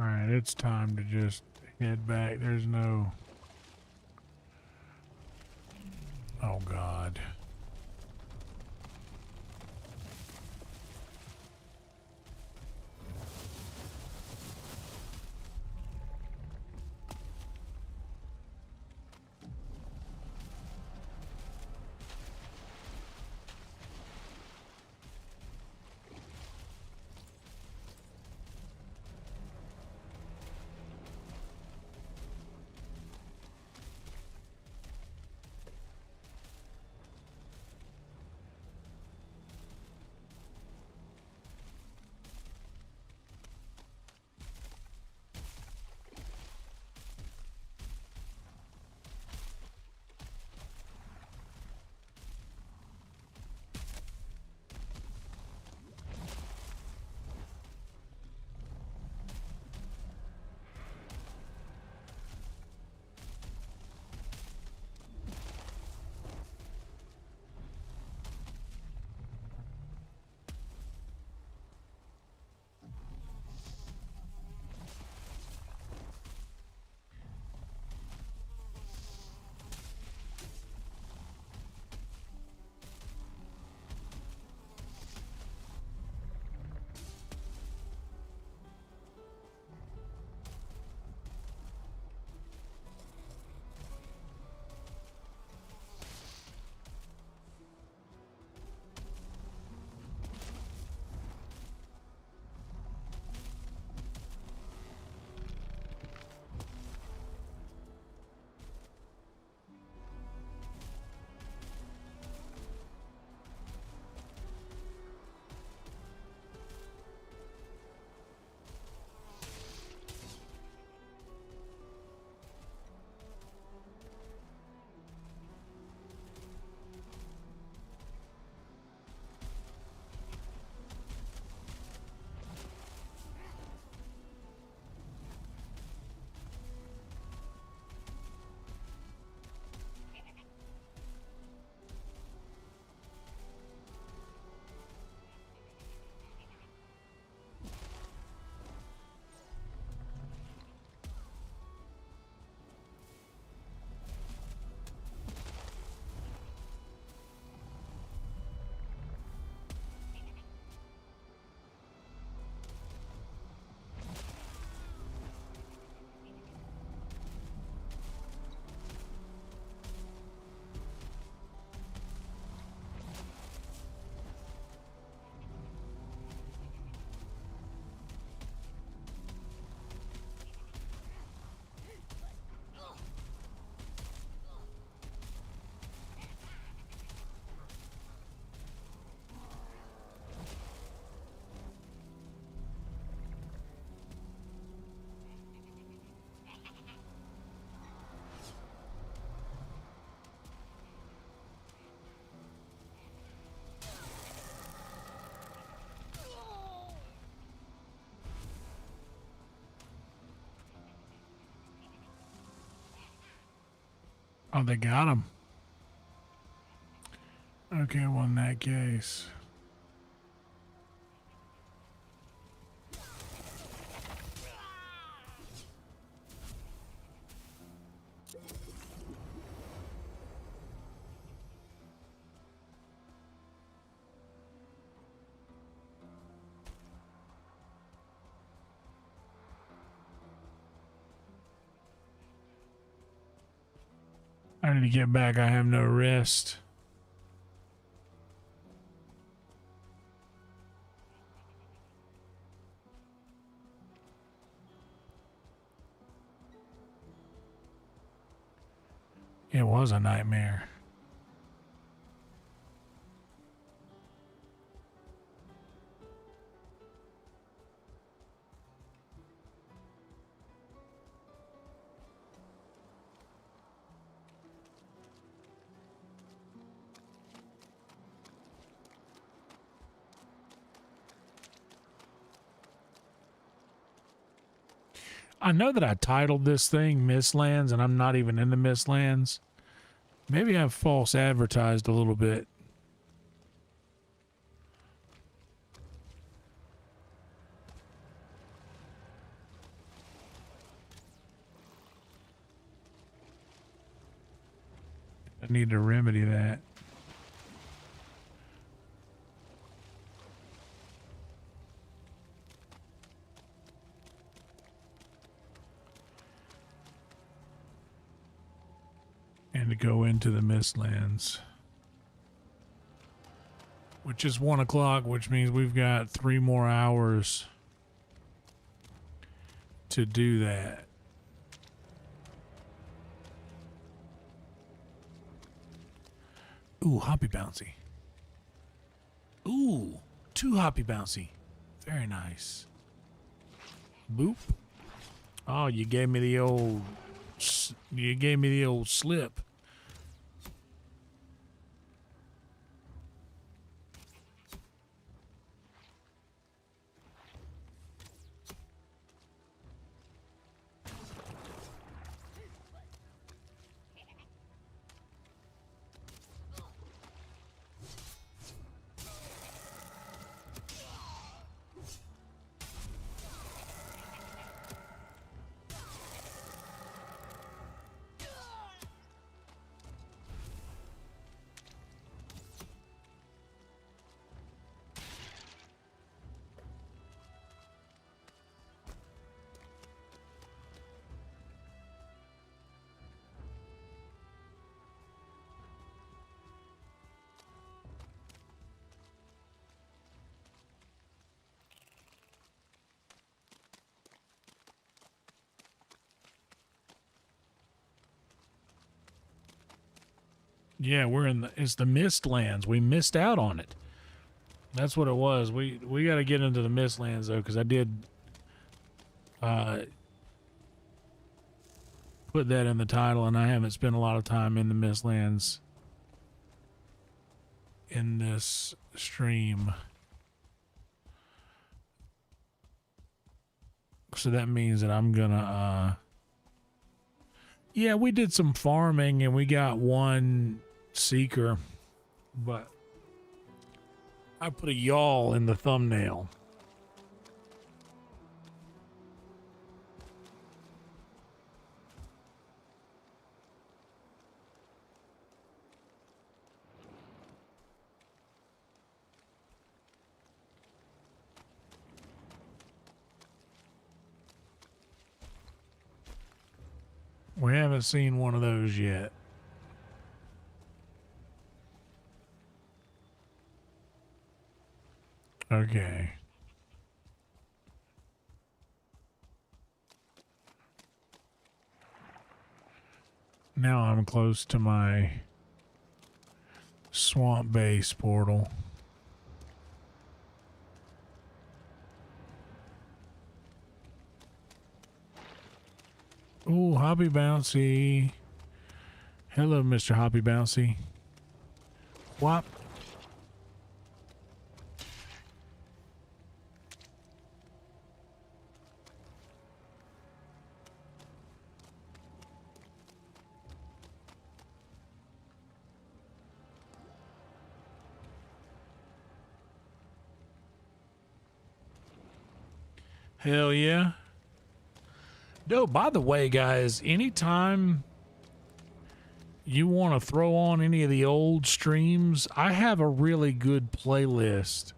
B: All right, it's time to just head back. There's no... Oh, God. Oh, they got him. Okay, well, in that case... need to get back. I have no rest. It was a nightmare. I know that I titled this thing Mistlands, and I'm not even in the Mistlands. Maybe I've false advertised a little bit. I need to remedy that. And to go into the Mistlands, which is 1 o'clock, which means we've got 3 more hours to do that. Ooh, Hoppy Bouncy. Ooh, 2 Hoppy Bouncy. Very nice. Boop. Oh, you gave me the old slip. Yeah, it's the Mistlands. We missed out on it. That's what it was. We got to get into the Mistlands though, because I did put that in the title, and I haven't spent a lot of time in the Mistlands in this stream. So that means that I'm gonna yeah, we did some farming and we got 1 seeker, but I put a y'all in the thumbnail. We haven't seen one of those yet. Okay. Now I'm close to my swamp base portal. Ooh, Hoppy Bouncy. Hello, Mr. Hoppy Bouncy. Whop. Hell yeah. No, by the way, guys, anytime you want to throw on any of the old streams, I have a really good playlist.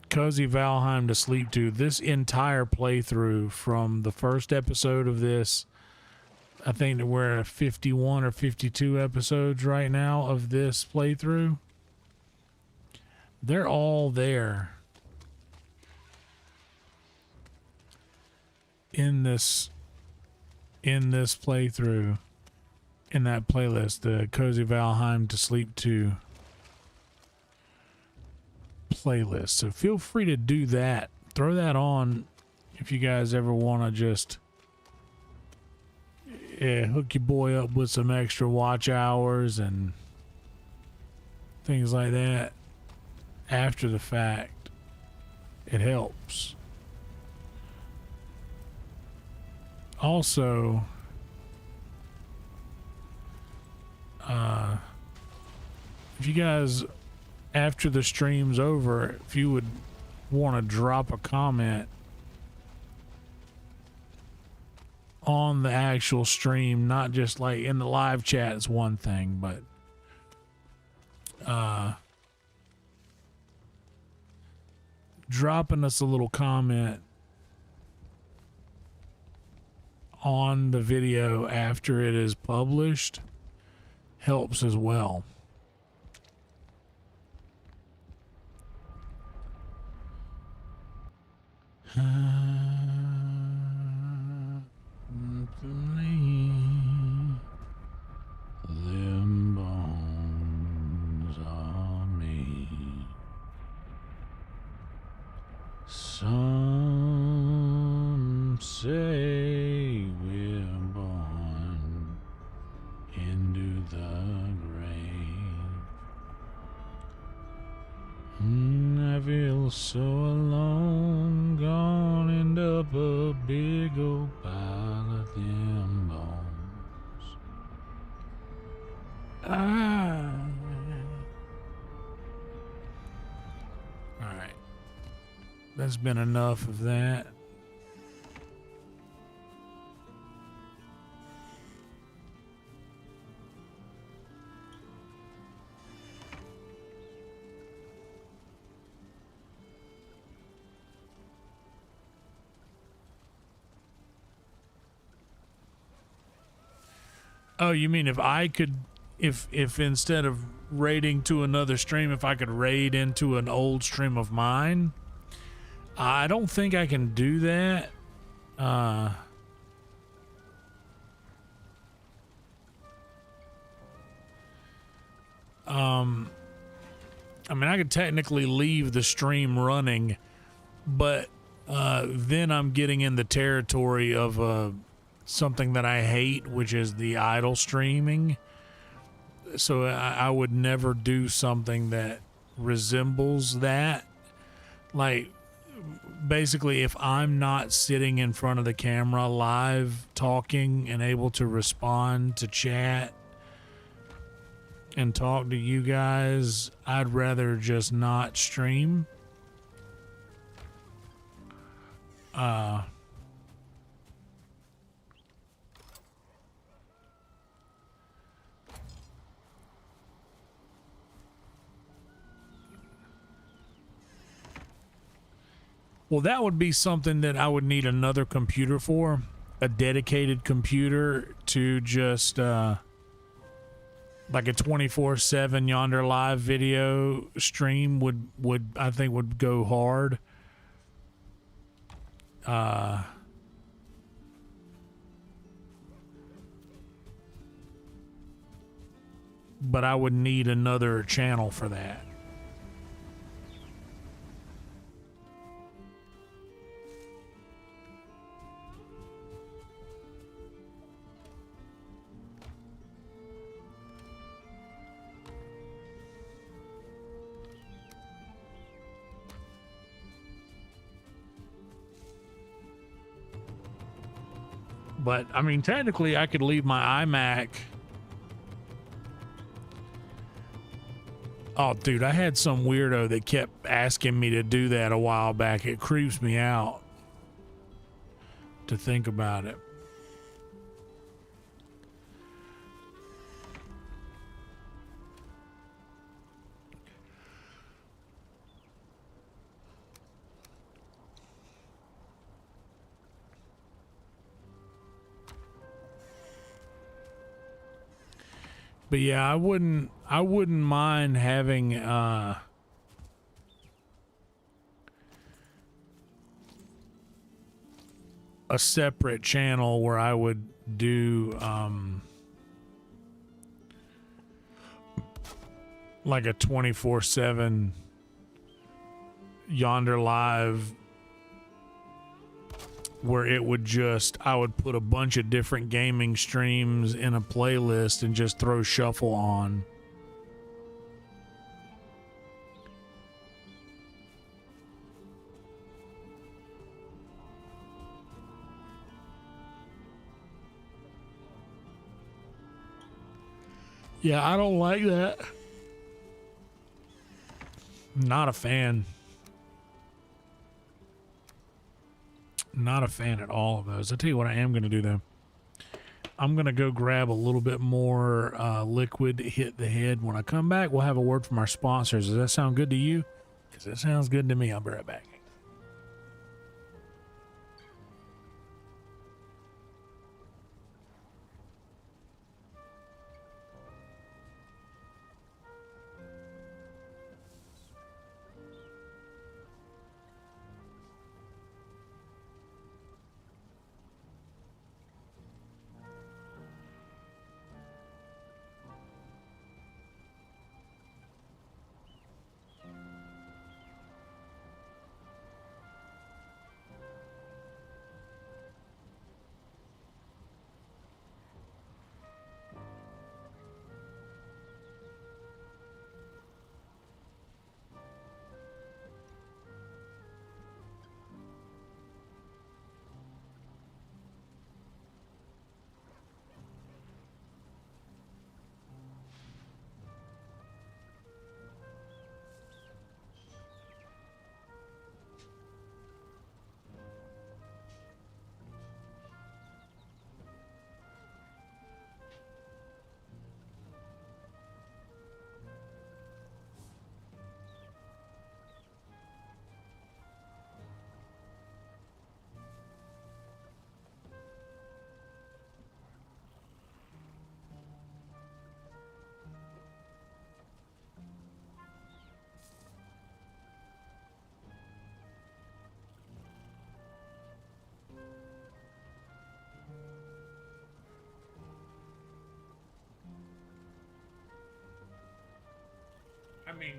B: Cozy Valheim to sleep to. This entire playthrough from the first episode of this I think that we're at 51 or 52 episodes right now of this playthrough. They're all there in this playthrough, in that playlist, the Cozy Valheim to Sleep 2 playlist. So feel free to do that. Throw that on if you guys ever want to just hook your boy up with some extra watch hours and things like that after the fact. It helps. Also, if you guys, after the stream's over, if you would want to drop a comment on the actual stream, not just like in the live chat is one thing, but dropping us a little comment on the video after it is published helps as well. Them bones are made. Some say we're born into the grave. I feel so alone, gone and up a big old pile of them bones. Alright. That's been enough of that. Oh, you mean if I could, if instead of raiding to another stream, if I could raid into an old stream of mine? I don't think I can do that. I mean, I could technically leave the stream running, but then I'm getting in the territory of something that I hate, which is the idle streaming. So I would never do something that resembles that. Like, basically, if I'm not sitting in front of the camera live talking and able to respond to chat and talk to you guys, I'd rather just not stream. Well, that would be something that I would need another computer for, a dedicated computer to just like a 24/7 YonderLive video stream would I think would go hard. But I would need another channel for that. But I mean, technically I could leave my iMac. Oh, dude, I had some weirdo that kept asking me to do that a while back. It creeps me out to think about it. But yeah, I wouldn't mind having a separate channel where I would do like a 24/7 YonderLive, where it would just, I would put a bunch of different gaming streams in a playlist and just throw shuffle on. Yeah, I don't like that. Not a fan. Not a fan at all of those. I'll tell you what I am going to do, though. I'm going to go grab a little bit more liquid to hit the head. When I come back, we'll have a word from our sponsors. Does that sound good to you? Because it sounds good to me. I'll be right back. I mean,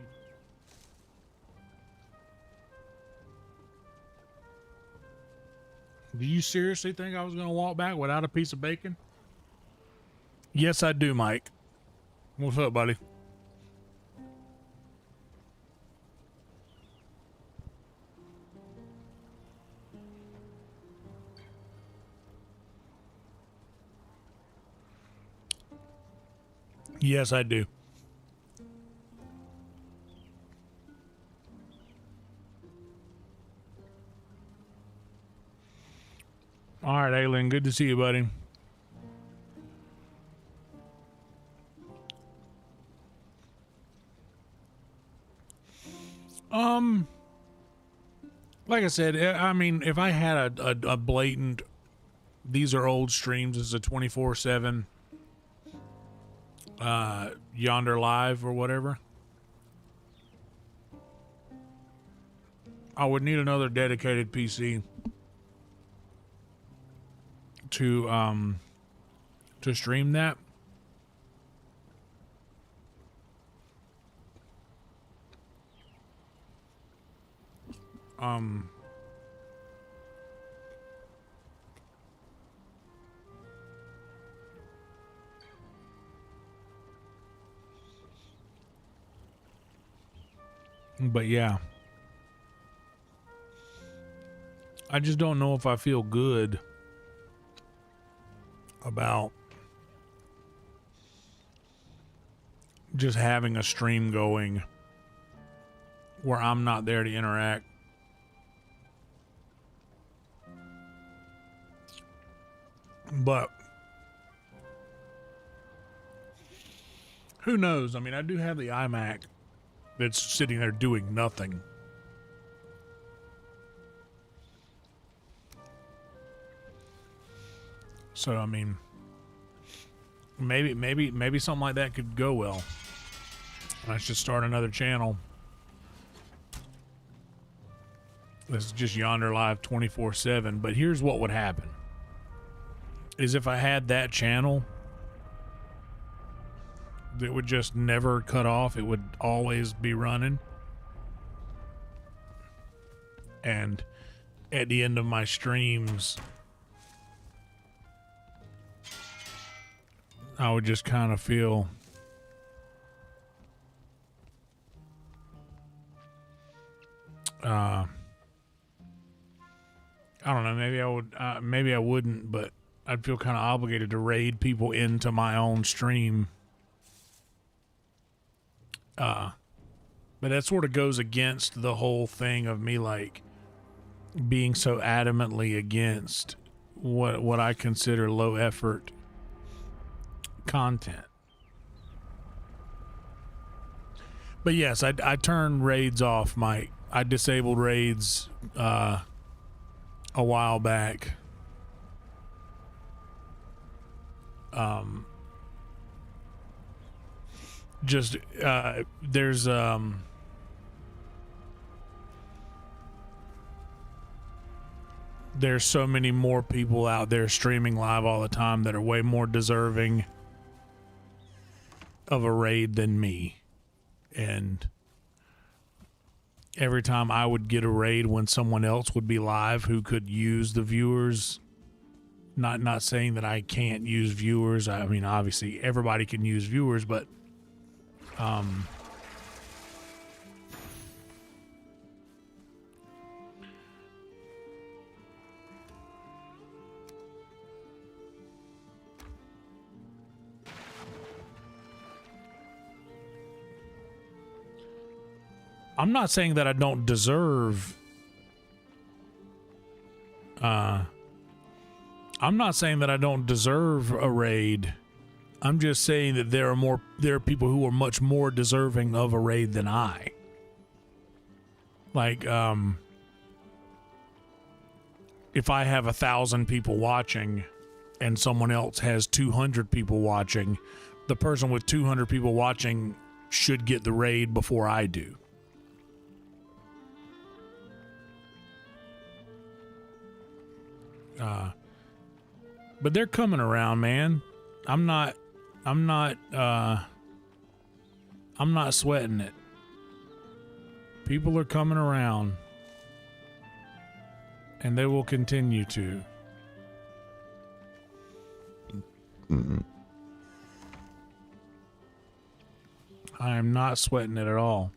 B: do you seriously think I was going to walk back without a piece of bacon? Yes, I do, Mike. What's up, buddy? Yes, I do. All right, Aylin, good to see you, buddy. Like I said, I mean, if I had a blatant, these are old streams, this is a 24/7 YonderLive or whatever, I would need another dedicated PC to stream that. But yeah, I just don't know if I feel good about just having a stream going where I'm not there to interact. But who knows? I mean, I do have the iMac that's sitting there doing nothing. So, I mean, maybe something like that could go well. Let's just start another channel. This is just YonderLive 24/7. But here's what would happen: is if I had that channel, it would just never cut off. It would always be running. And at the end of my streams, I would just kind of feel I don't know, maybe I would maybe I wouldn't, but I'd feel kind of obligated to raid people into my own stream. But that sort of goes against the whole thing of me like being so adamantly against what I consider low effort content. But yes, I turned raids off, Mike. I disabled raids a while back. Just there's so many more people out there streaming live all the time that are way more deserving of a raid than me. And every time I would get a raid when someone else would be live who could use the viewers, not saying that I can't use viewers. I mean, obviously everybody can use viewers, but I'm not saying that I don't deserve I'm not saying that I don't deserve a raid. I'm just saying that there are people who are much more deserving of a raid than I. Like if I have 1,000 people watching and someone else has 200 people watching, the person with 200 people watching should get the raid before I do. But they're coming around, man. I'm not sweating it. People are coming around, and they will continue to. I am not sweating it at all.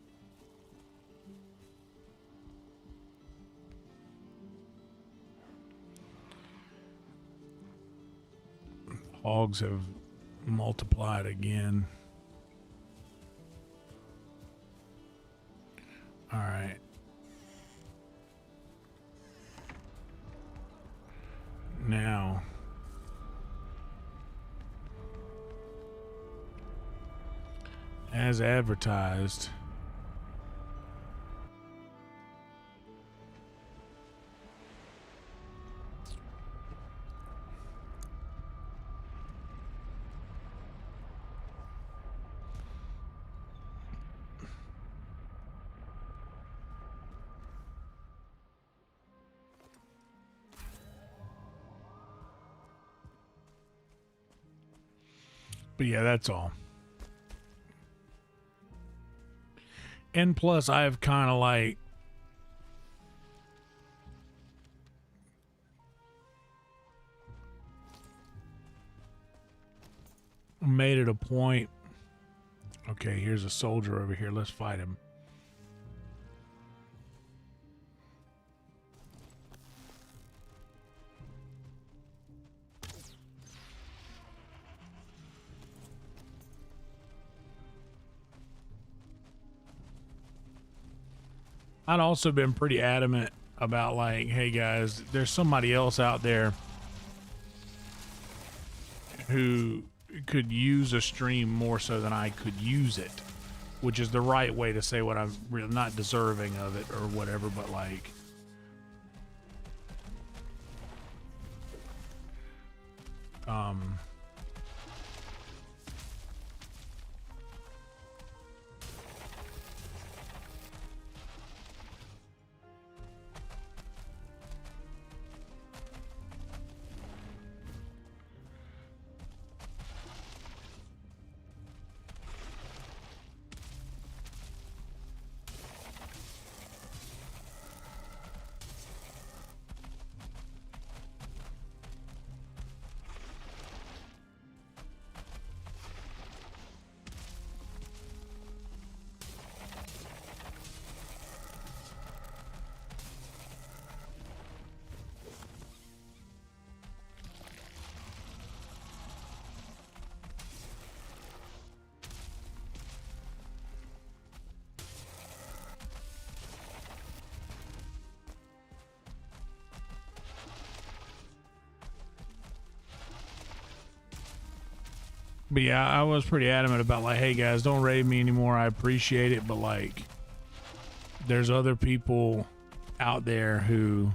B: Hogs have multiplied again. All right. Now, as advertised, but yeah, that's all. And plus, I've kind of like made it a point. Okay, here's a soldier over here. Let's fight him. I'd also been pretty adamant about like, hey guys, there's somebody else out there who could use a stream more so than I could use it, which is the right way to say what I'm really not deserving of it or whatever, but like But yeah, I was pretty adamant about like, hey guys, don't raid me anymore. I appreciate it, but like, there's other people out there who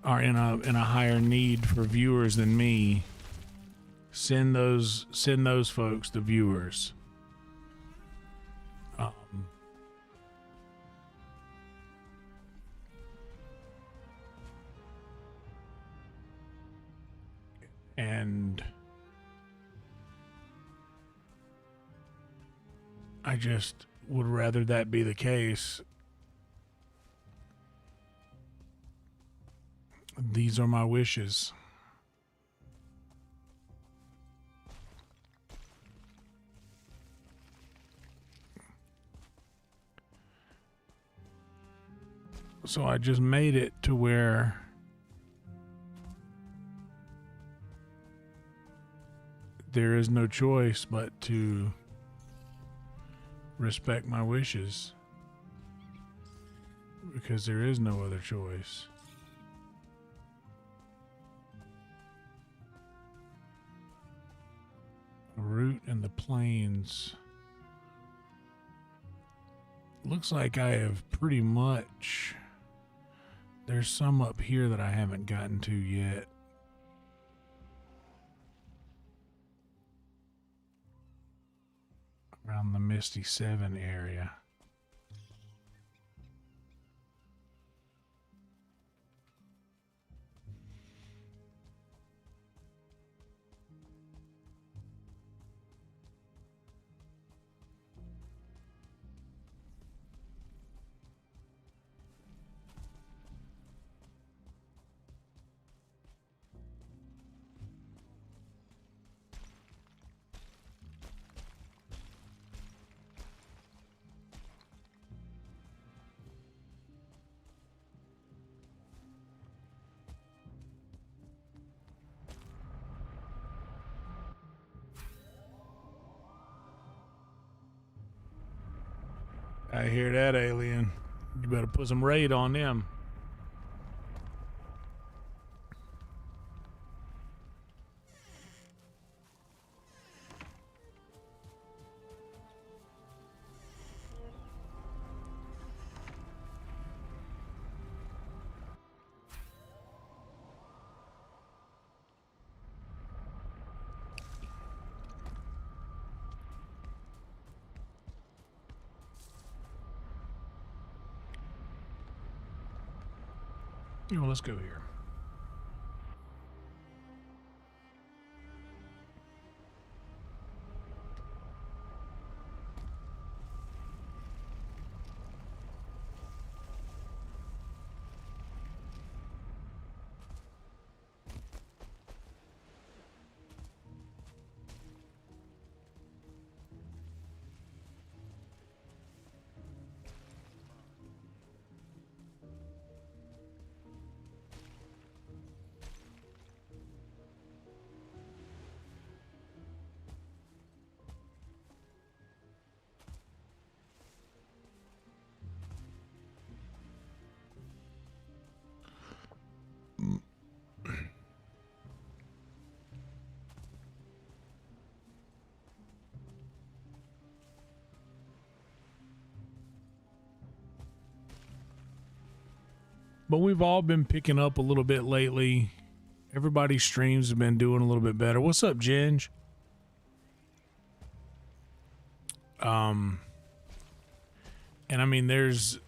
B: are in a higher need for viewers than me. Send those folks the viewers. And I just would rather that be the case. These are my wishes. So I just made it to where there is no choice but to respect my wishes, because there is no other choice. A route in the plains. Looks like I have pretty much... There's some up here that I haven't gotten to yet. Around the Misty 7 area. I hear that, alien. You better put some raid on them. Well, let's go here. But we've all been picking up a little bit lately. Everybody's streams have been doing a little bit better. What's up, Ginge? And I mean, there's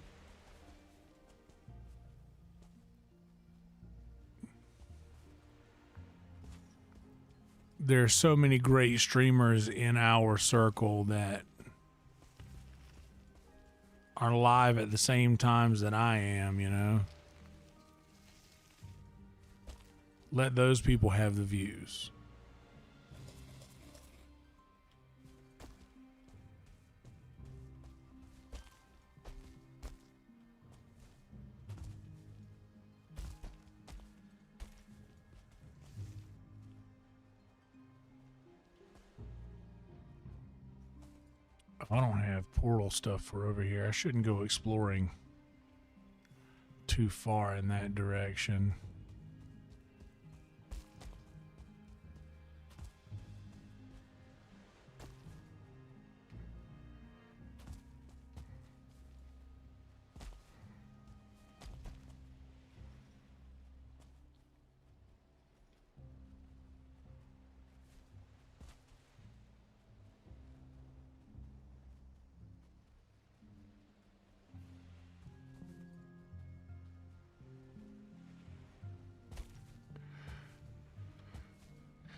B: so many great streamers in our circle that are live at the same times that I am, you know. Let those people have the views. I don't have portal stuff for over here. I shouldn't go exploring too far in that direction.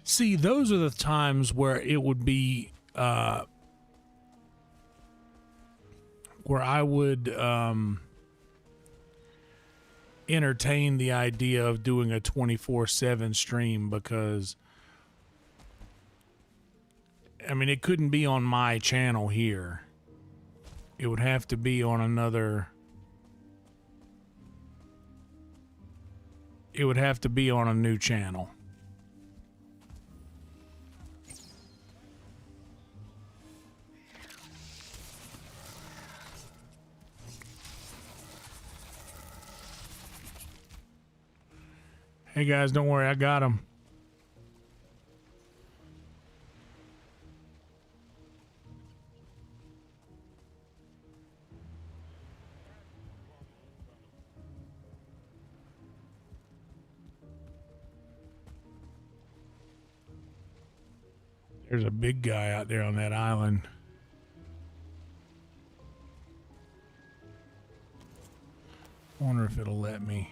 B: See, those are the times where it would be, where I would entertain the idea of doing a 24/7 stream, because I mean, it couldn't be on my channel here. It would have to be on another. It would have to be on a new channel. Hey guys, don't worry, I got him. There's a big guy out there on that island. I wonder if it'll let me.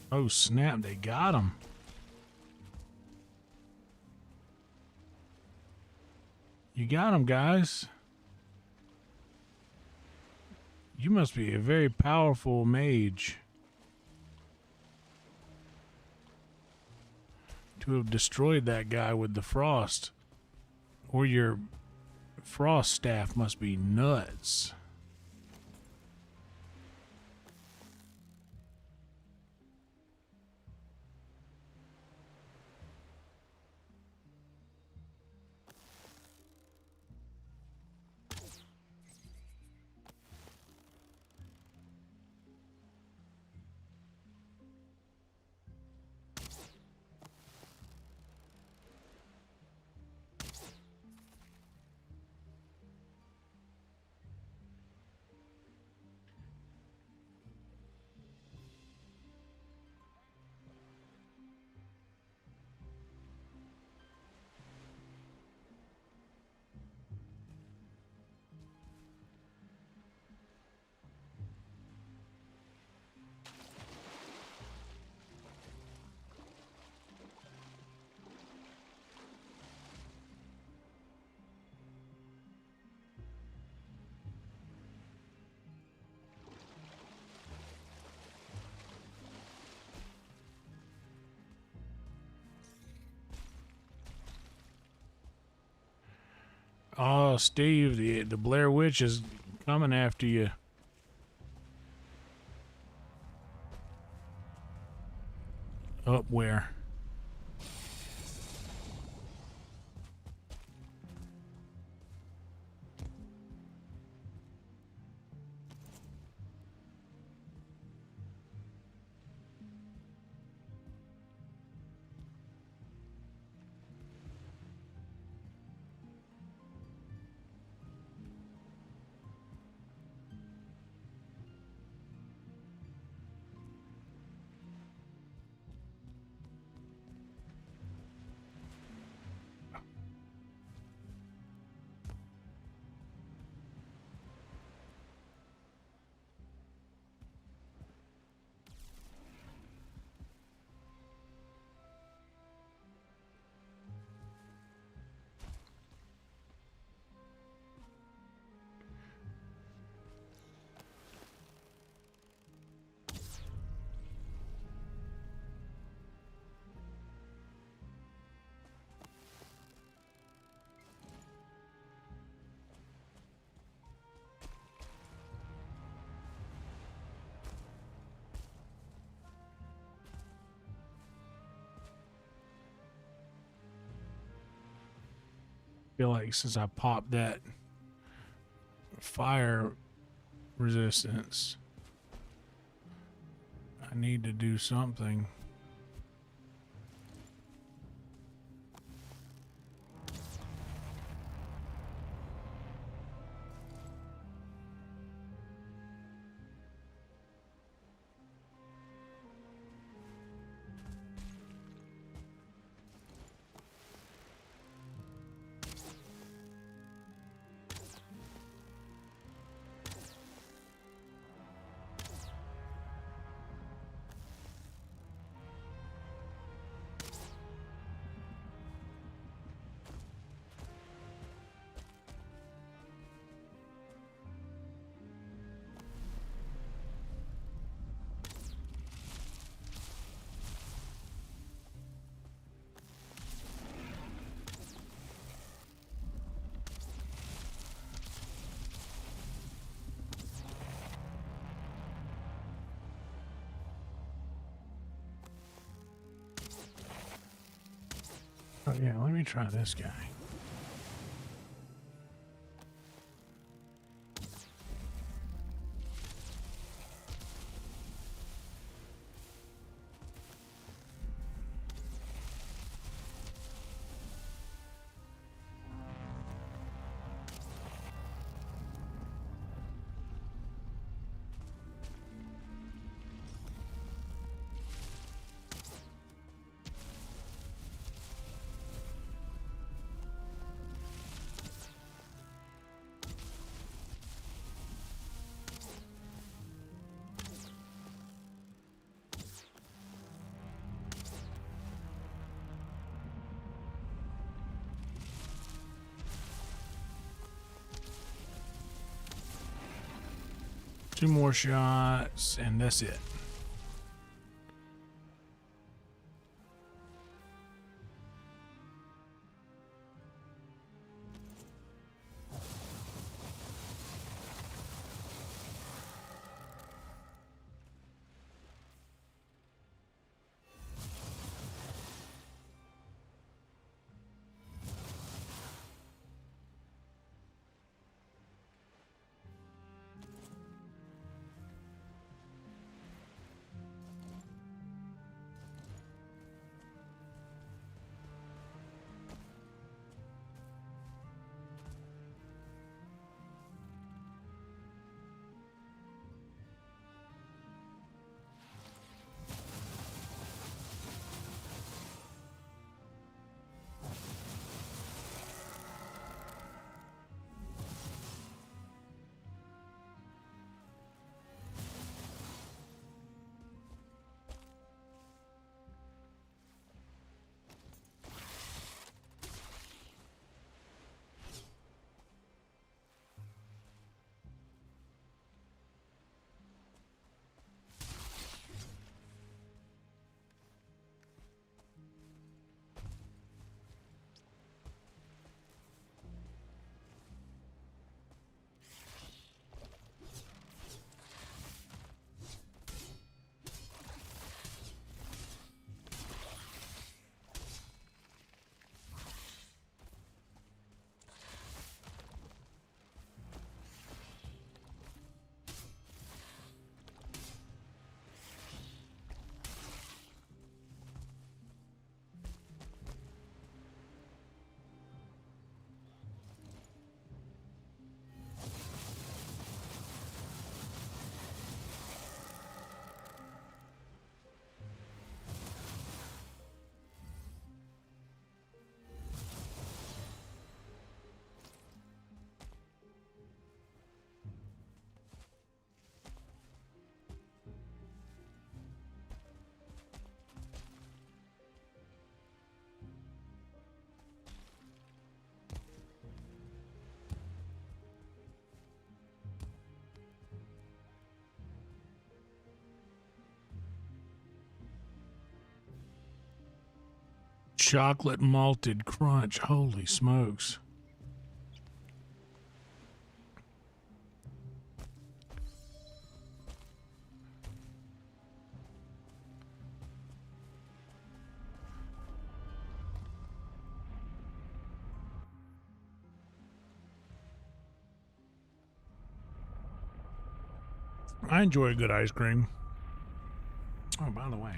B: Oh snap, they got him. You got him, guys. You must be a very powerful mage to have destroyed that guy with the frost. Or your frost staff must be nuts. Oh, Steve, the Blair Witch is coming after you. Up where? Feel like since I popped that fire resistance. I need to do something. Oh yeah, let me try this guy. Two more shots, and that's it. Chocolate malted crunch. Holy smokes. I enjoy a good ice cream. Oh, by the way.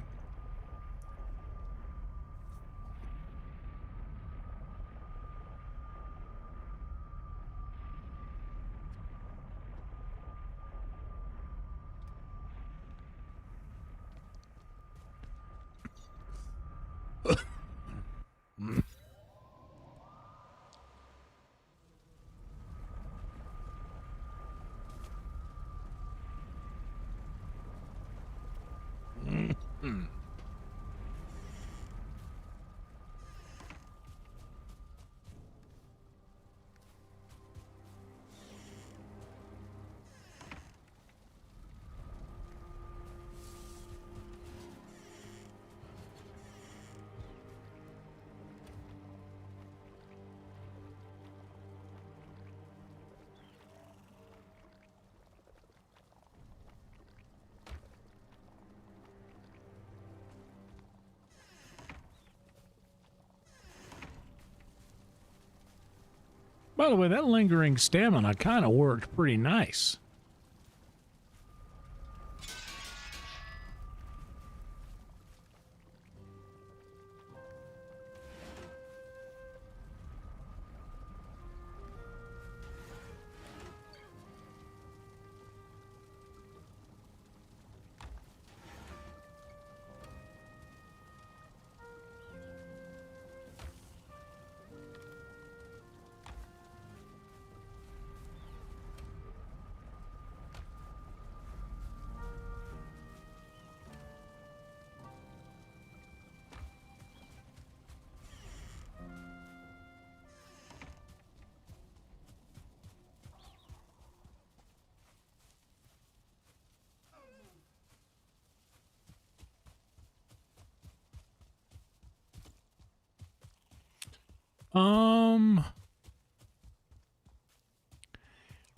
B: By the way, that lingering stamina kind of worked pretty nice.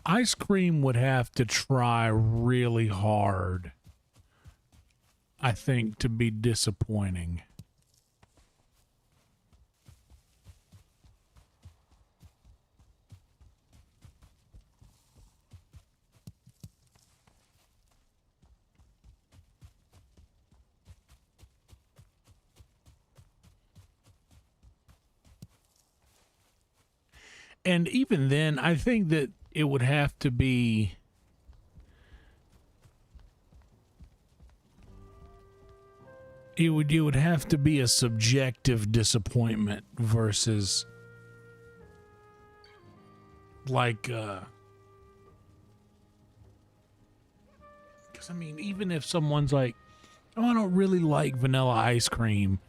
B: Ice cream would have to try really hard, I think, to be disappointing. And even then, I think that it would have to be it would have to be a subjective disappointment versus like because I mean, even if someone's like, oh, I don't really like vanilla ice cream,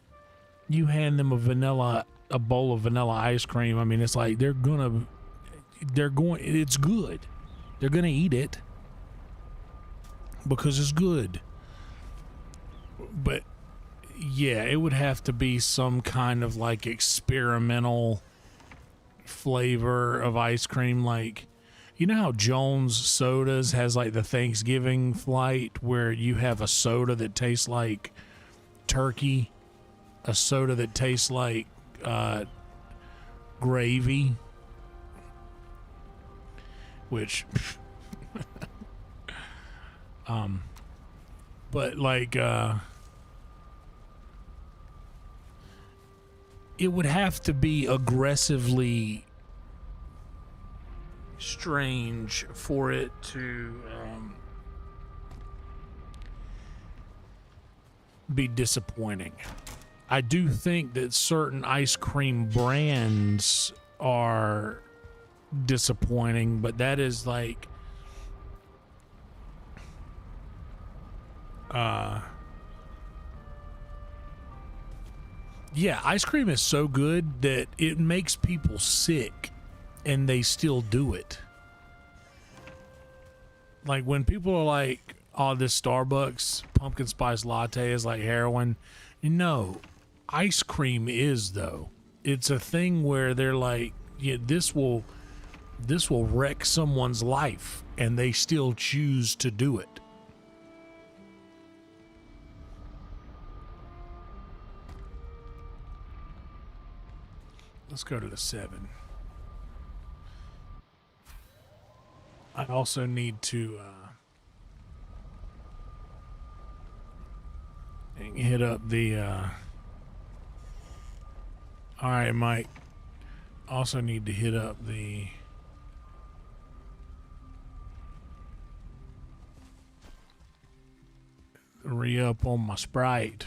B: you hand them a bowl of vanilla ice cream, I mean, it's like it's good. They're gonna eat it because it's good. But yeah, it would have to be some kind of like experimental flavor of ice cream. Like, you know how Jones Sodas has like the Thanksgiving flight where you have a soda that tastes like turkey, a soda that tastes like gravy, which but like it would have to be aggressively strange for it to be disappointing. I do think that certain ice cream brands are disappointing, but that is like yeah, ice cream is so good that it makes people sick and they still do it. Like when people are like, oh, this Starbucks pumpkin spice latte is like heroin. No, ice cream is though. It's a thing where they're like, yeah, this will wreck someone's life and they still choose to do it. Let's go to the 7. I also need to hit up the, all right, Mike. Also need to hit up the re-up on my Sprite.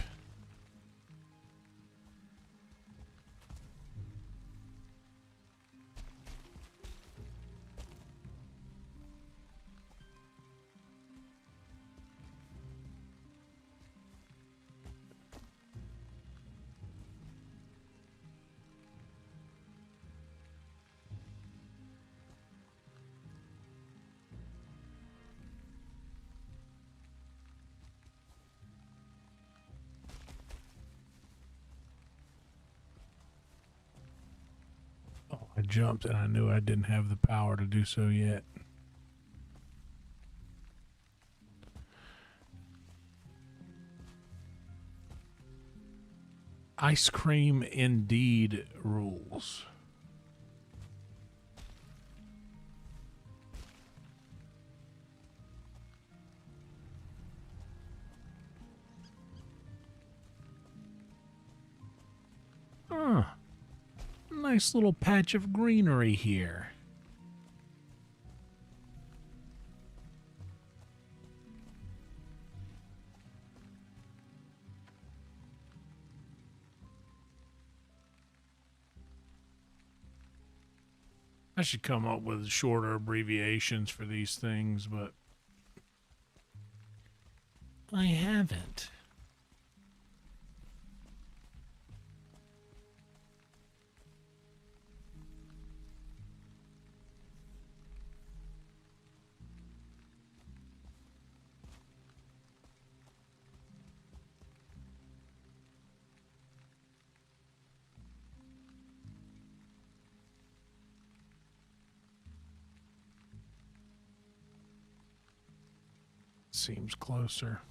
B: Oh, I jumped and I knew I didn't have the power to do so yet. Ice cream indeed rules. Huh. Nice little patch of greenery here. I should come up with shorter abbreviations for these things, but I haven't. Seems closer.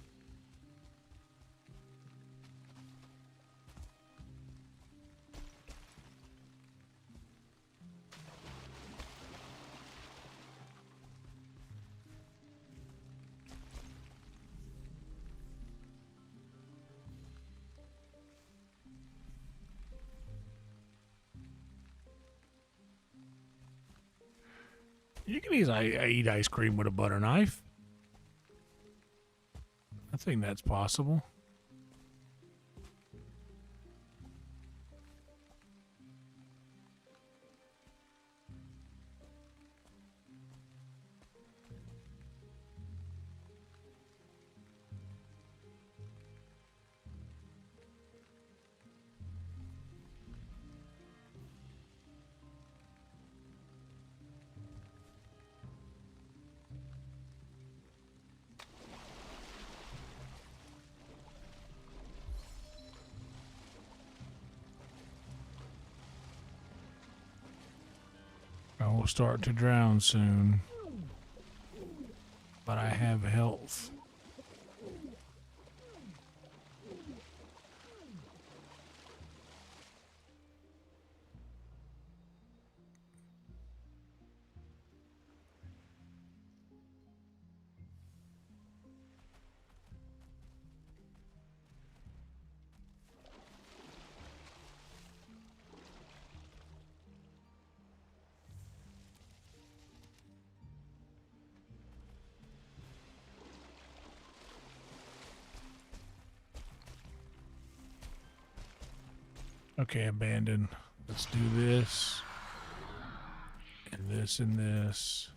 B: You can eat ice cream with a butter knife. I think that's possible. I will start to drown soon, but I have health. Okay, abandon. Let's do this. And this and this.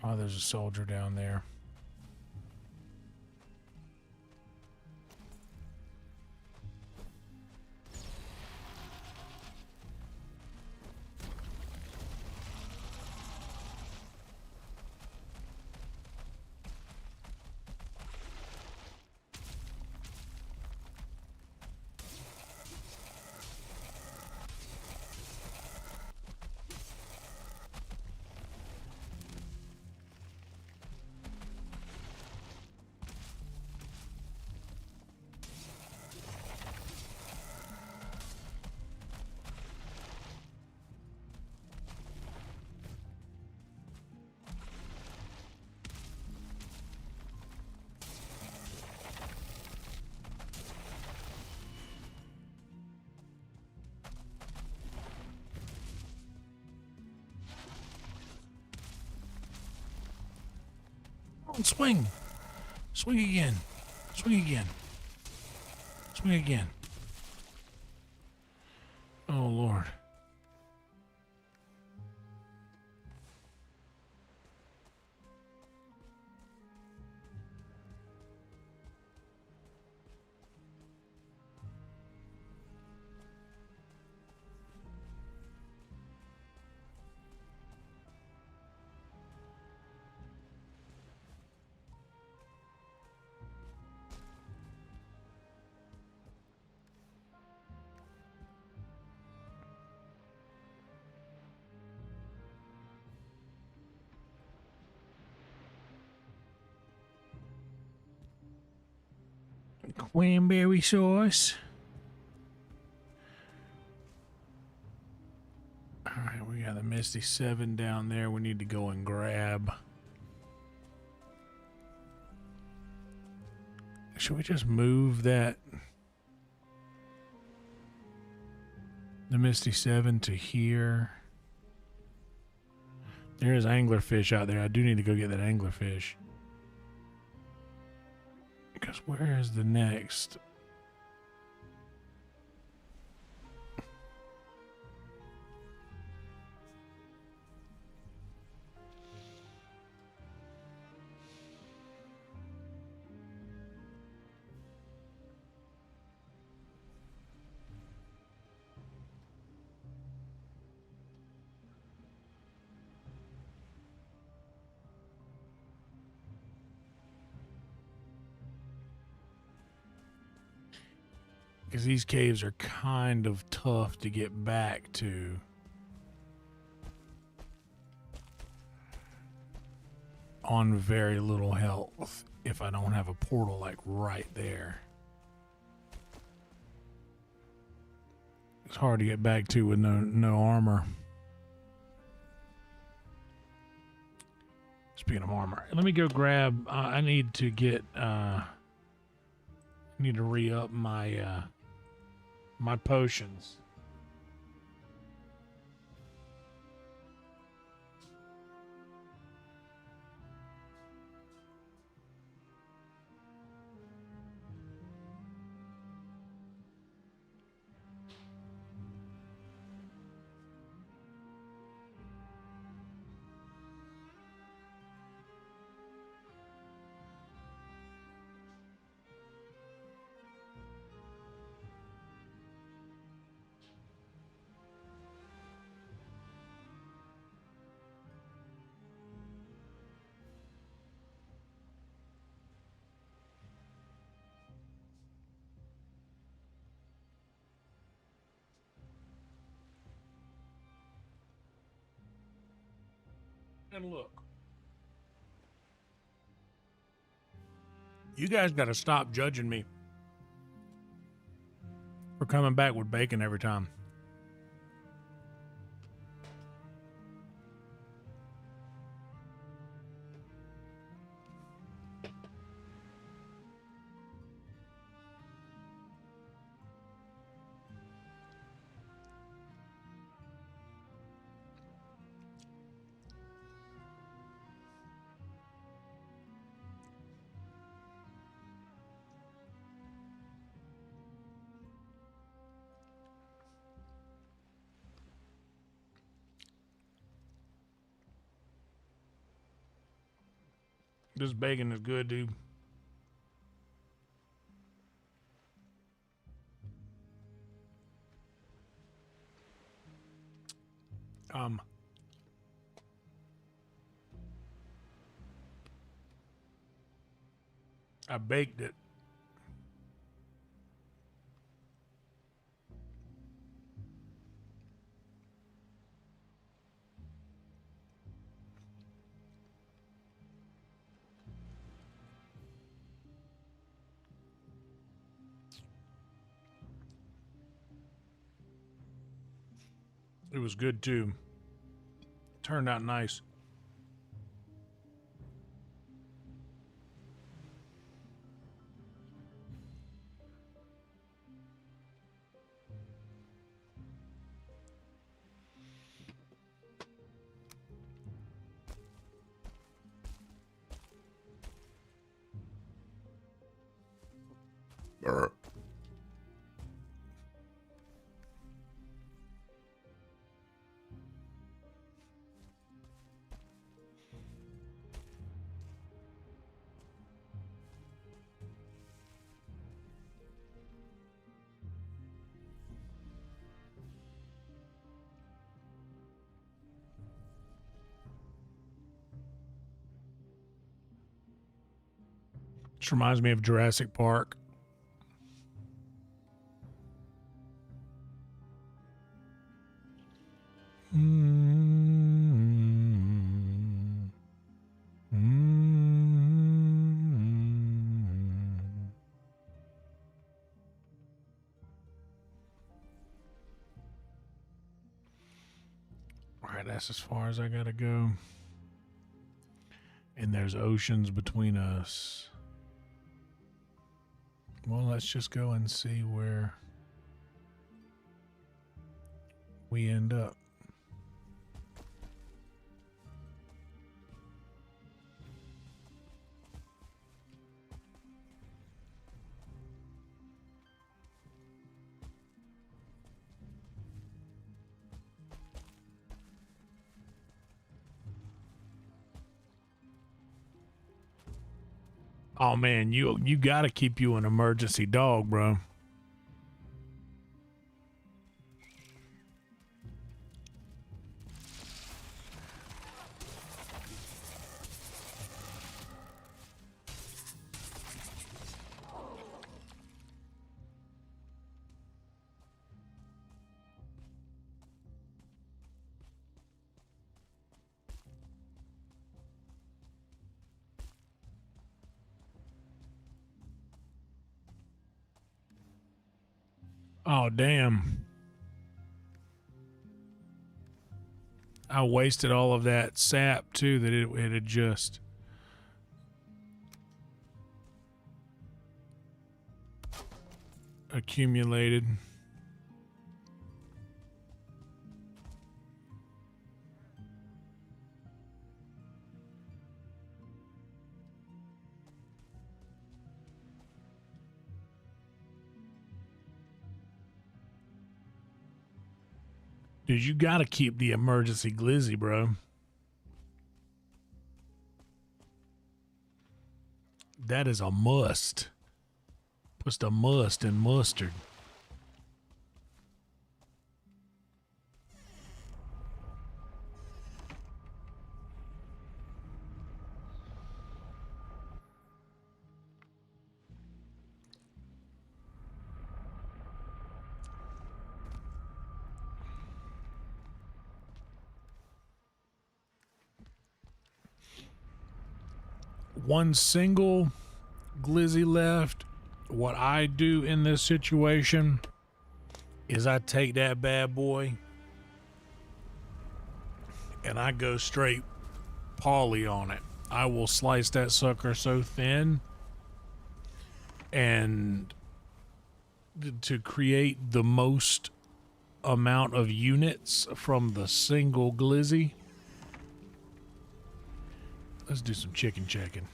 B: Oh, there's a soldier down there. on, swing. Swing again. Swing again. Swing again. Oh, Lord. Cranberry sauce. Alright, we got the Misty 7 down there we need to go and grab. Should we just move that? The Misty 7 to here. There's anglerfish out there. I do need to go get that anglerfish. Because where is the next? Because these caves are kind of tough to get back to. On very little health if I don't have a portal like right there. It's hard to get back to with no armor. Speaking of armor, let me go grab. I need to get. Need to re-up my my potions. And look, you guys got to stop judging me for coming back with bacon every time. This bacon is good, dude. I baked it. It was good too. Turned out nice. This reminds me of Jurassic Park. All right, that's as far as I gotta go. And there's oceans between us. Well, let's just go and see where we end up. Oh man, you gotta keep you an emergency dog, bro. Oh, damn. I wasted all of that sap, too, that it had just... accumulated. Dude, you gotta keep the emergency glizzy, bro. That is a must. Puts the must in mustard. One single glizzy left. What I do in this situation is I take that bad boy and I go straight poly on it. I will slice that sucker so thin, and to create the most amount of units from the single glizzy. Let's do some chicken checking.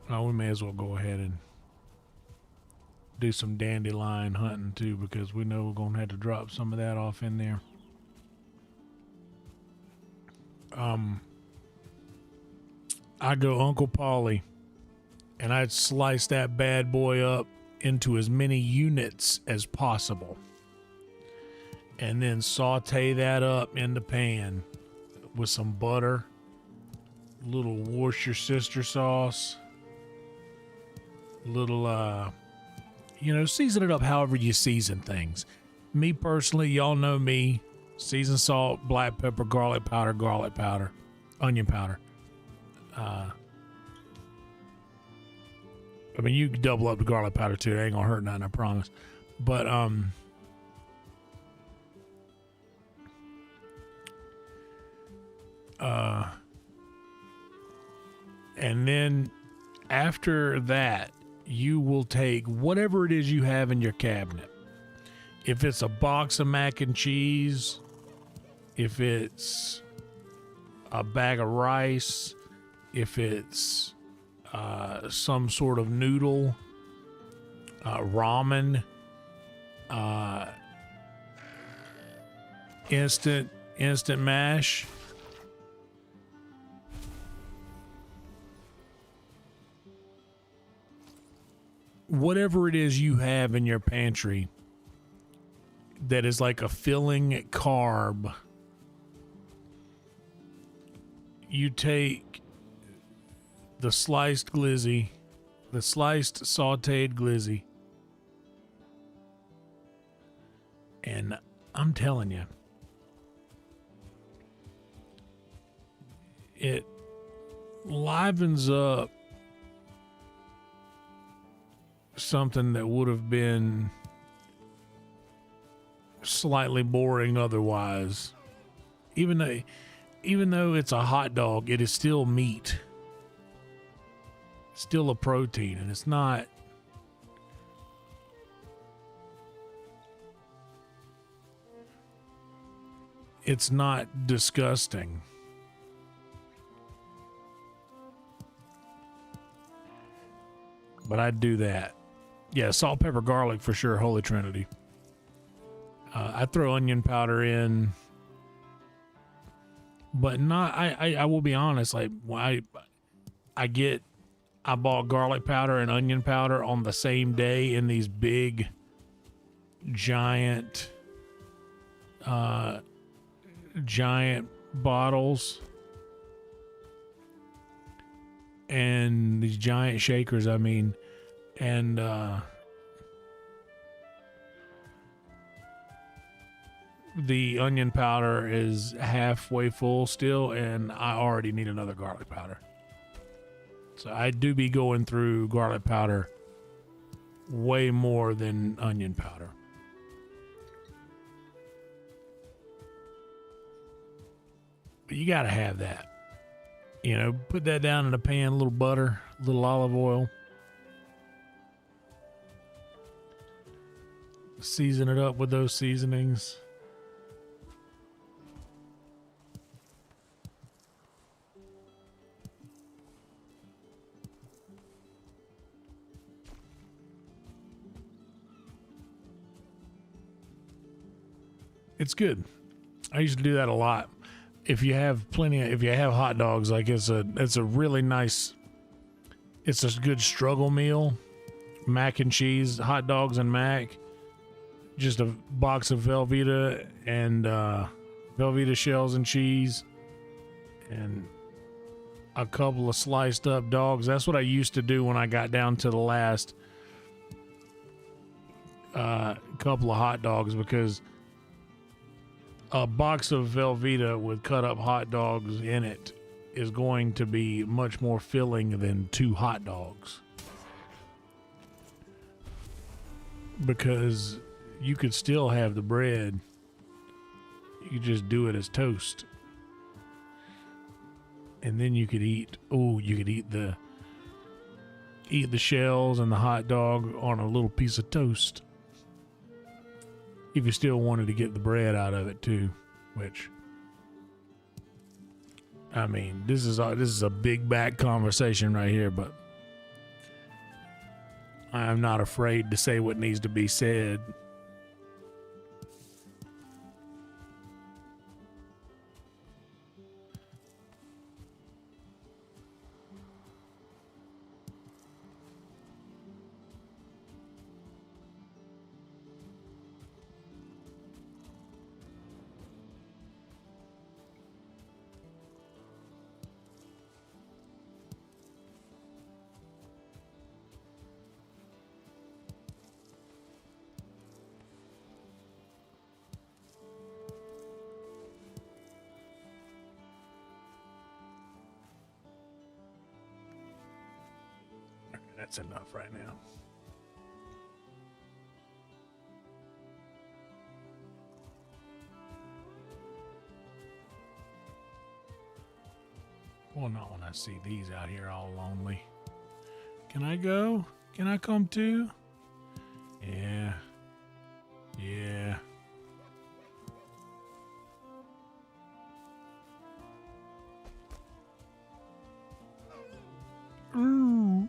B: Oh, we may as well go ahead and do some dandelion hunting too, because we know we're going to have to drop some of that off in there. I go Uncle Polly, and I'd slice that bad boy up into as many units as possible, and then saute that up in the pan with some butter, little Worcestershire sauce, little season it up however you season things. Me personally, y'all know me, seasoned salt, black pepper, garlic powder, onion powder. I mean, you can double up the garlic powder too. It ain't gonna hurt nothing, I promise. But and then after that, you will take whatever it is you have in your cabinet. If it's a box of mac and cheese, if it's a bag of rice, if it's some sort of noodle, ramen, instant mash. Whatever it is you have in your pantry that is like a filling carb, you take the sliced glizzy, the sliced sauteed glizzy. And I'm telling you, it livens up something that would have been slightly boring otherwise. Even though it's a hot dog, it is still meat. Still a protein, and it's not disgusting. But I'd do that. Yeah, salt, pepper, garlic for sure. Holy Trinity. I throw onion powder in, but not. I will be honest. Like I bought garlic powder and onion powder on the same day in these big, giant bottles, and these giant shakers. I mean, and the onion powder is halfway full still, and I already need another garlic powder. So I do be going through garlic powder way more than onion powder. But you got to have that. You know, put that down in a pan, a little butter, a little olive oil. Season it up with those seasonings. It's good. I used to do that a lot. If you have hot dogs, like it's a really nice, it's a good struggle meal. Mac and cheese, hot dogs and mac, just a box of Velveeta and Velveeta shells and cheese, and a couple of sliced up dogs. That's what I used to do when I got down to the last couple of hot dogs, because a box of Velveeta with cut up hot dogs in it is going to be much more filling than 2 hot dogs, because you could still have the bread. You could just do it as toast, and then you could eat the shells and the hot dog on a little piece of toast, if you still wanted to get the bread out of it too. Which, I mean, this is a big back conversation right here, but I am not afraid to say what needs to be said. That's enough right now. Well, not when I see these out here all lonely. Can I go? Can I come too? Yeah. Yeah. Ooh.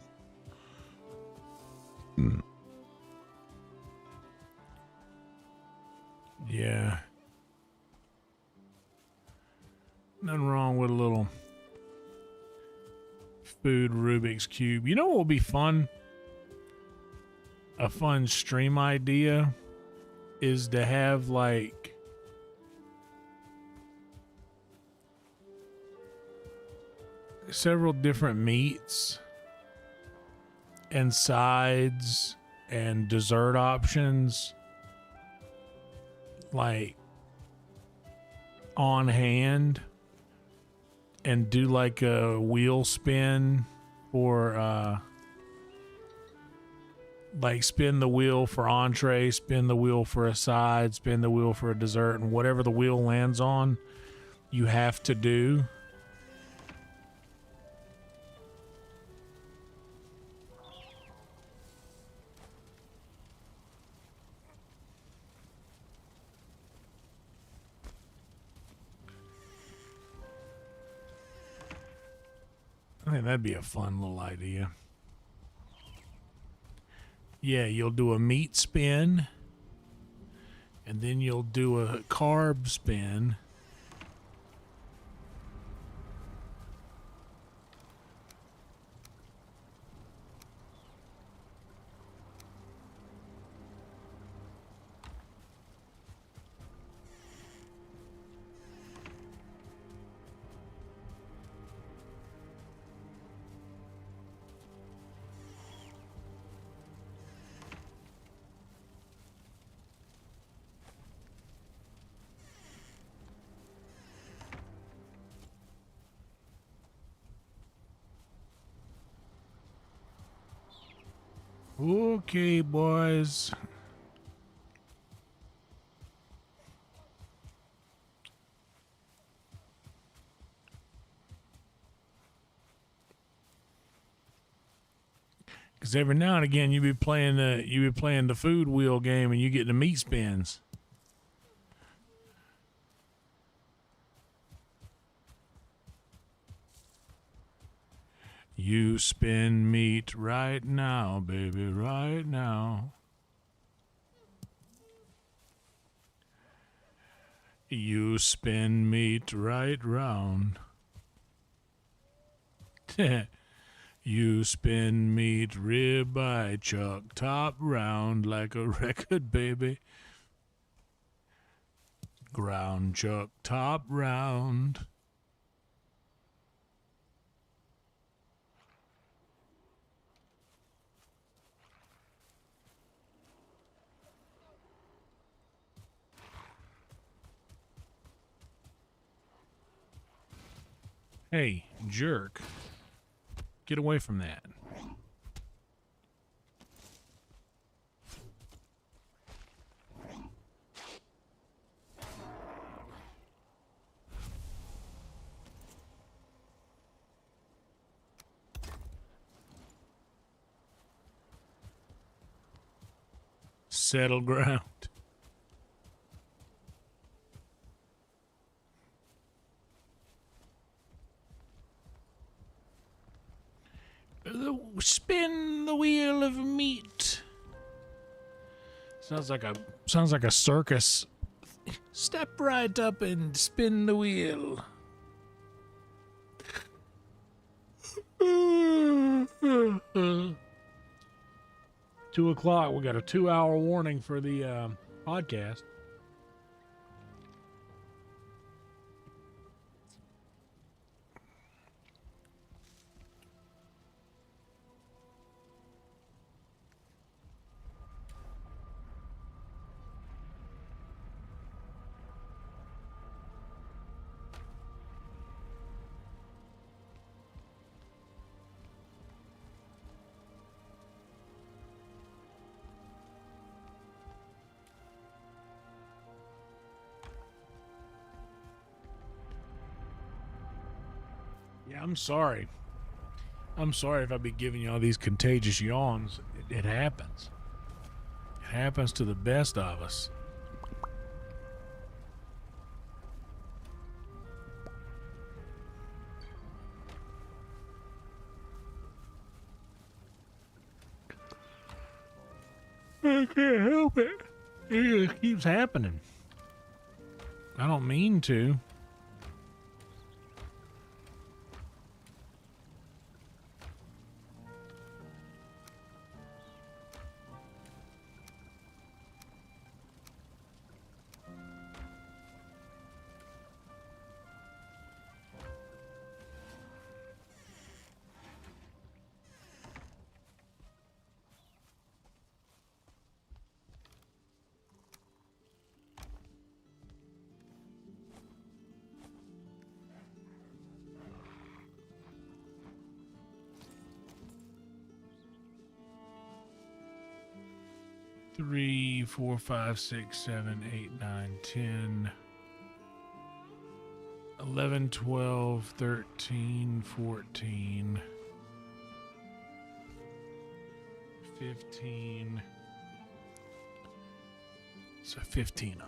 B: Yeah. Nothing wrong with a little food Rubik's Cube. You know what will be fun? A fun stream idea is to have like several different meats and sides and dessert options like on hand, and do like a wheel spin for like spin the wheel for entree, spin the wheel for a side, spin the wheel for a dessert, and whatever the wheel lands on, you have to do. I think that'd be a fun little idea. Yeah, you'll do a meat spin, and then you'll do a carb spin. Okay, boys. Because every now and again you be playing the food wheel game and you get the meat spins. You spin meat right now, baby, right now. You spin meat right round. You spin meat ribeye chuck top round like a record, baby. Ground chuck top round. Hey, jerk. Get away from that. Settle ground. Spin the wheel of meat. Sounds like a circus. Step right up and spin the wheel. 2:00. We got a 2-hour warning for the podcast. Yeah, I'm sorry. I'm sorry if I be giving you all these contagious yawns. It happens. It happens to the best of us. I can't help it. It just keeps happening. I don't mean to. 3, 4, 5, 6, 7, 8, 9, 10, 11, 12, 13, 14, 15. So 15 of them.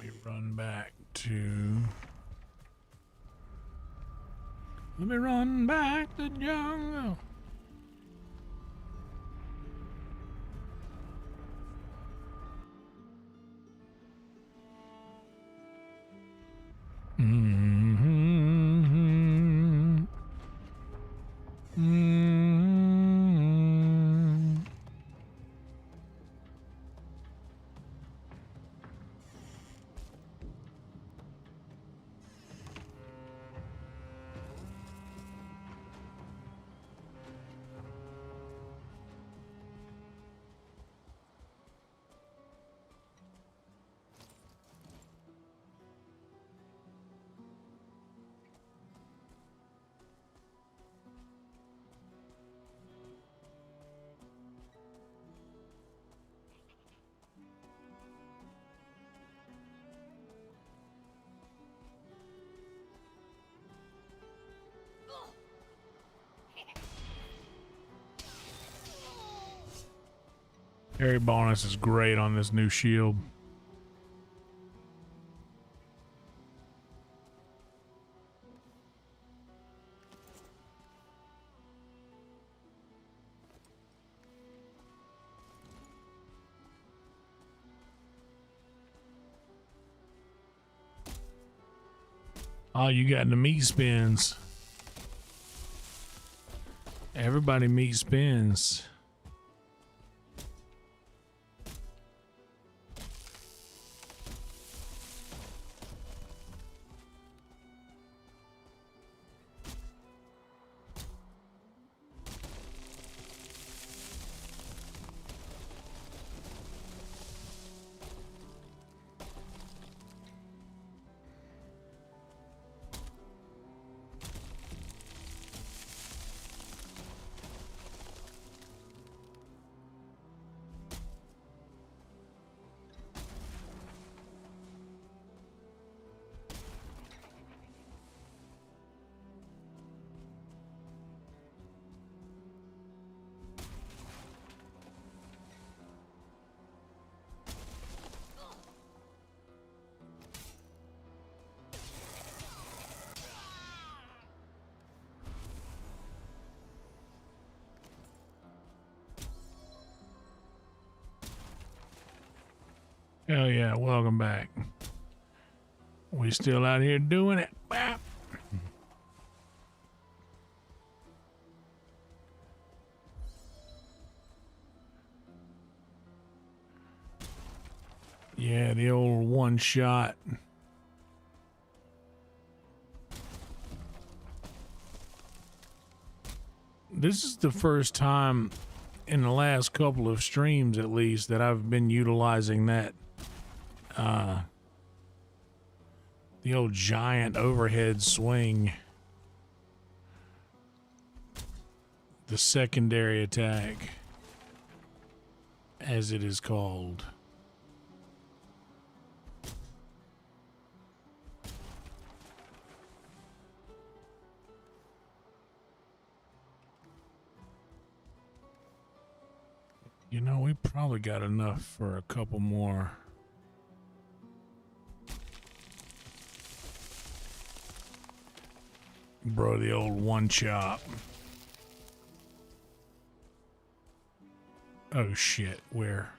B: We run back to... Let me run back to the jungle. Parry bonus is great on this new shield. Oh, you got the meat spins. Everybody meat spins. Hell yeah, welcome back. We still out here doing it. Bap. Yeah, the old one shot. This is the first time in the last couple of streams, at least, that I've been utilizing that the old giant overhead swing, the secondary attack, as it is called. You know, we probably got enough for a couple more. Bro, the old one chop. Oh shit, where?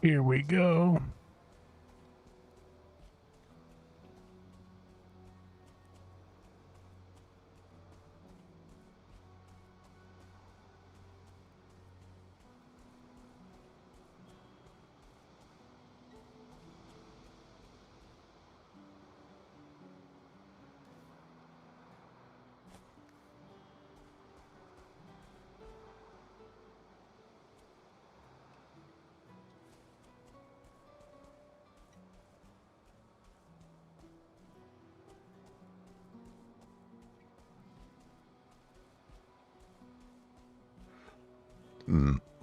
B: Here we go.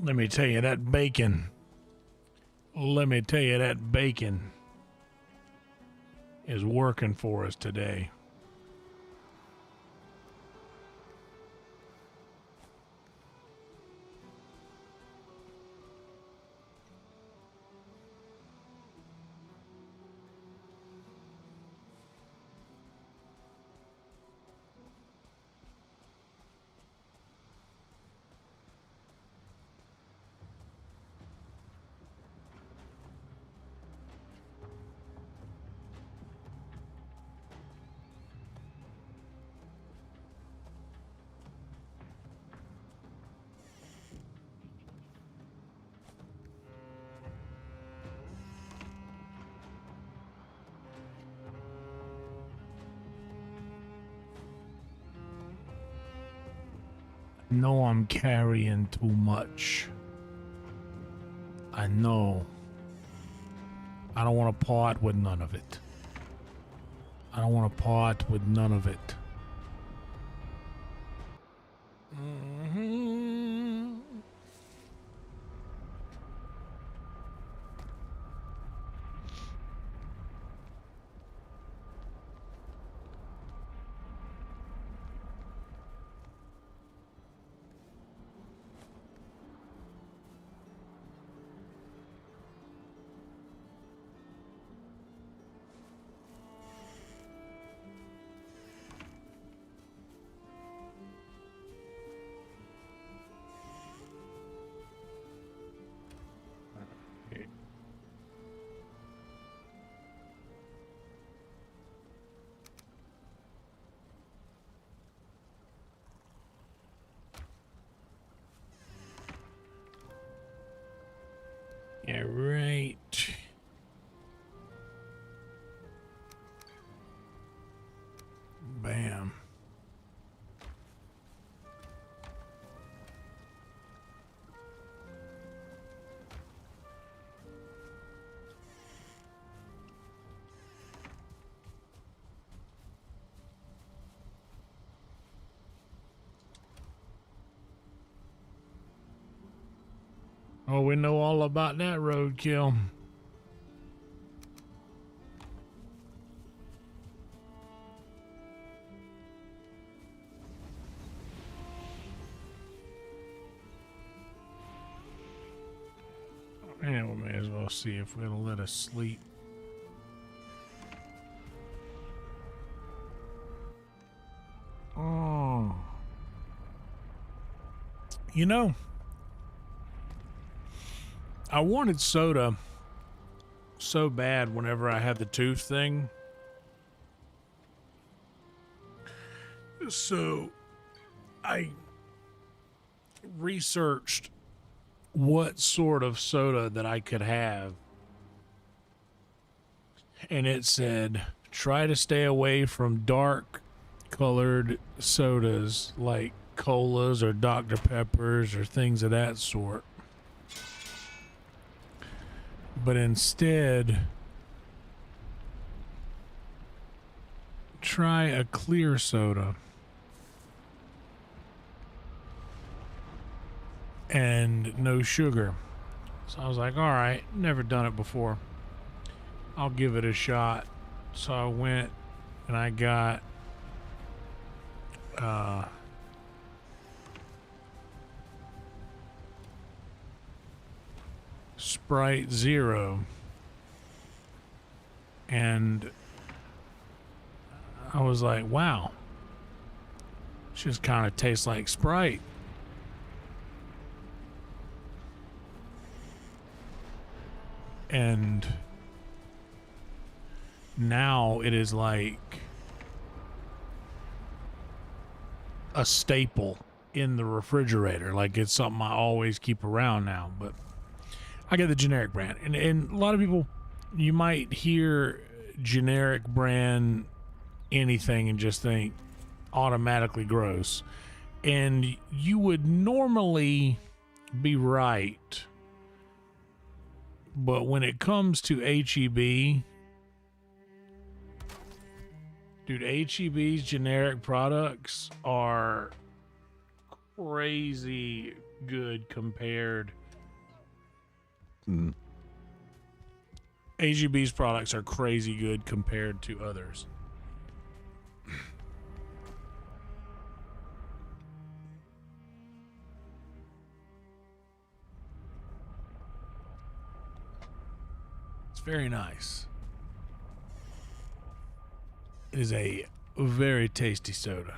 B: Let me tell you that bacon. Let me tell you that bacon is working for us today. Know I'm carrying too much. I know. I don't want to part with none of it. I don't want to part with none of it. All right. Bam. Oh, we know all about that roadkill. And we may as well see if it'll let us sleep. Oh. You know, I wanted soda so bad whenever I had the tooth thing. So I researched what sort of soda that I could have. And it said, try to stay away from dark colored sodas like colas or Dr. Peppers or things of that sort. But instead, try a clear soda. And no sugar. So I was like, all right, never done it before. I'll give it a shot. So I went and I got Sprite Zero. And I was like, wow. It just kind of tastes like Sprite. And now it is like a staple in the refrigerator. Like it's something I always keep around now. But I get the generic brand. And a lot of people, you might hear generic brand anything and just think automatically gross. And you would normally be right. But when it comes to HEB, dude, HEB's generic products are crazy good compared. HEB's products are crazy good compared to others. It's very nice. It is a very tasty soda.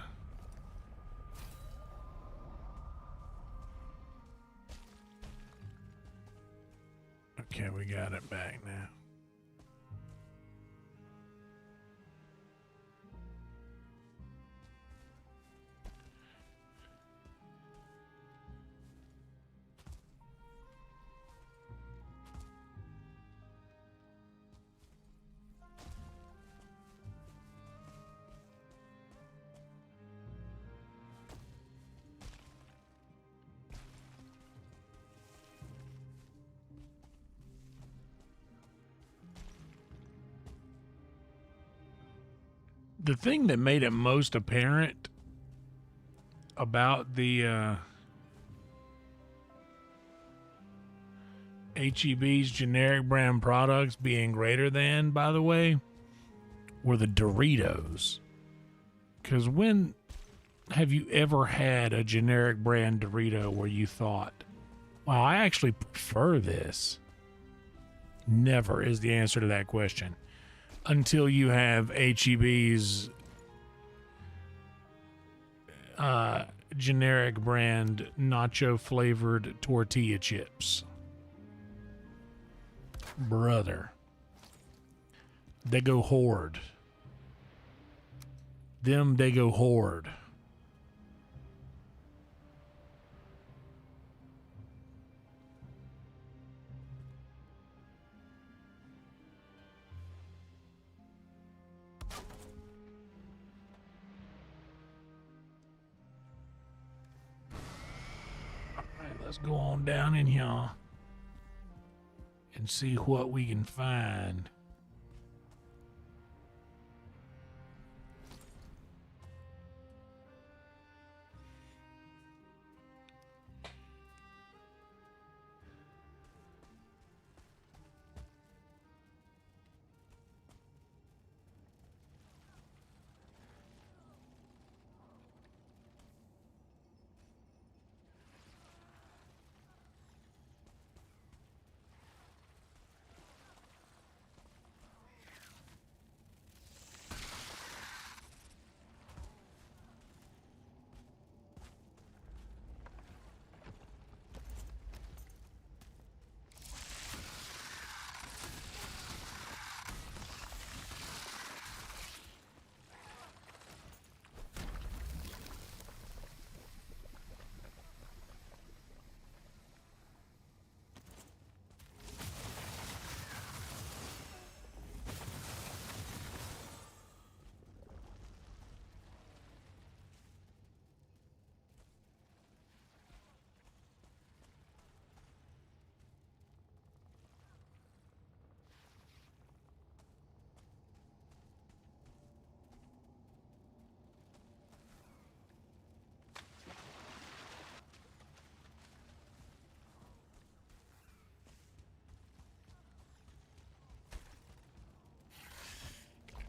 B: Okay, we got it back now. The thing that made it most apparent about the HEB's generic brand products being greater than, by the way, were the Doritos. Because when have you ever had a generic brand Dorito where you thought, wow, I actually prefer this? Never is the answer to that question. Until you have HEB's generic brand nacho flavored tortilla chips. Brother. They go hard. They go hard. Let's go on down in here and see what we can find.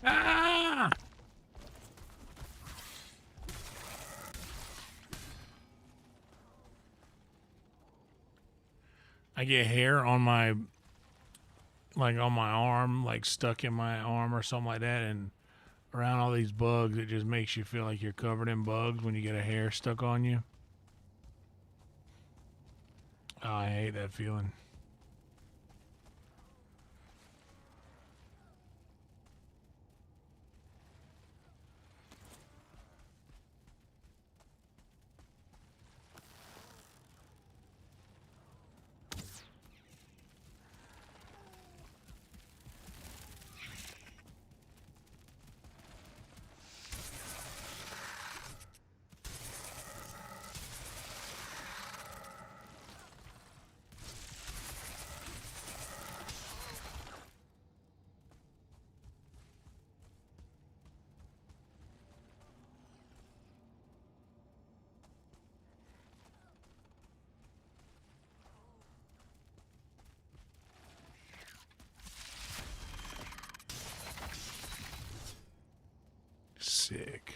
B: Ah! I get hair on my, like on my arm, like stuck in my arm or something like that, and around all these bugs, it just makes you feel like you're covered in bugs when you get a hair stuck on you. Oh, I hate that feeling. Sick.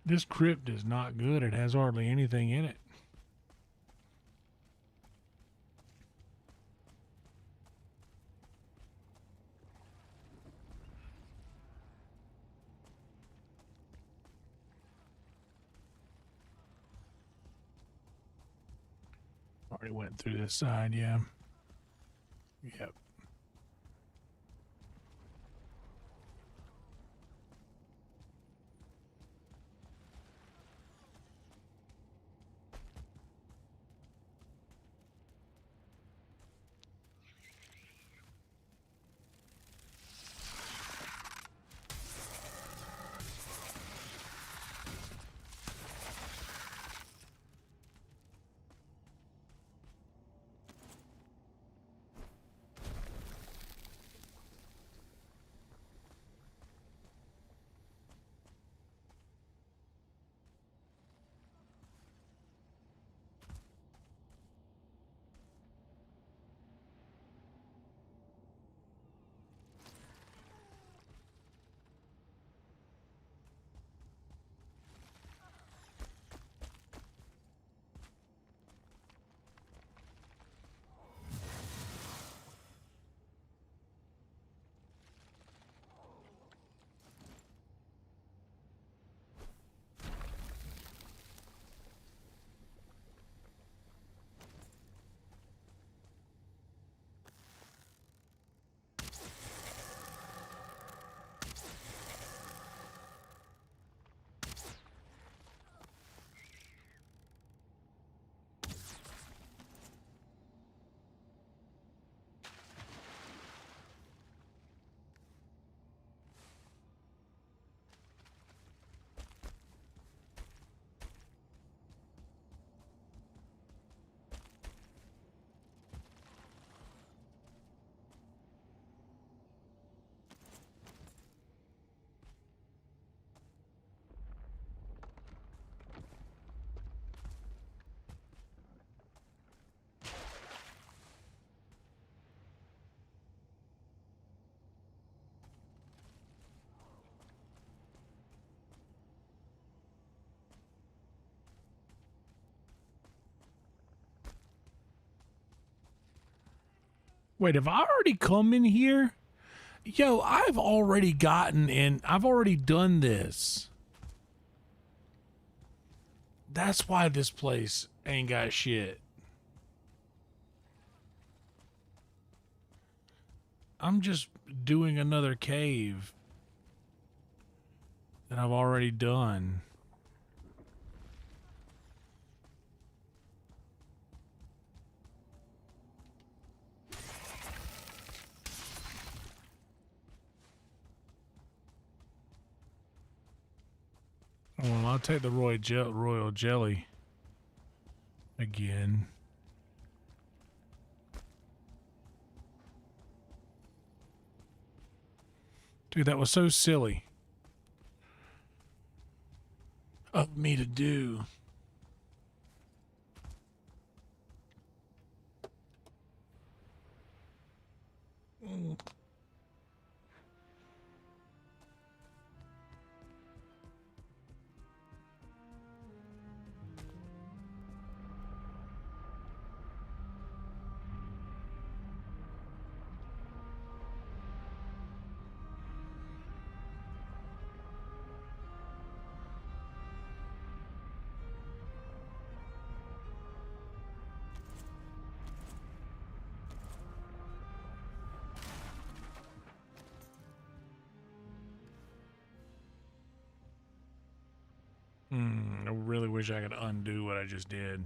B: This crypt is not good. It has hardly anything in it. Already went through this side, yeah. Yep. Wait, have I already come in here? Yo, I've already gotten in. I've already done this. That's why this place ain't got shit. I'm just doing another cave that I've already done. Well, I'll take the royal jelly again. Dude, that was so silly of me to do. I really wish I could undo what I just did.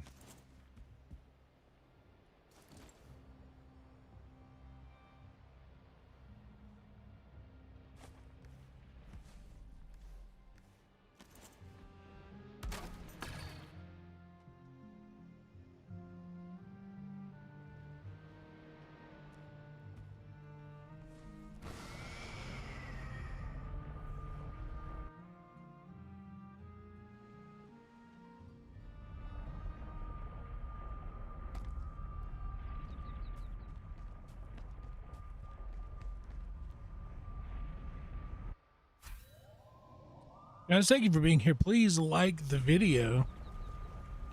B: Guys, thank you for being here. Please like the video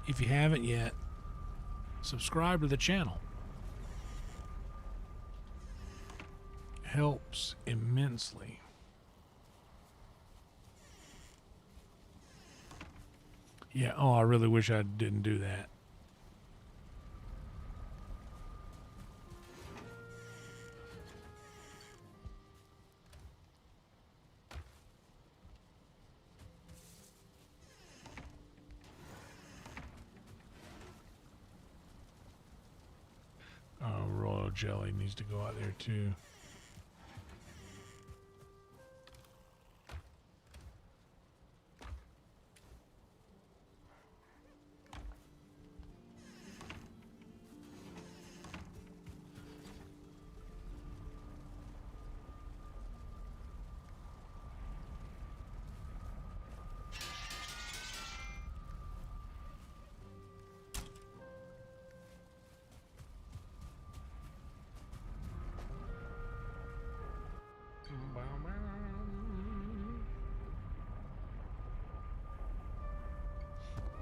B: if you haven't yet. Subscribe to the channel. Helps immensely. Yeah, oh, I really wish I didn't do that. Oh, royal jelly needs to go out there too.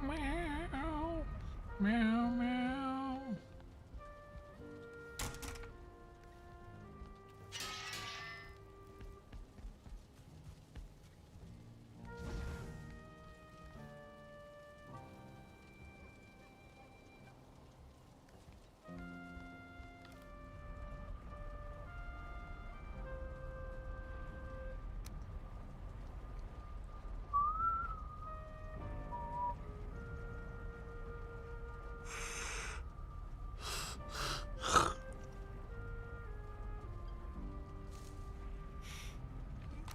B: Meow, meow, meow.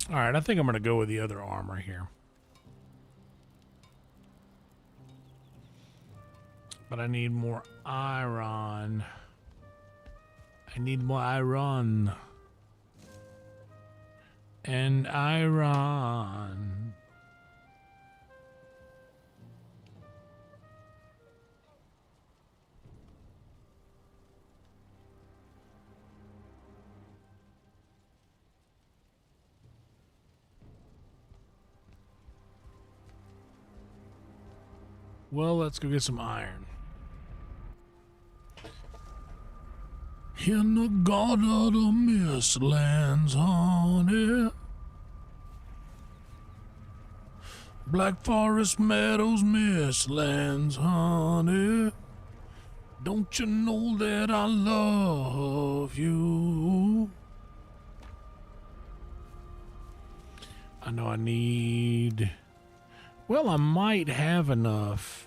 B: All right, I think I'm going to go with the other armor here. But I need more iron. I need more iron. And iron. Well, let's go get some iron. In the God of the Mistlands, honey. Black Forest Meadows, Mistlands, honey. Don't you know that I love you? I know I need... Well, I might have enough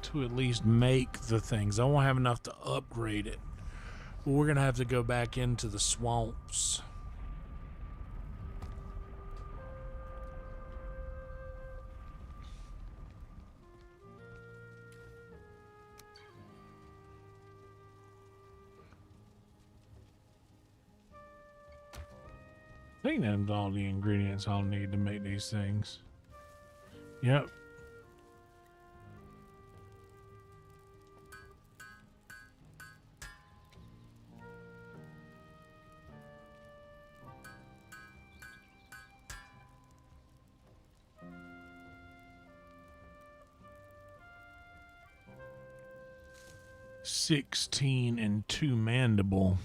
B: to at least make the things. I won't have enough to upgrade it. But we're going to have to go back into the swamps. I think that's all the ingredients I'll need to make these things. Yep. $16 and 2 mandible.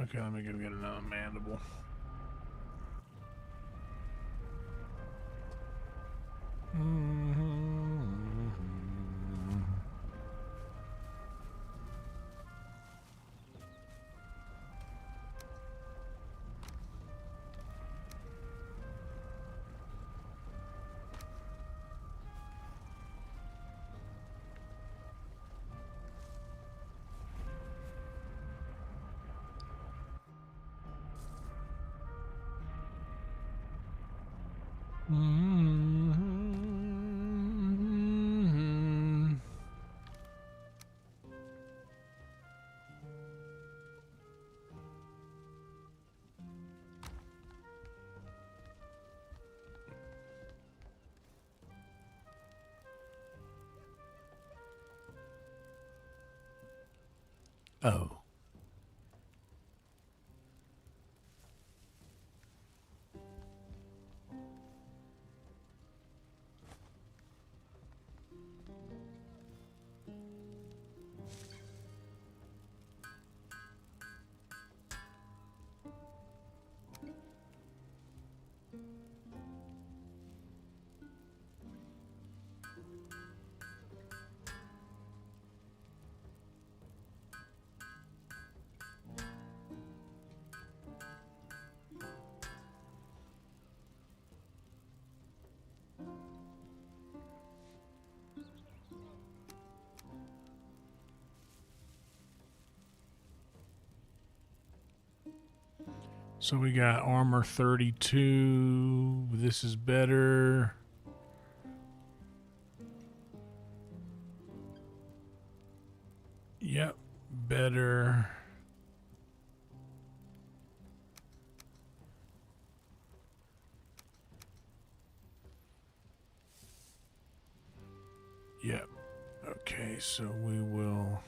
B: Okay, let me go get another mandible. Oh. So we got armor 32. This is better. Yep, better. Yep. Okay, so we will...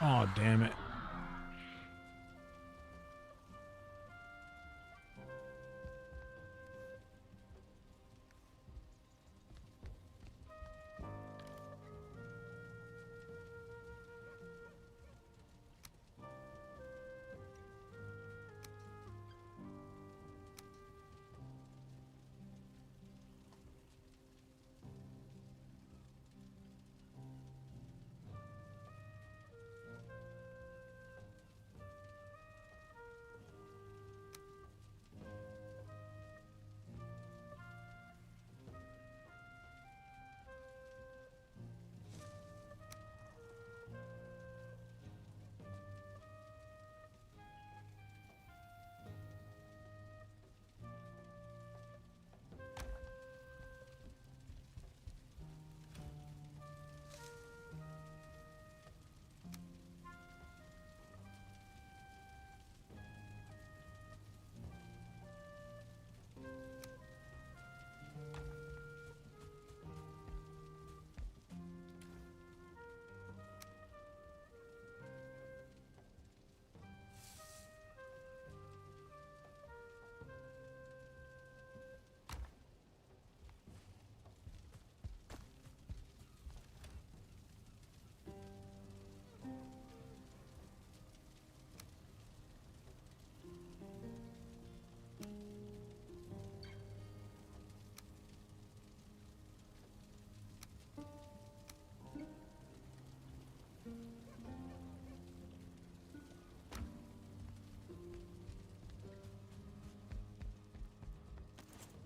B: Oh, damn it.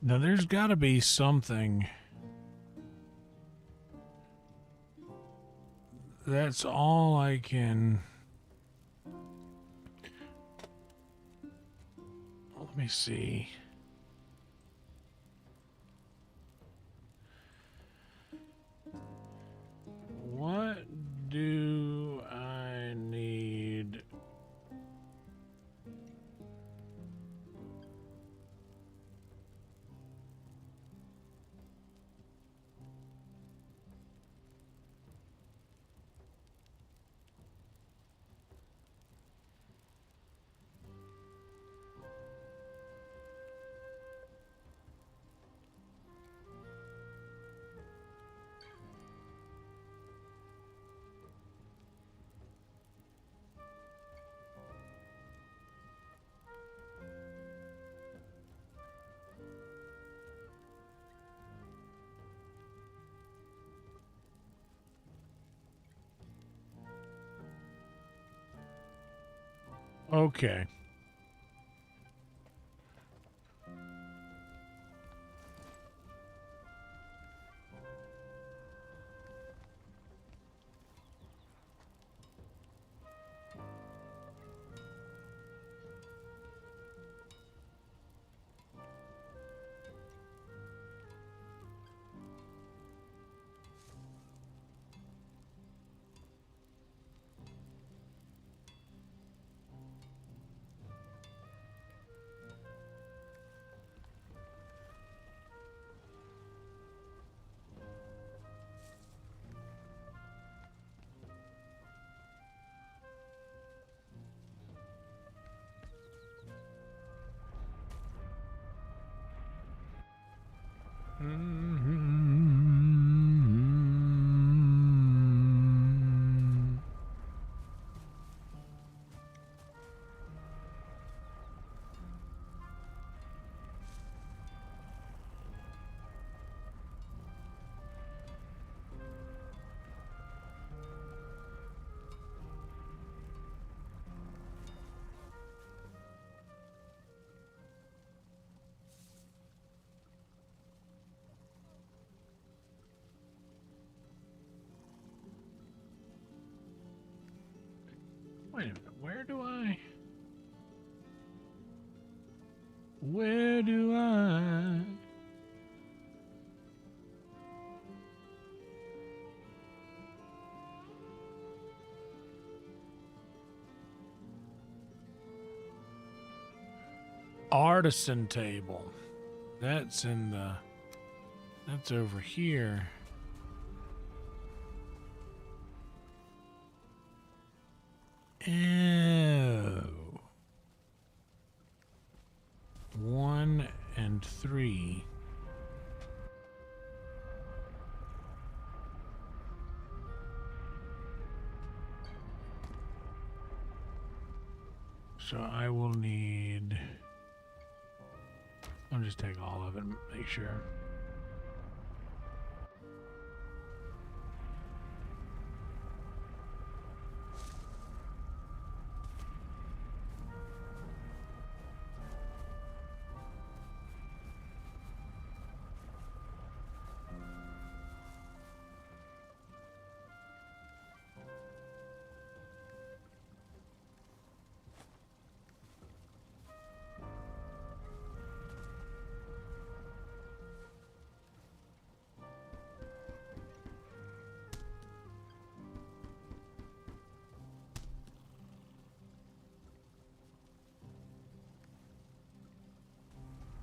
B: Now there's got to be something. That's all I can. Let me see. What do I need? Okay. Wait a minute, where do I? Artisan table. That's in the. That's over here. Oh. 1 and 3. So I will need. I'll just take all of it and make sure.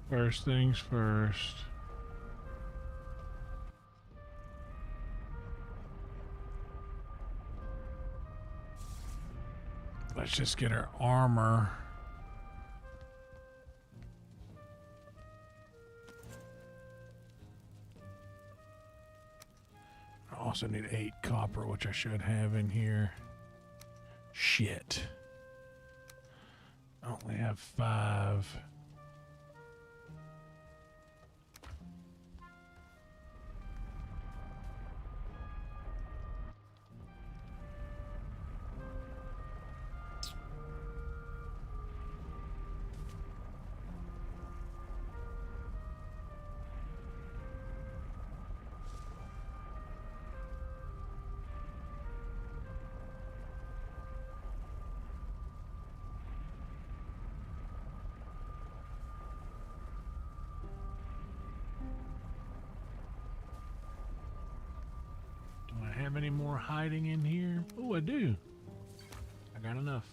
B: First things first. Let's just get our armor. I also need 8 copper, which I should have in here. Shit. I only have 5. have any more hiding in here? Oh, I do. I got enough.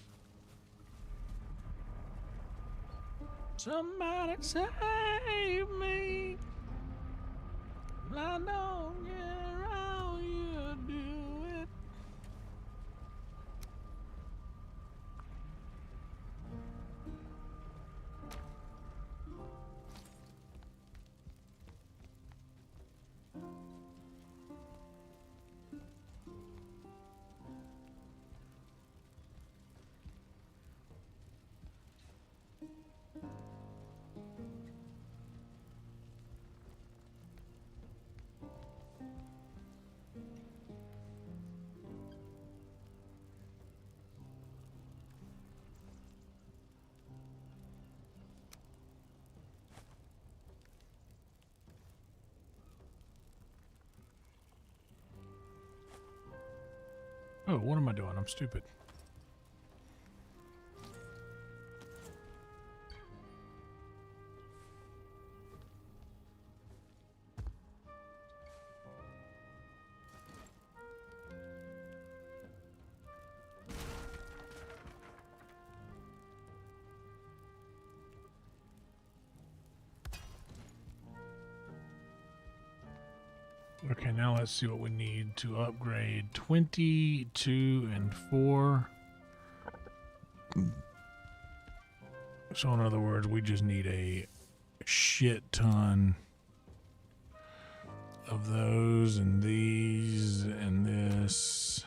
B: Somebody save me. I don't care how you do it. Oh, what am I doing? I'm stupid. Okay, now let's see what we need to upgrade 22 and 4. So in other words, we just need a shit ton of those and these and this.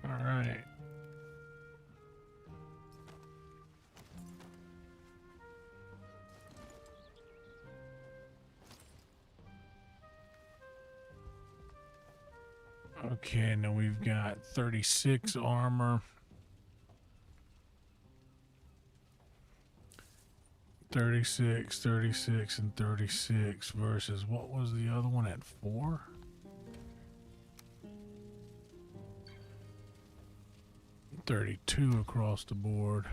B: All right. Okay, now we've got 36 armor. 36, 36, and 36 versus what was the other one at 4? $32 across the board.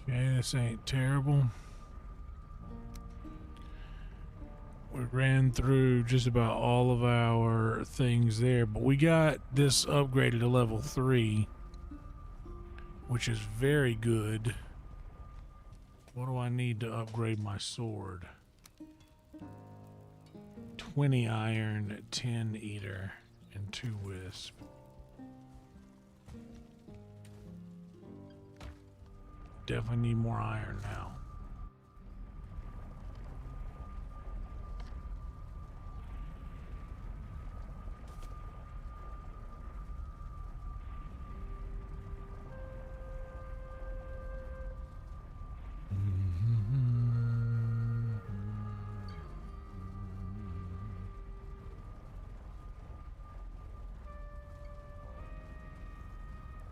B: Okay, this ain't terrible. We ran through just about all of our things there, but we got this upgraded to level 3, which is very good. What do I need to upgrade my sword? 20 iron, 10 eater, and 2 wisp. Definitely need more iron now.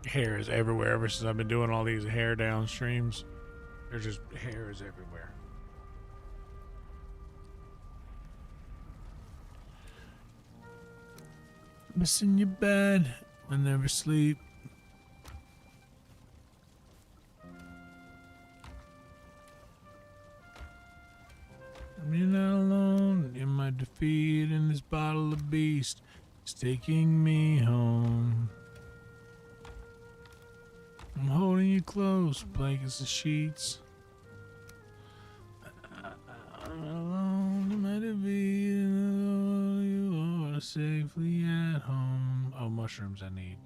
B: Hair is everywhere ever since I've been doing all these hair down streams. There's just hairs everywhere. Missing your bed. I never sleep. You're not alone in my defeat, and this bottle of beast is taking me home. I'm holding you close, blankets and sheets. I'm alone in my defeat, and you are Safely at home. Oh, mushrooms I need.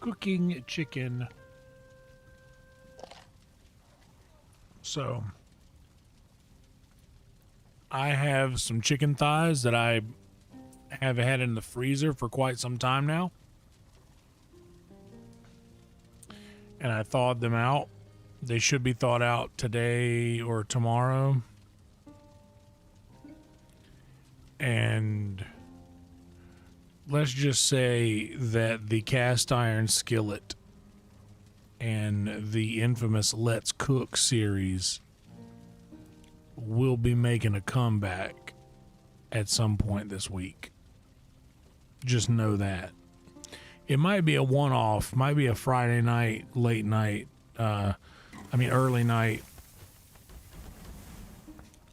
B: Cooking chicken. So I have some chicken thighs that I have had in the freezer for quite some time now. And I thawed them out. They should be thawed out today or tomorrow. And let's just say that the cast iron skillet and the infamous Let's Cook series will be making a comeback at some point this week. Just know that. It might be a one-off, might be a Friday night, late night, early night.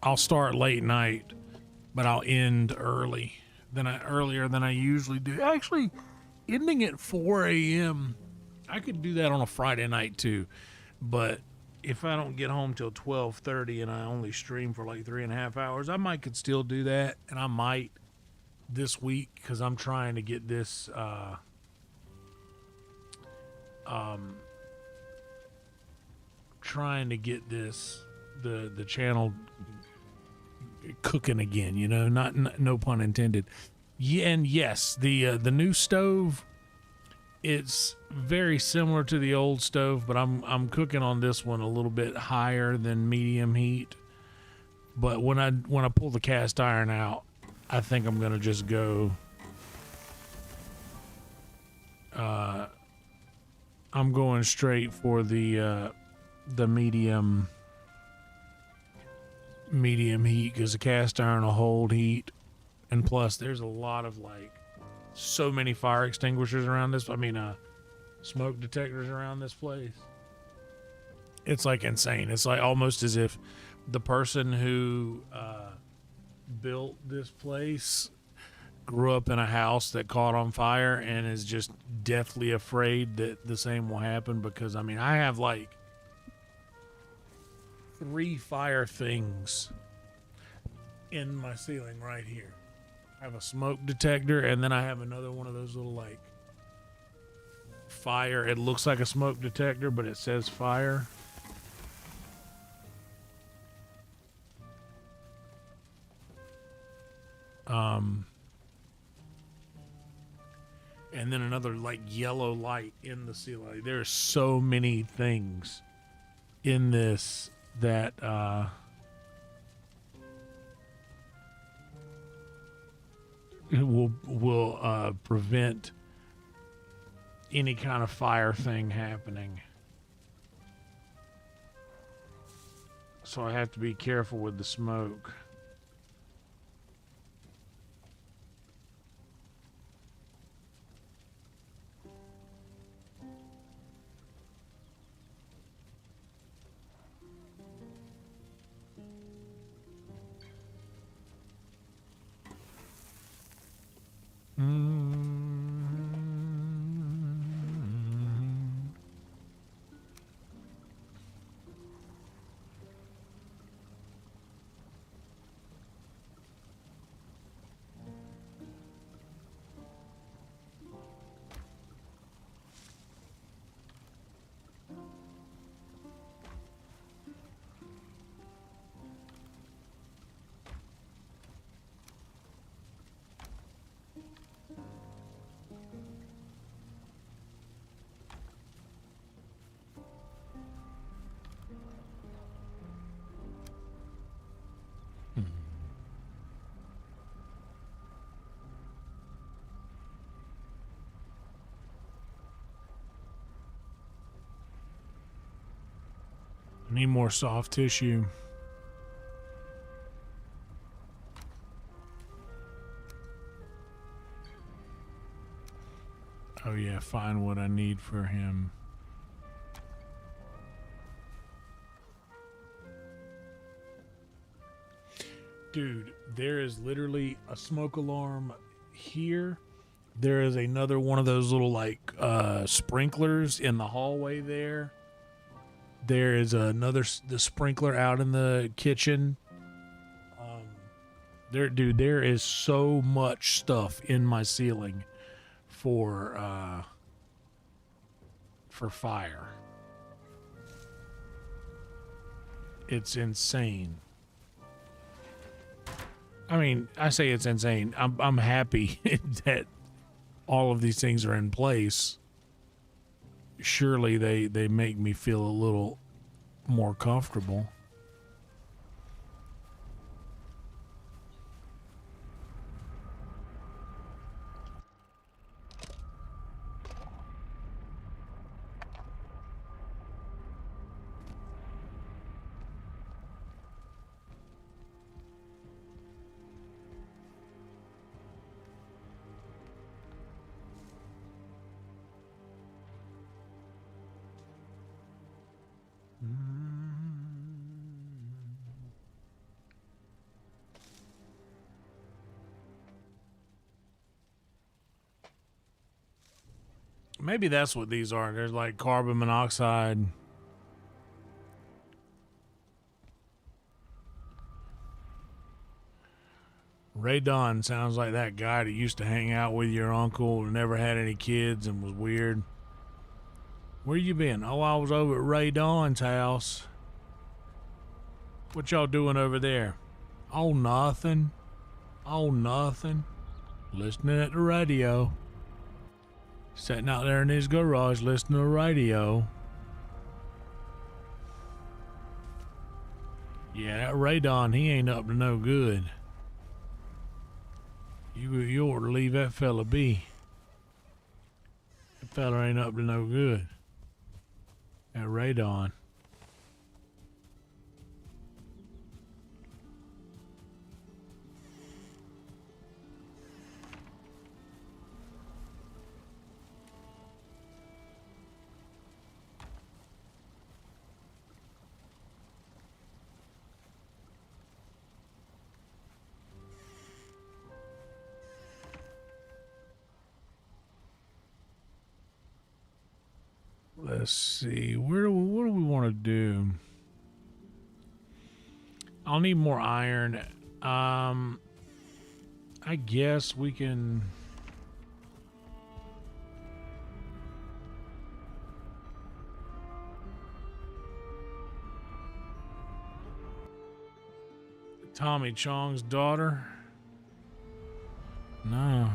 B: I'll start late night, but I'll end earlier than I usually do. Actually, ending at 4 a.m., I could do that on a Friday night too, but if I don't get home till 12:30 and I only stream for like 3.5 hours, I could still do that, and I might this week because I'm trying to get this the channel cooking again, you know, no pun intended. Yeah, and yes, the new stove, it's very similar to the old stove, but I'm cooking on this one a little bit higher than medium heat. But when I pull the cast iron out, I think I'm gonna just go. I'm going straight for the medium heat because the cast iron will hold heat, and plus there's a lot of so many fire extinguishers around this. Smoke detectors around this place. It's like insane. It's like almost as if the person who built this place grew up in a house that caught on fire and is just deathly afraid that the same will happen, because I have 3 fire things in my ceiling right here. I have a smoke detector, and then I have another one of those little fire. It looks like a smoke detector, but it says fire. And then another yellow light in the ceiling. There's so many things in this that will prevent any kind of fire thing happening. So I have to be careful with the smoke. Need more soft tissue. Oh yeah, find what I need for him. Dude, there is literally a smoke alarm here. There is another one of those little like sprinklers in the hallway there. There is the sprinkler out in the kitchen. There is so much stuff in my ceiling for fire. It's insane. I mean, I say it's insane. I'm happy that all of these things are in place. Surely they make me feel a little more comfortable. Maybe that's what these are. There's like carbon monoxide. Ray Don sounds like that guy that used to hang out with your uncle and never had any kids and was weird. Where you been? Oh, I was over at Ray Don's house. What y'all doing over there? Oh, nothing. Oh, nothing. Listening at the radio. Sitting out there in his garage listening to the radio. Yeah, that Ray Don, he ain't up to no good. You ought to leave that fella be. That fella ain't up to no good. That Ray Don. Let's see. What do we want to do? I'll need more iron. I guess we can. Tommy Chong's daughter? No.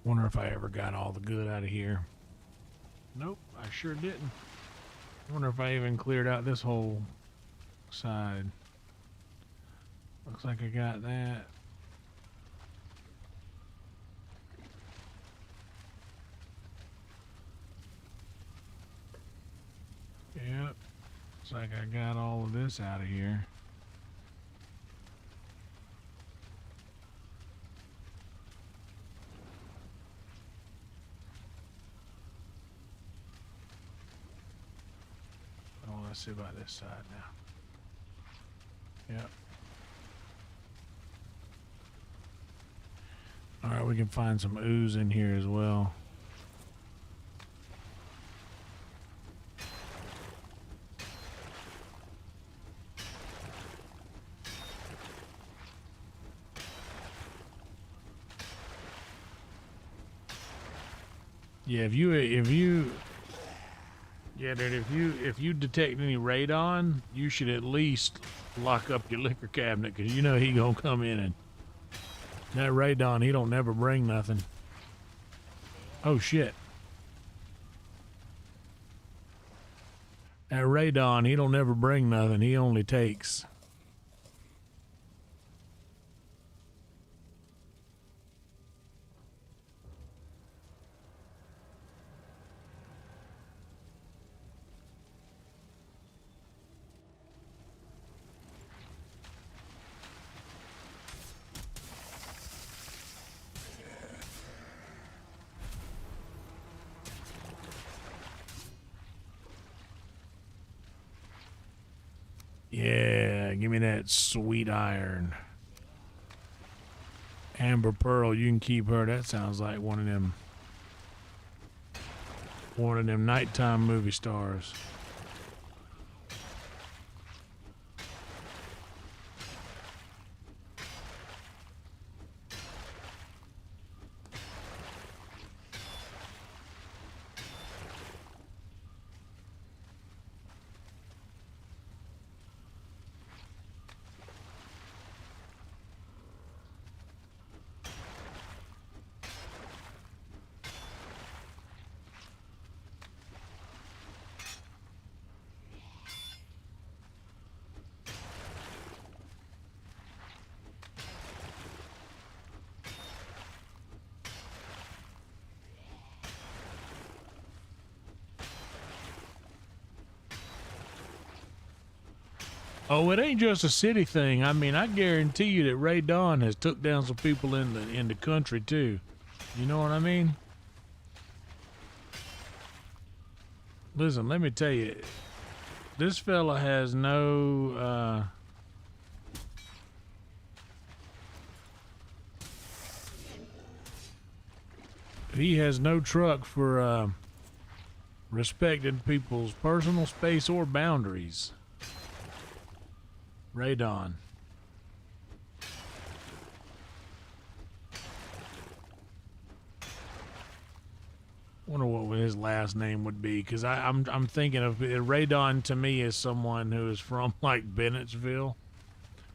B: Wonder if I ever got all the good out of here. Nope, I sure didn't. Wonder if I even cleared out this whole side. Looks like I got that. Yep. Looks like I got all of this out of here. Let's see about this side now. Yep. All right, we can find some ooze in here as well. Yeah, if you detect any radon, you should at least lock up your liquor cabinet because you know he gonna come in and That radon, he don't never bring nothing. Oh shit. That radon, he don't never bring nothing. He only takes. Yeah, give me that sweet iron. Amber Pearl, you can keep her. That sounds like one of them nighttime movie stars. Oh, it ain't just a city thing. I mean, I guarantee you that Ray Dawn has took down some people in the country too. You know what I mean? Listen, let me tell you, this fella has no he has no truck for respecting people's personal space or boundaries. Radon. Wonder what his last name would be, because I'm thinking of Radon. To me is someone who is from like Bennettsville,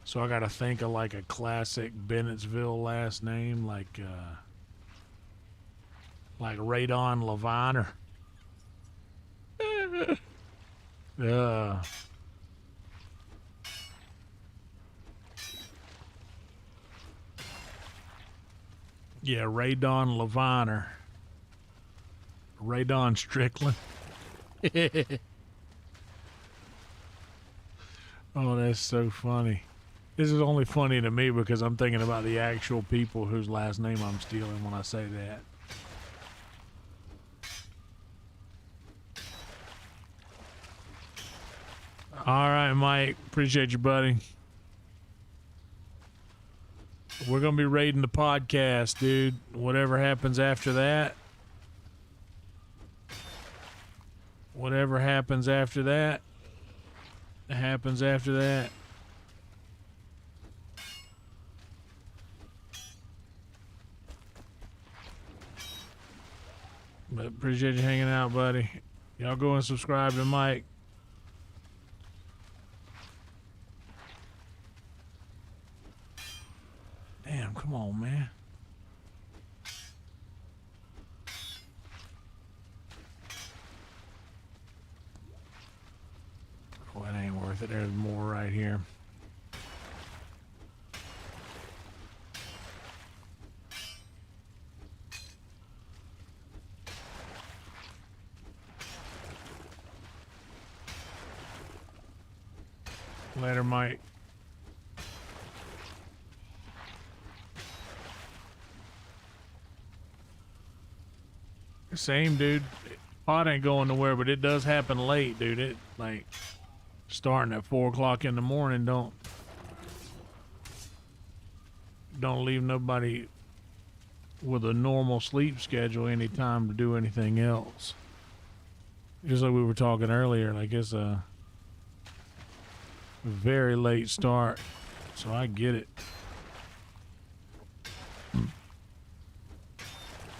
B: so I gotta think of like a classic Bennettsville last name, like Radon Levine or yeah, Radon Levine. Radon Strickland. Oh, that's so funny. This is only funny to me because I'm thinking about the actual people whose last name I'm stealing when I say that. All right, Mike. Appreciate you, buddy. We're going to be raiding the podcast, dude. Whatever happens after that. Whatever happens after that. Happens after that. But appreciate you hanging out, buddy. Y'all go and subscribe to Mike. Damn, come on, man. Well, it ain't worth it. There's more right here. Later, Mike. Same, dude. Pot ain't going nowhere, but it does happen late, dude. It like starting at 4 o'clock in the morning. Don't leave nobody with a normal sleep schedule any time to do anything else. Just like we were talking earlier, like it's a very late start, so I get it.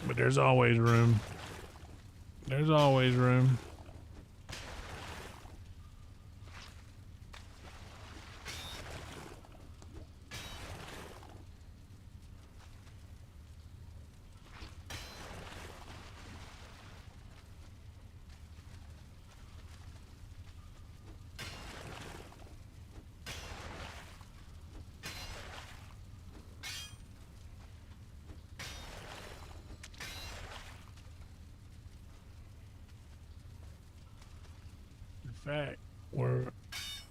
B: But there's always room. There's always room. fact, we're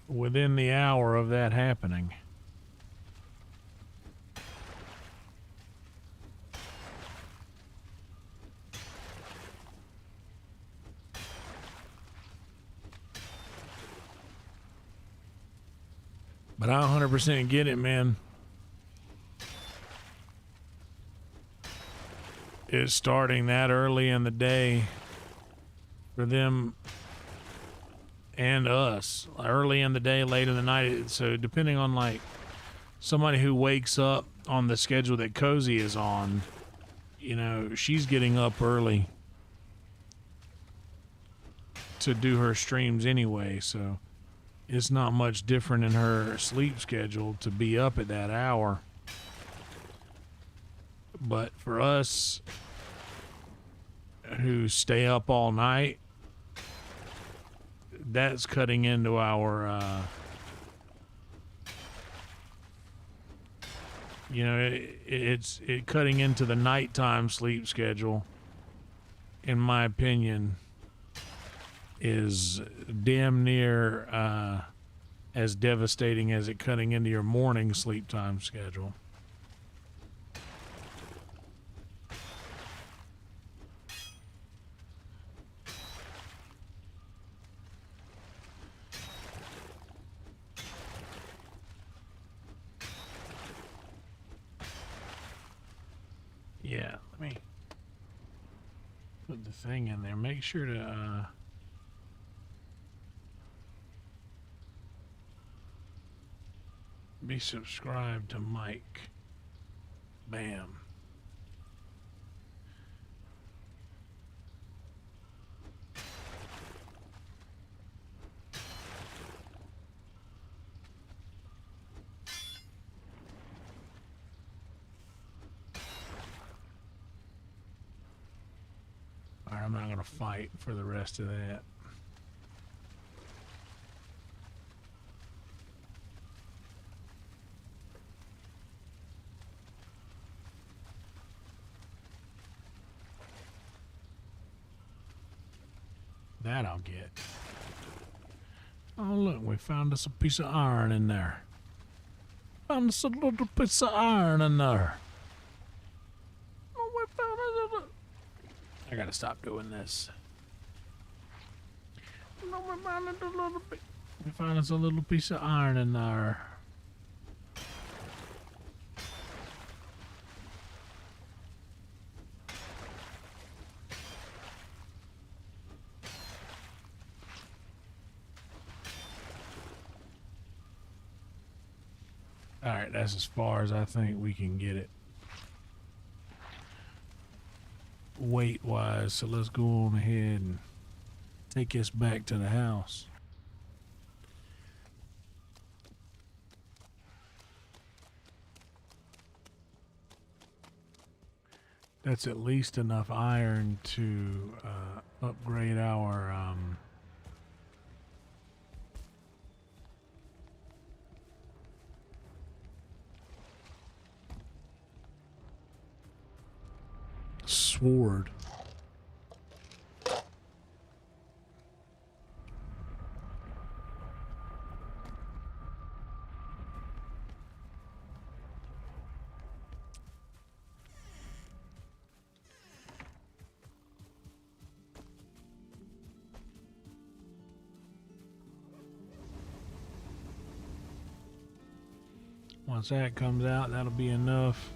B: within the hour of that happening. But I 100% get it, man. It's starting that early in the day for them and us. Early in the day, late in the night. So depending on like somebody who wakes up on the schedule that Cozy is on, you know, she's getting up early to do her streams anyway. So it's not much different in her sleep schedule to be up at that hour. But for us who stay up all night, that's cutting into our, you know, it's cutting into the nighttime sleep schedule, in my opinion, is damn near as devastating as it cutting into your morning sleep time schedule. Yeah, let me put the thing in there. Make sure to be subscribed to Mike. Bam. All right, I'm not gonna fight for the rest of that. That I'll get. Oh, look, we found us a piece of iron in there. Found us a little piece of iron in there. Oh, we found us a little... I gotta stop doing this. No, we found us a little bit. We found us a little piece of iron in there. Alright, that's as far as I think we can get it weight wise, so let's go on ahead and take us back to the house. That's at least enough iron to upgrade our sword. Once that comes out, that'll be enough.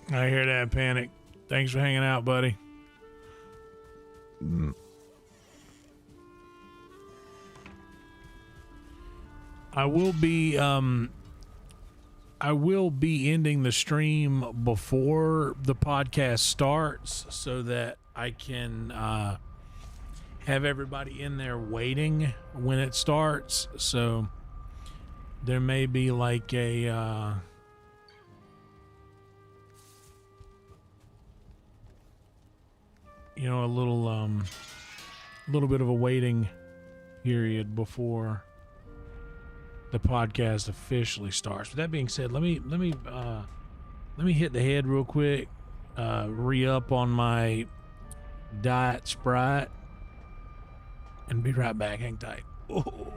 B: I hear that, Panic. Thanks for hanging out, buddy. I will be ending the stream before the podcast starts so that I can have everybody in there waiting when it starts. So there may be like a you know, a little bit of a waiting period before the podcast officially starts. With that being said, let me hit the head real quick, re-up on my Diet Sprite, and be right back. Hang tight. Oh.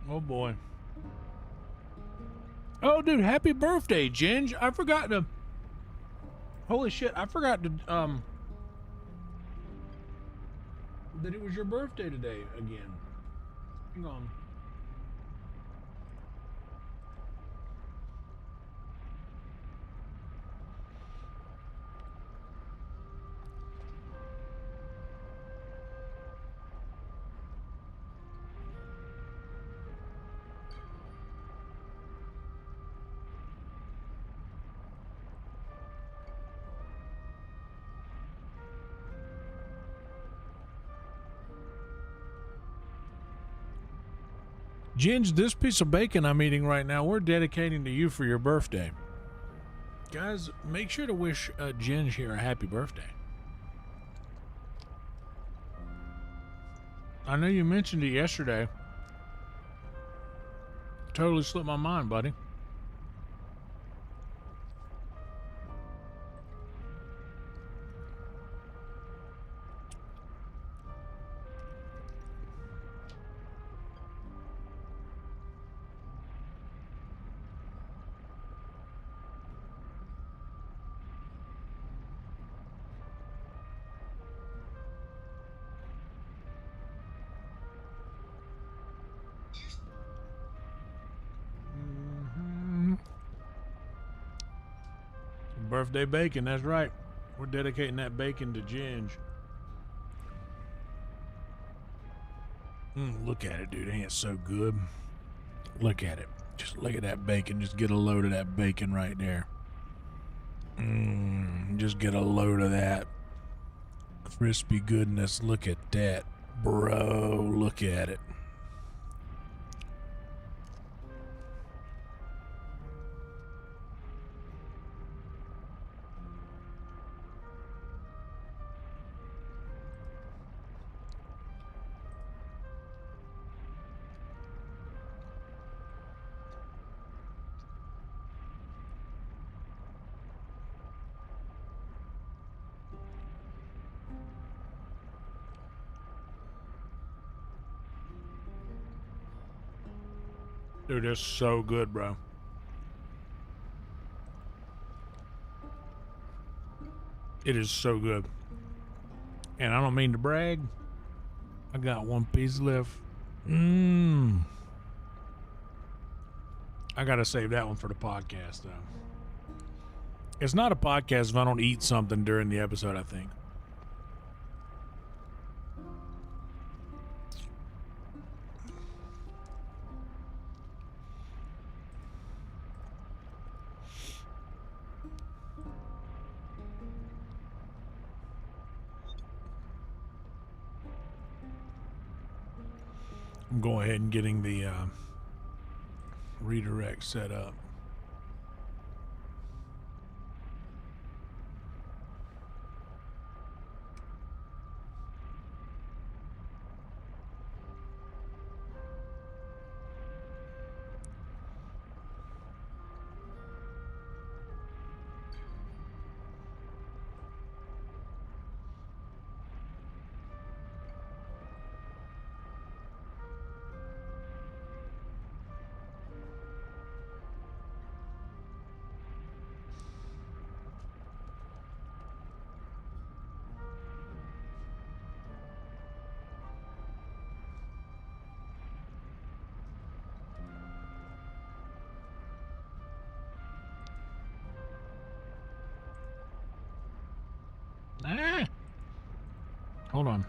B: Oh boy. Oh dude, happy birthday, Ginge. I forgot to holy shit, I forgot to that it was your birthday today again. Hang on. Ginge, this piece of bacon I'm eating right now, we're dedicating to you for your birthday. Guys, make sure to wish Ginge here a happy birthday. I know you mentioned it yesterday. Totally slipped my mind, buddy. Birthday bacon, that's right. We're dedicating that bacon to Ginge. Look at it, dude. Ain't it so good? Look at it. Just look at that bacon. Just get a load of that bacon right there. Just get a load of that crispy goodness. Look at that, bro. Look at it. Dude, it's so good, bro. It is so good. And I don't mean to brag. I got one piece left. Mmm. I gotta save that one for the podcast, though. It's not a podcast if I don't eat something during the episode, I think. I'm going ahead and getting the redirect set up. Ah! Hold on.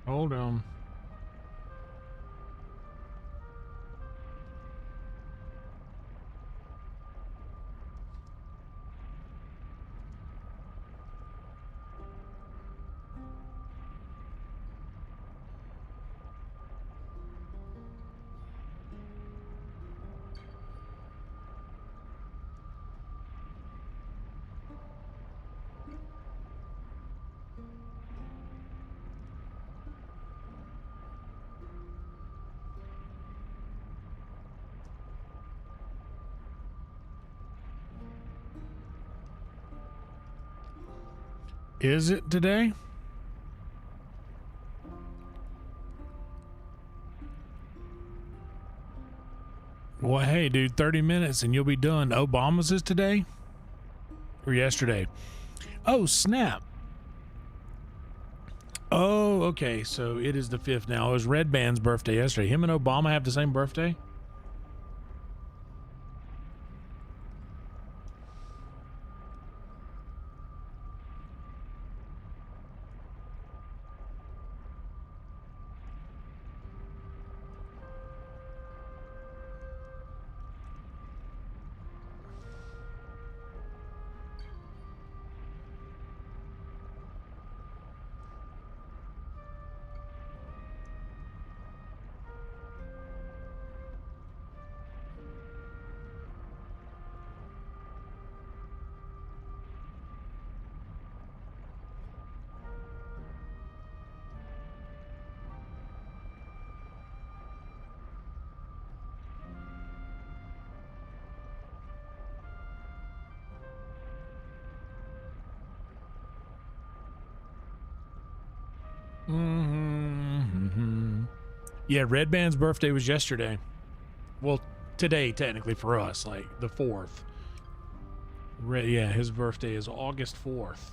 B: Hold on. Is it today? Well, hey, dude, 30 minutes and you'll be done. Obama's is today? Or yesterday? Oh, snap. Oh, okay. So it is the 5th now. It was Red Band's birthday yesterday. Him and Obama have the same birthday? Yeah, Red Band's birthday was yesterday. Well, today, technically, for us, like the 4th. Yeah, his birthday is August 4th.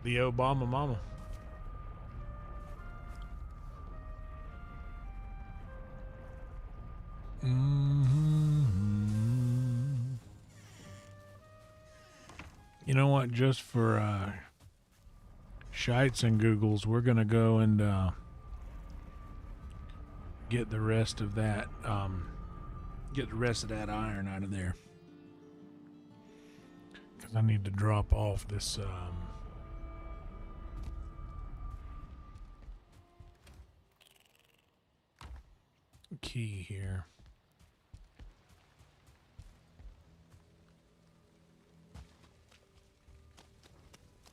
B: The Obama mama. You know what? Just for shites and googles, we're gonna go and get the rest of that iron out of there, because I need to drop off this key here.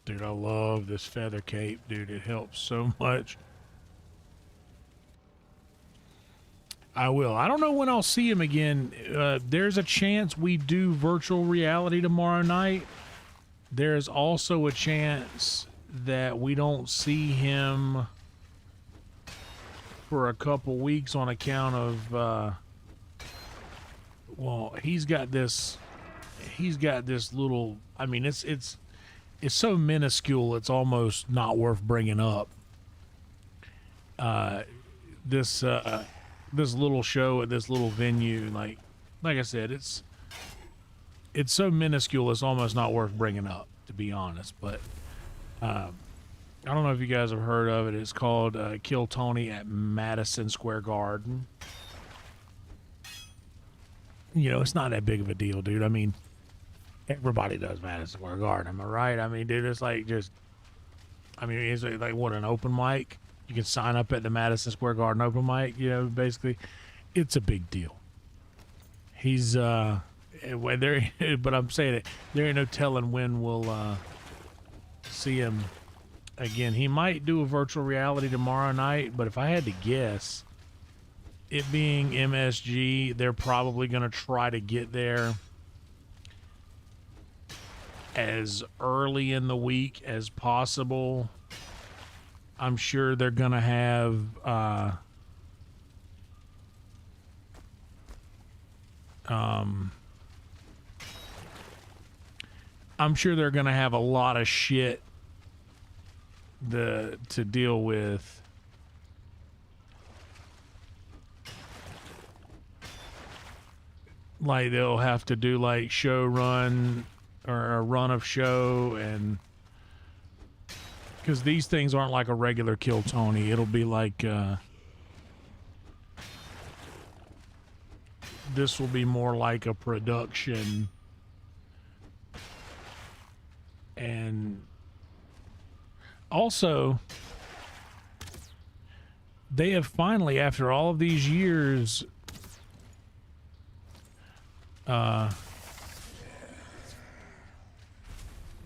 B: Dude, I love this feather cape, dude. It helps so much. I will. I don't know when I'll see him again. There's a chance we do virtual reality tomorrow night. There's also a chance that we don't see him for a couple weeks on account of, well, he's got this little, I mean, it's so minuscule, it's almost not worth bringing up. This little show at this little venue, like I said, it's so minuscule, it's almost not worth bringing up, to be honest. But I don't know if you guys have heard of it. It's called Kill Tony at Madison Square Garden. You know, it's not that big of a deal, dude. I mean, everybody does Madison Square Garden, am I right? I mean, dude, it's like just, I mean, it's like what, an open mic? You can sign up at the Madison Square Garden open mic, you know, basically. It's a big deal. He's, there, but I'm saying it, there ain't no telling when we'll see him again. He might do a virtual reality tomorrow night, but if I had to guess, it being MSG, they're probably going to try to get there as early in the week as possible. I'm sure they're going to have I'm sure they're going to have a lot of shit to deal with. Like they'll have to do like show run or a run of show, and because these things aren't like a regular Kill Tony, it'll be like this will be more like a production. And also, they have finally, after all of these years,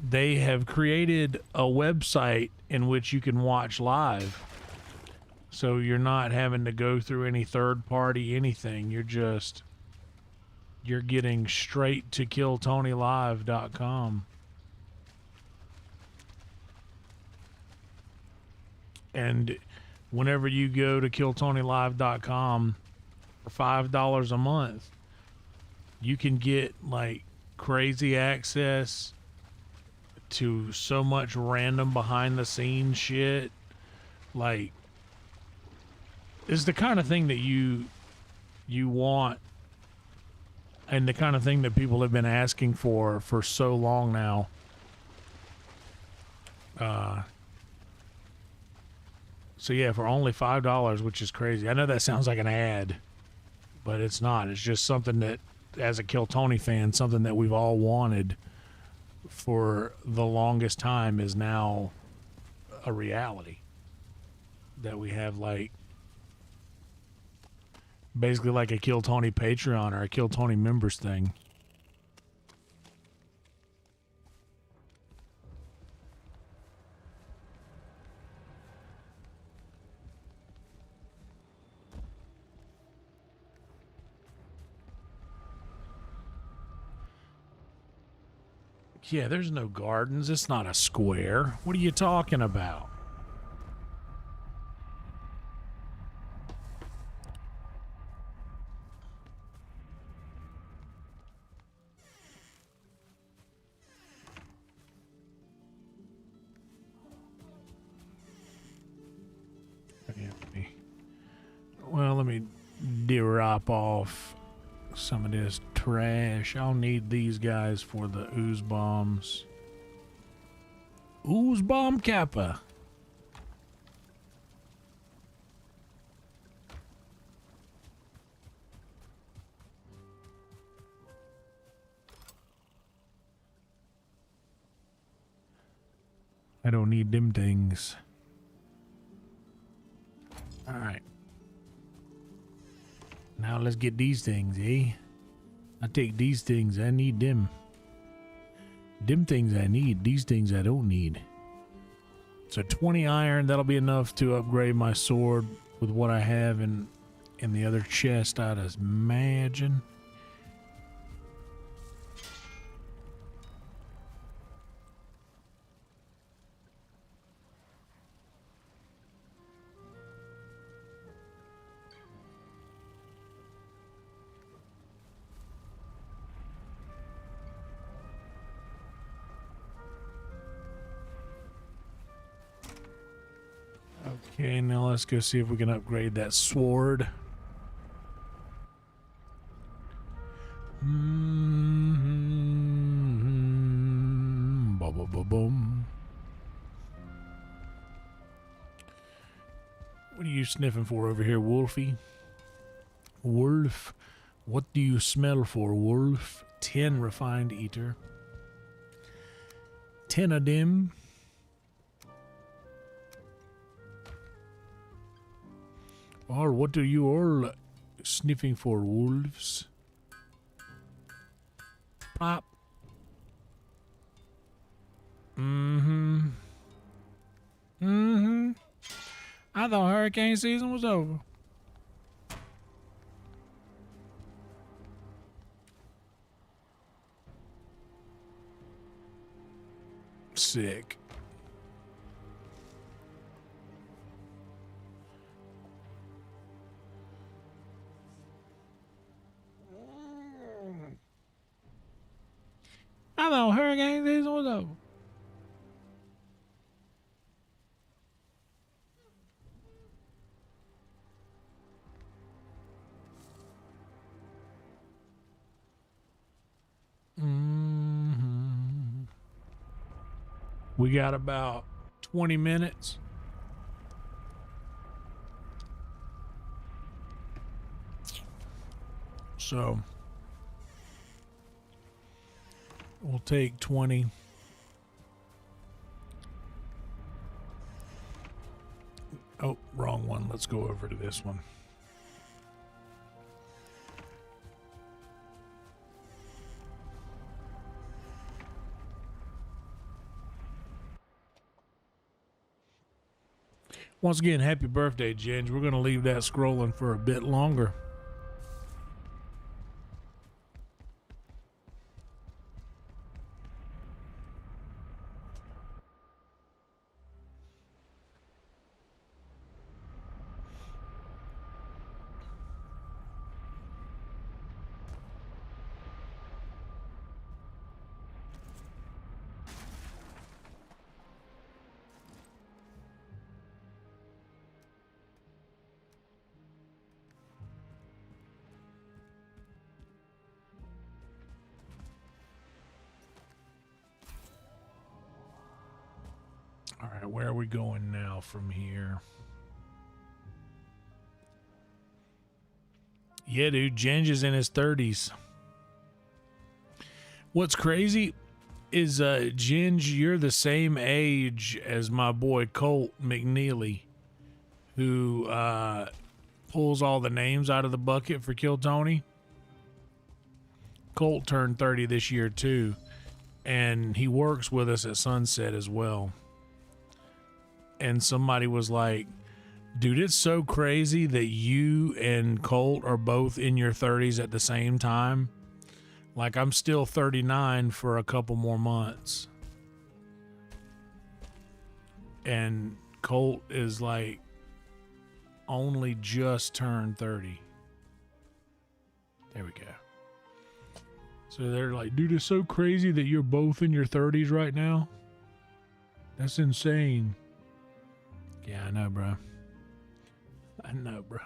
B: they have created a website in which you can watch live. So you're not having to go through any third party anything. You're getting straight to killtonylive.com. And whenever you go to killtonylive.com for $5 a month, you can get like crazy access to so much random behind the scenes shit. Like, it's the kind of thing that you want, and the kind of thing that people have been asking for so long now. So yeah, for only $5, which is crazy. I know that sounds like an ad, but it's not. It's just something that, as a Kill Tony fan, something that we've all wanted for the longest time is now a reality. That we have like basically like a Kill Tony Patreon or a Kill Tony members thing. Yeah, there's no gardens. It's not a square. What are you talking about? me drop off some of this trash. I'll need these guys for the ooze bombs. Ooze bomb kappa. I don't need them things. All right. Now let's get these things, eh? I take these things. I need them. Them things I need. These things I don't need. So 20 iron. That'll be enough to upgrade my sword with what I have in the other chest, I'd imagine. Okay, now let's go see if we can upgrade that sword. Boom. What are you sniffing for over here, Wolfie? Wolf, what do you smell for, Wolf? 10 refined eater. 10 of them. Or what are you all sniffing for, wolves? Pop. I thought hurricane season was over. Sick. I thought hurricane season was over. We got about 20 minutes. So we'll take 20. Oh, wrong one. Let's go over to this one. Once again, happy birthday, Ginge. We're going to leave that scrolling for a bit longer. All right, where are we going now from here? Yeah, dude, Ginge is in his 30s. What's crazy is, Ginge, you're the same age as my boy Colt McNeely, who pulls all the names out of the bucket for Kill Tony. Colt turned 30 this year, too, and he works with us at Sunset as well. And somebody was like, dude, it's so crazy that you and Colt are both in your 30s at the same time. Like, I'm still 39 for a couple more months. And Colt is like only just turned 30. There we go. So they're like, dude, it's so crazy that you're both in your 30s right now. That's insane. Yeah, I know, bro. I know, bro.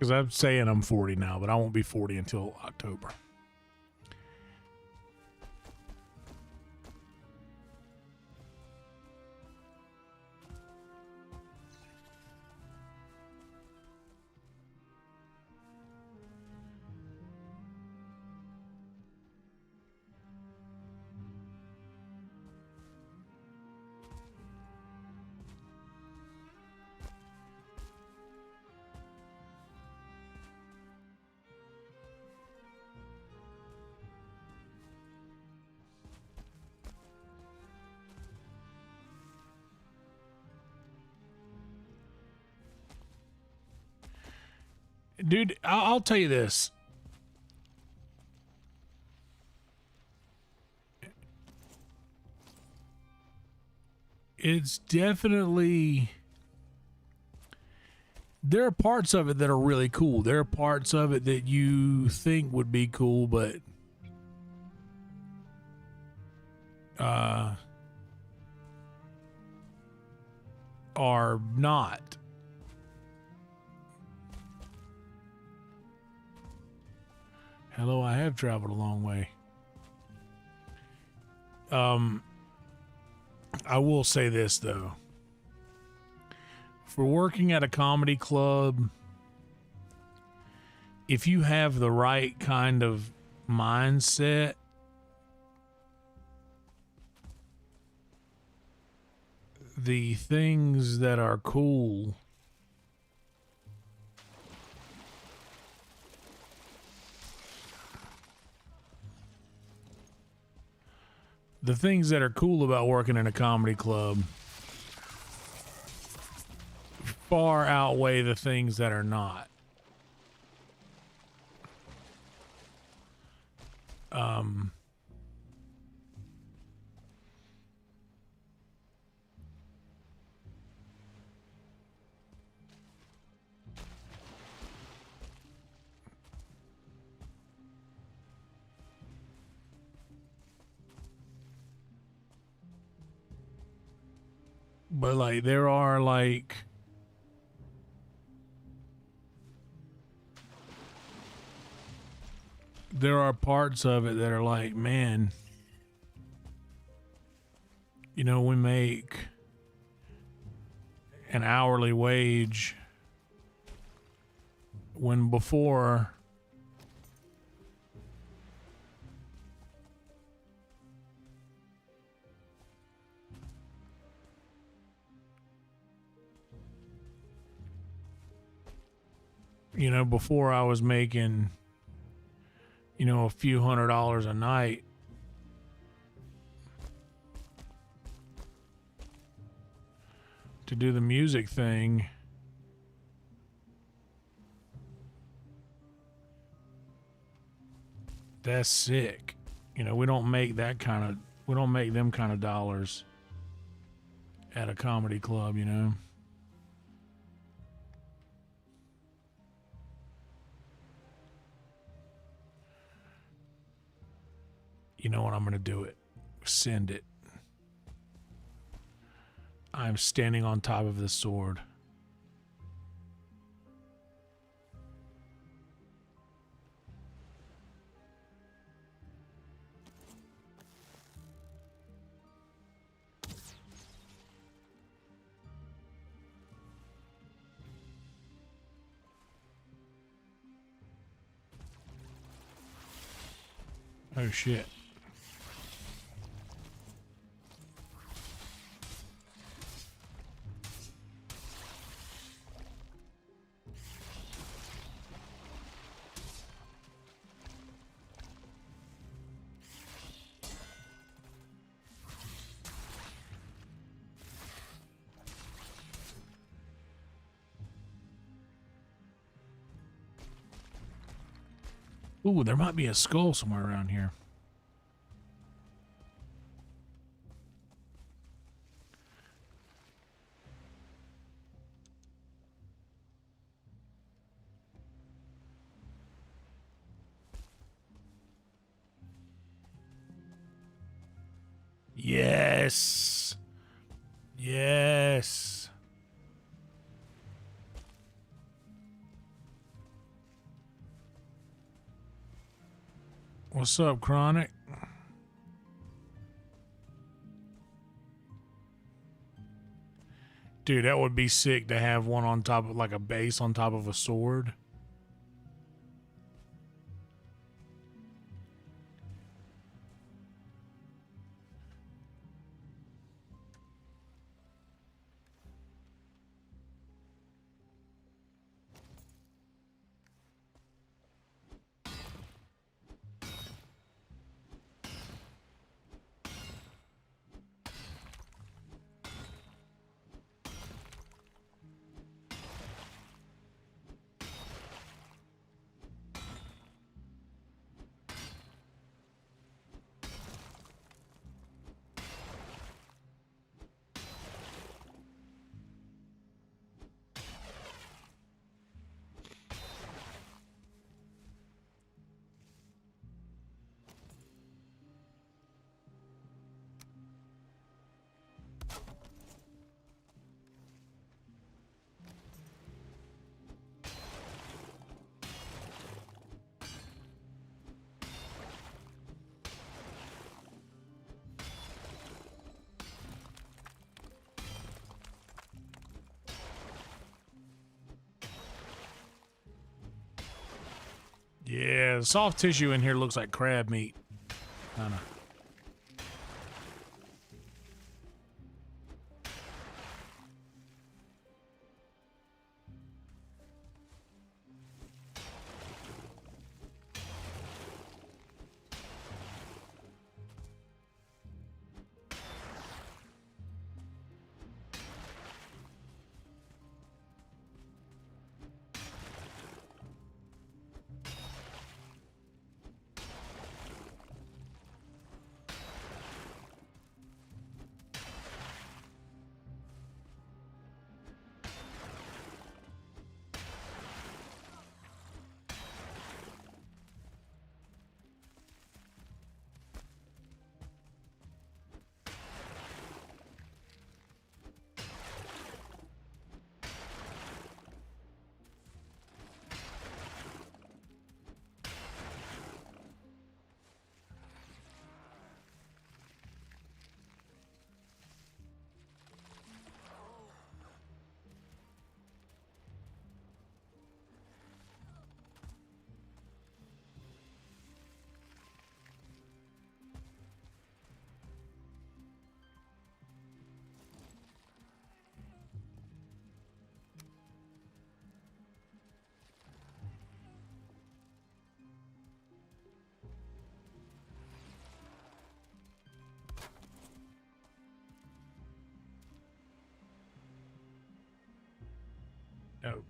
B: Because I'm saying I'm 40 now, but I won't be 40 until October. Dude, I'll tell you this. It's definitely... There are parts of it that are really cool. There are parts of it that you think would be cool, but... are not. Hello, I have traveled a long way. I will say this though. For working at a comedy club, if you have the right kind of mindset, the things that are cool about working in a comedy club far outweigh the things that are not. But like there are parts of it that are like, man, you know, we make an hourly wage when before before I was making, a few $100s a night. To do the music thing. That's sick. We don't make them kind of dollars at a comedy club, You know what? I'm going to do it. Send it. I'm standing on top of this sword. Oh shit. Ooh, there might be a skull somewhere around here. Yes. Yes. What's up, Chronic? Dude, that would be sick to have one on top of, like a base on top of a sword. Yeah, the soft tissue in here looks like crab meat. Kinda. No.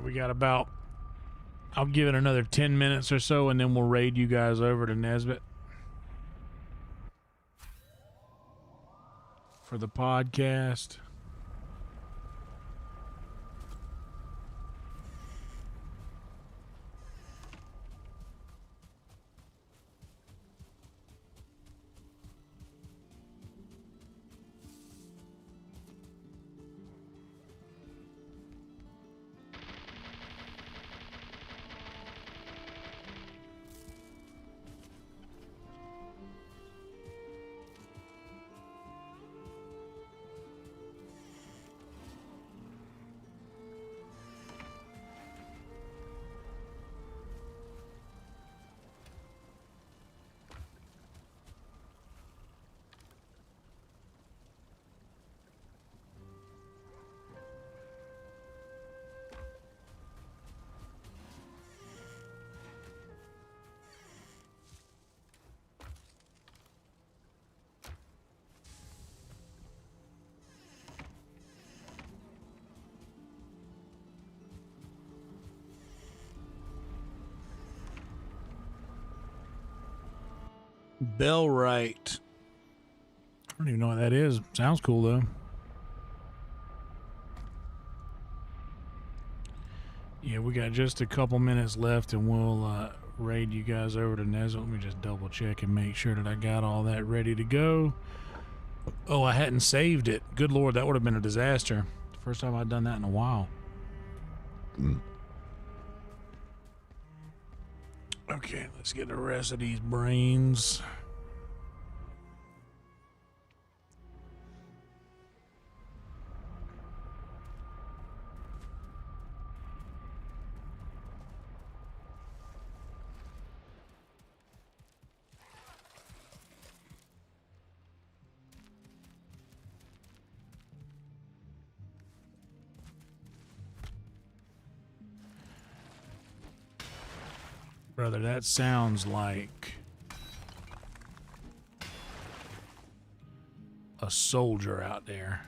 B: We got about, I'll give it another 10 minutes or so, and then we'll raid you guys over to Nesbit for the podcast. Bellwright. I don't even know what that is. Sounds cool though. Yeah, we got just a couple minutes left and we'll raid you guys over to Nezza. Let me just double check and make sure that I got all that ready to go. Oh, I hadn't saved it. Good Lord, that would have been a disaster. First time I've done that in a while. Okay, let's get the rest of these brains. Brother, that sounds like a soldier out there.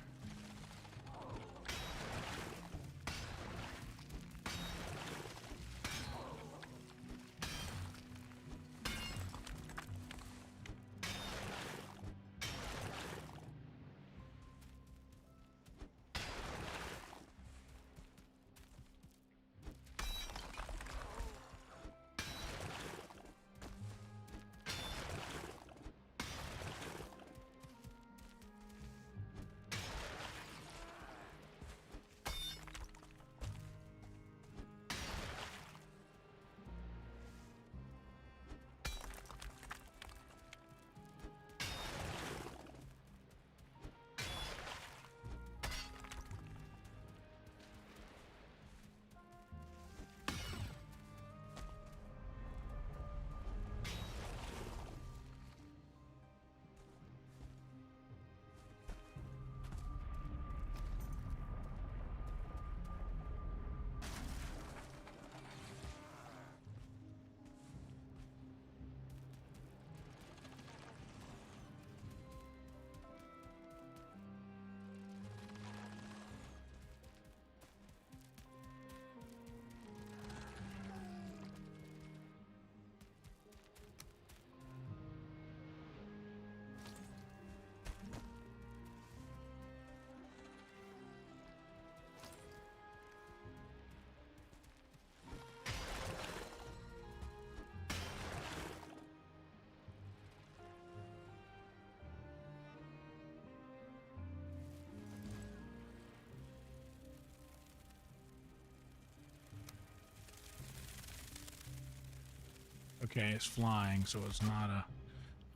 B: Okay, it's flying, so it's not a...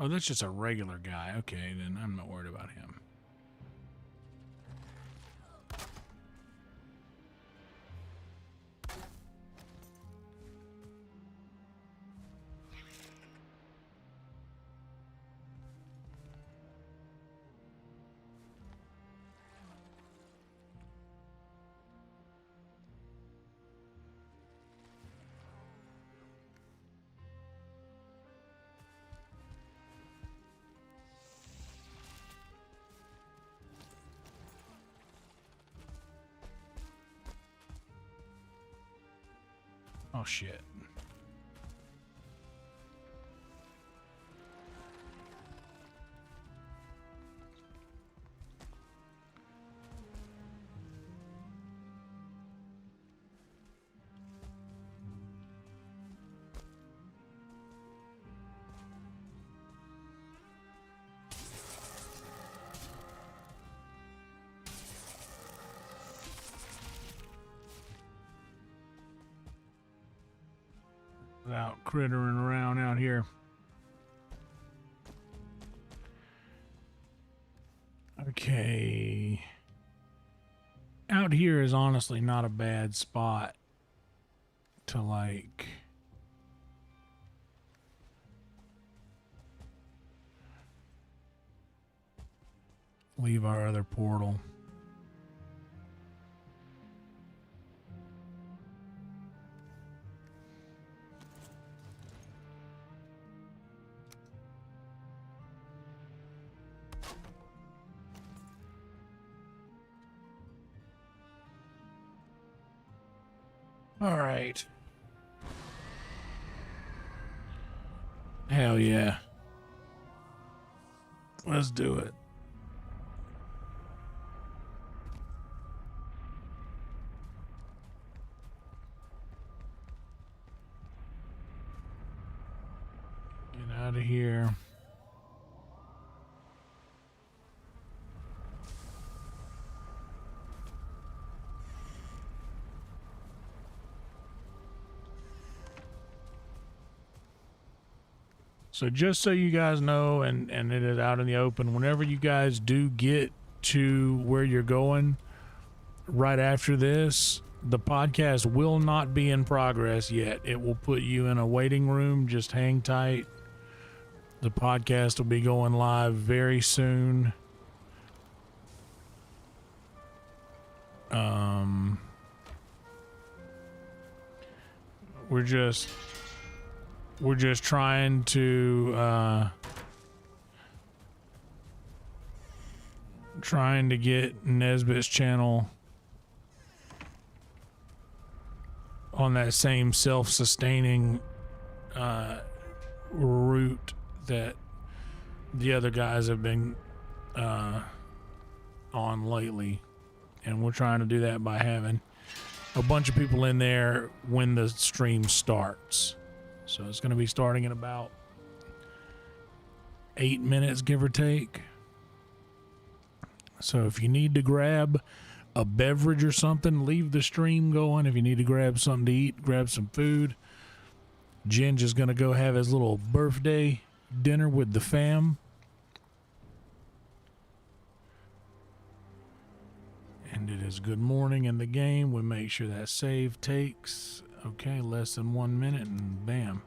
B: Oh, that's just a regular guy. Okay, then I'm not worried about him. Oh, shit. Without crittering around out here. Okay. Out here is honestly not a bad spot to, like... leave our other portal. All right. Hell yeah. Let's do it. out of here. So just so you guys know, and it is out in the open, whenever you guys do get to where you're going right after this, the podcast will not be in progress yet. It will put you in a waiting room. Just hang tight. The podcast will be going live very soon. We're just trying to get Nesbitt's channel on that same self-sustaining route that the other guys have been on lately, and we're trying to do that by having a bunch of people in there when the stream starts. So it's going to be starting in about 8 minutes, give or take. So if you need to grab a beverage or something, leave the stream going. If you need to grab something to eat, grab some food. Ginge is going to go have his little birthday dinner with the fam. And it is good morning in the game. We make sure that save takes, okay, less than 1 minute, and bam.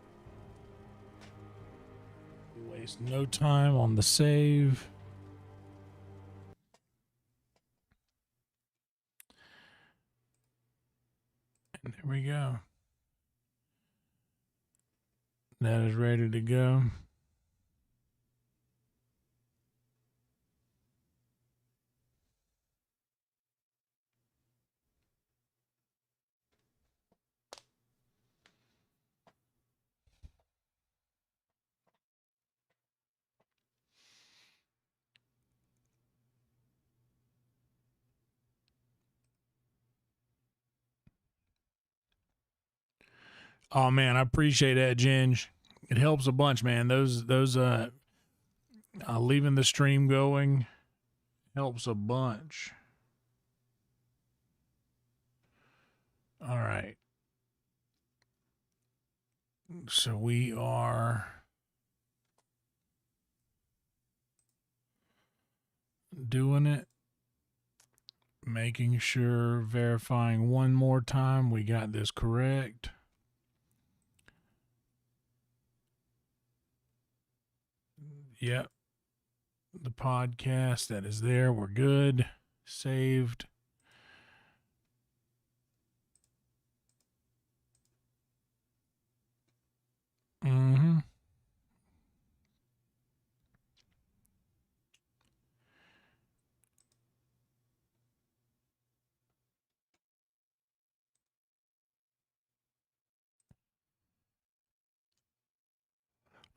B: We waste no time on the save. And there we go. That is ready to go. Oh man, I appreciate that, Ginge. It helps a bunch, man. Those leaving the stream going helps a bunch. All right. So we are doing it, making sure, verifying one more time we got this correct. Yep. The podcast that is there, we're good. Saved. Mm-hmm.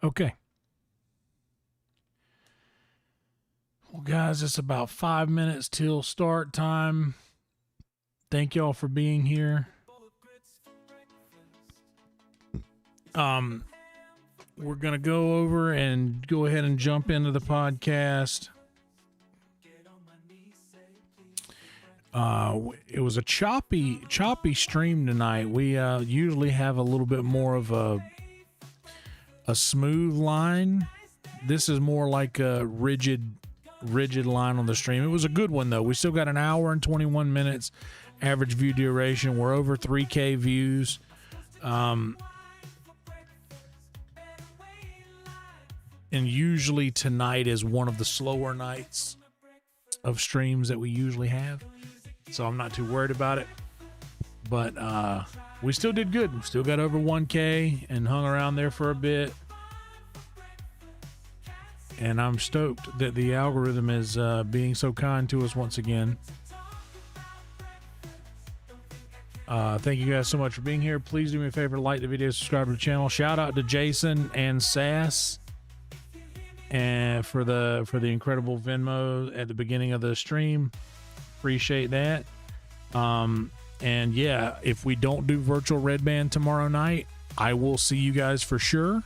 B: Okay. Well, guys, it's about 5 minutes till start time. Thank y'all for being here. We're going to go over and go ahead and jump into the podcast. It was a choppy stream tonight. We usually have a little bit more of a smooth line. This is more like a rigid line on the stream. It was a good one though. We still got an hour and 21 minutes average view duration. We're over 3K views. And usually tonight is one of the slower nights of streams that we usually have. So I'm not too worried about it. But we still did good. We still got over 1K and hung around there for a bit. And I'm stoked that the algorithm is being so kind to us once again. Thank you guys so much for being here. Please do me a favor, like the video, subscribe to the channel. Shout out to Jason and Sass and for the incredible Venmo at the beginning of the stream. Appreciate that. And yeah, if we don't do virtual red band tomorrow night, I will see you guys for sure.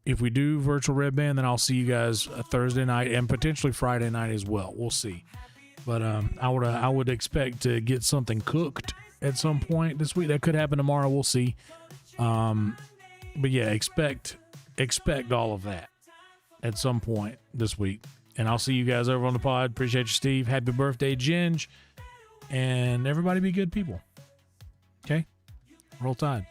B: If we do virtual red band, then I'll see you guys Thursday night and potentially Friday night as well. We'll see. But I would expect to get something cooked at some point this week. That could happen tomorrow. We'll see. But yeah, expect all of that at some point this week. And I'll see you guys over on the pod. Appreciate you, Steve. Happy birthday, Ginge. And everybody be good people. Okay? Roll Tide.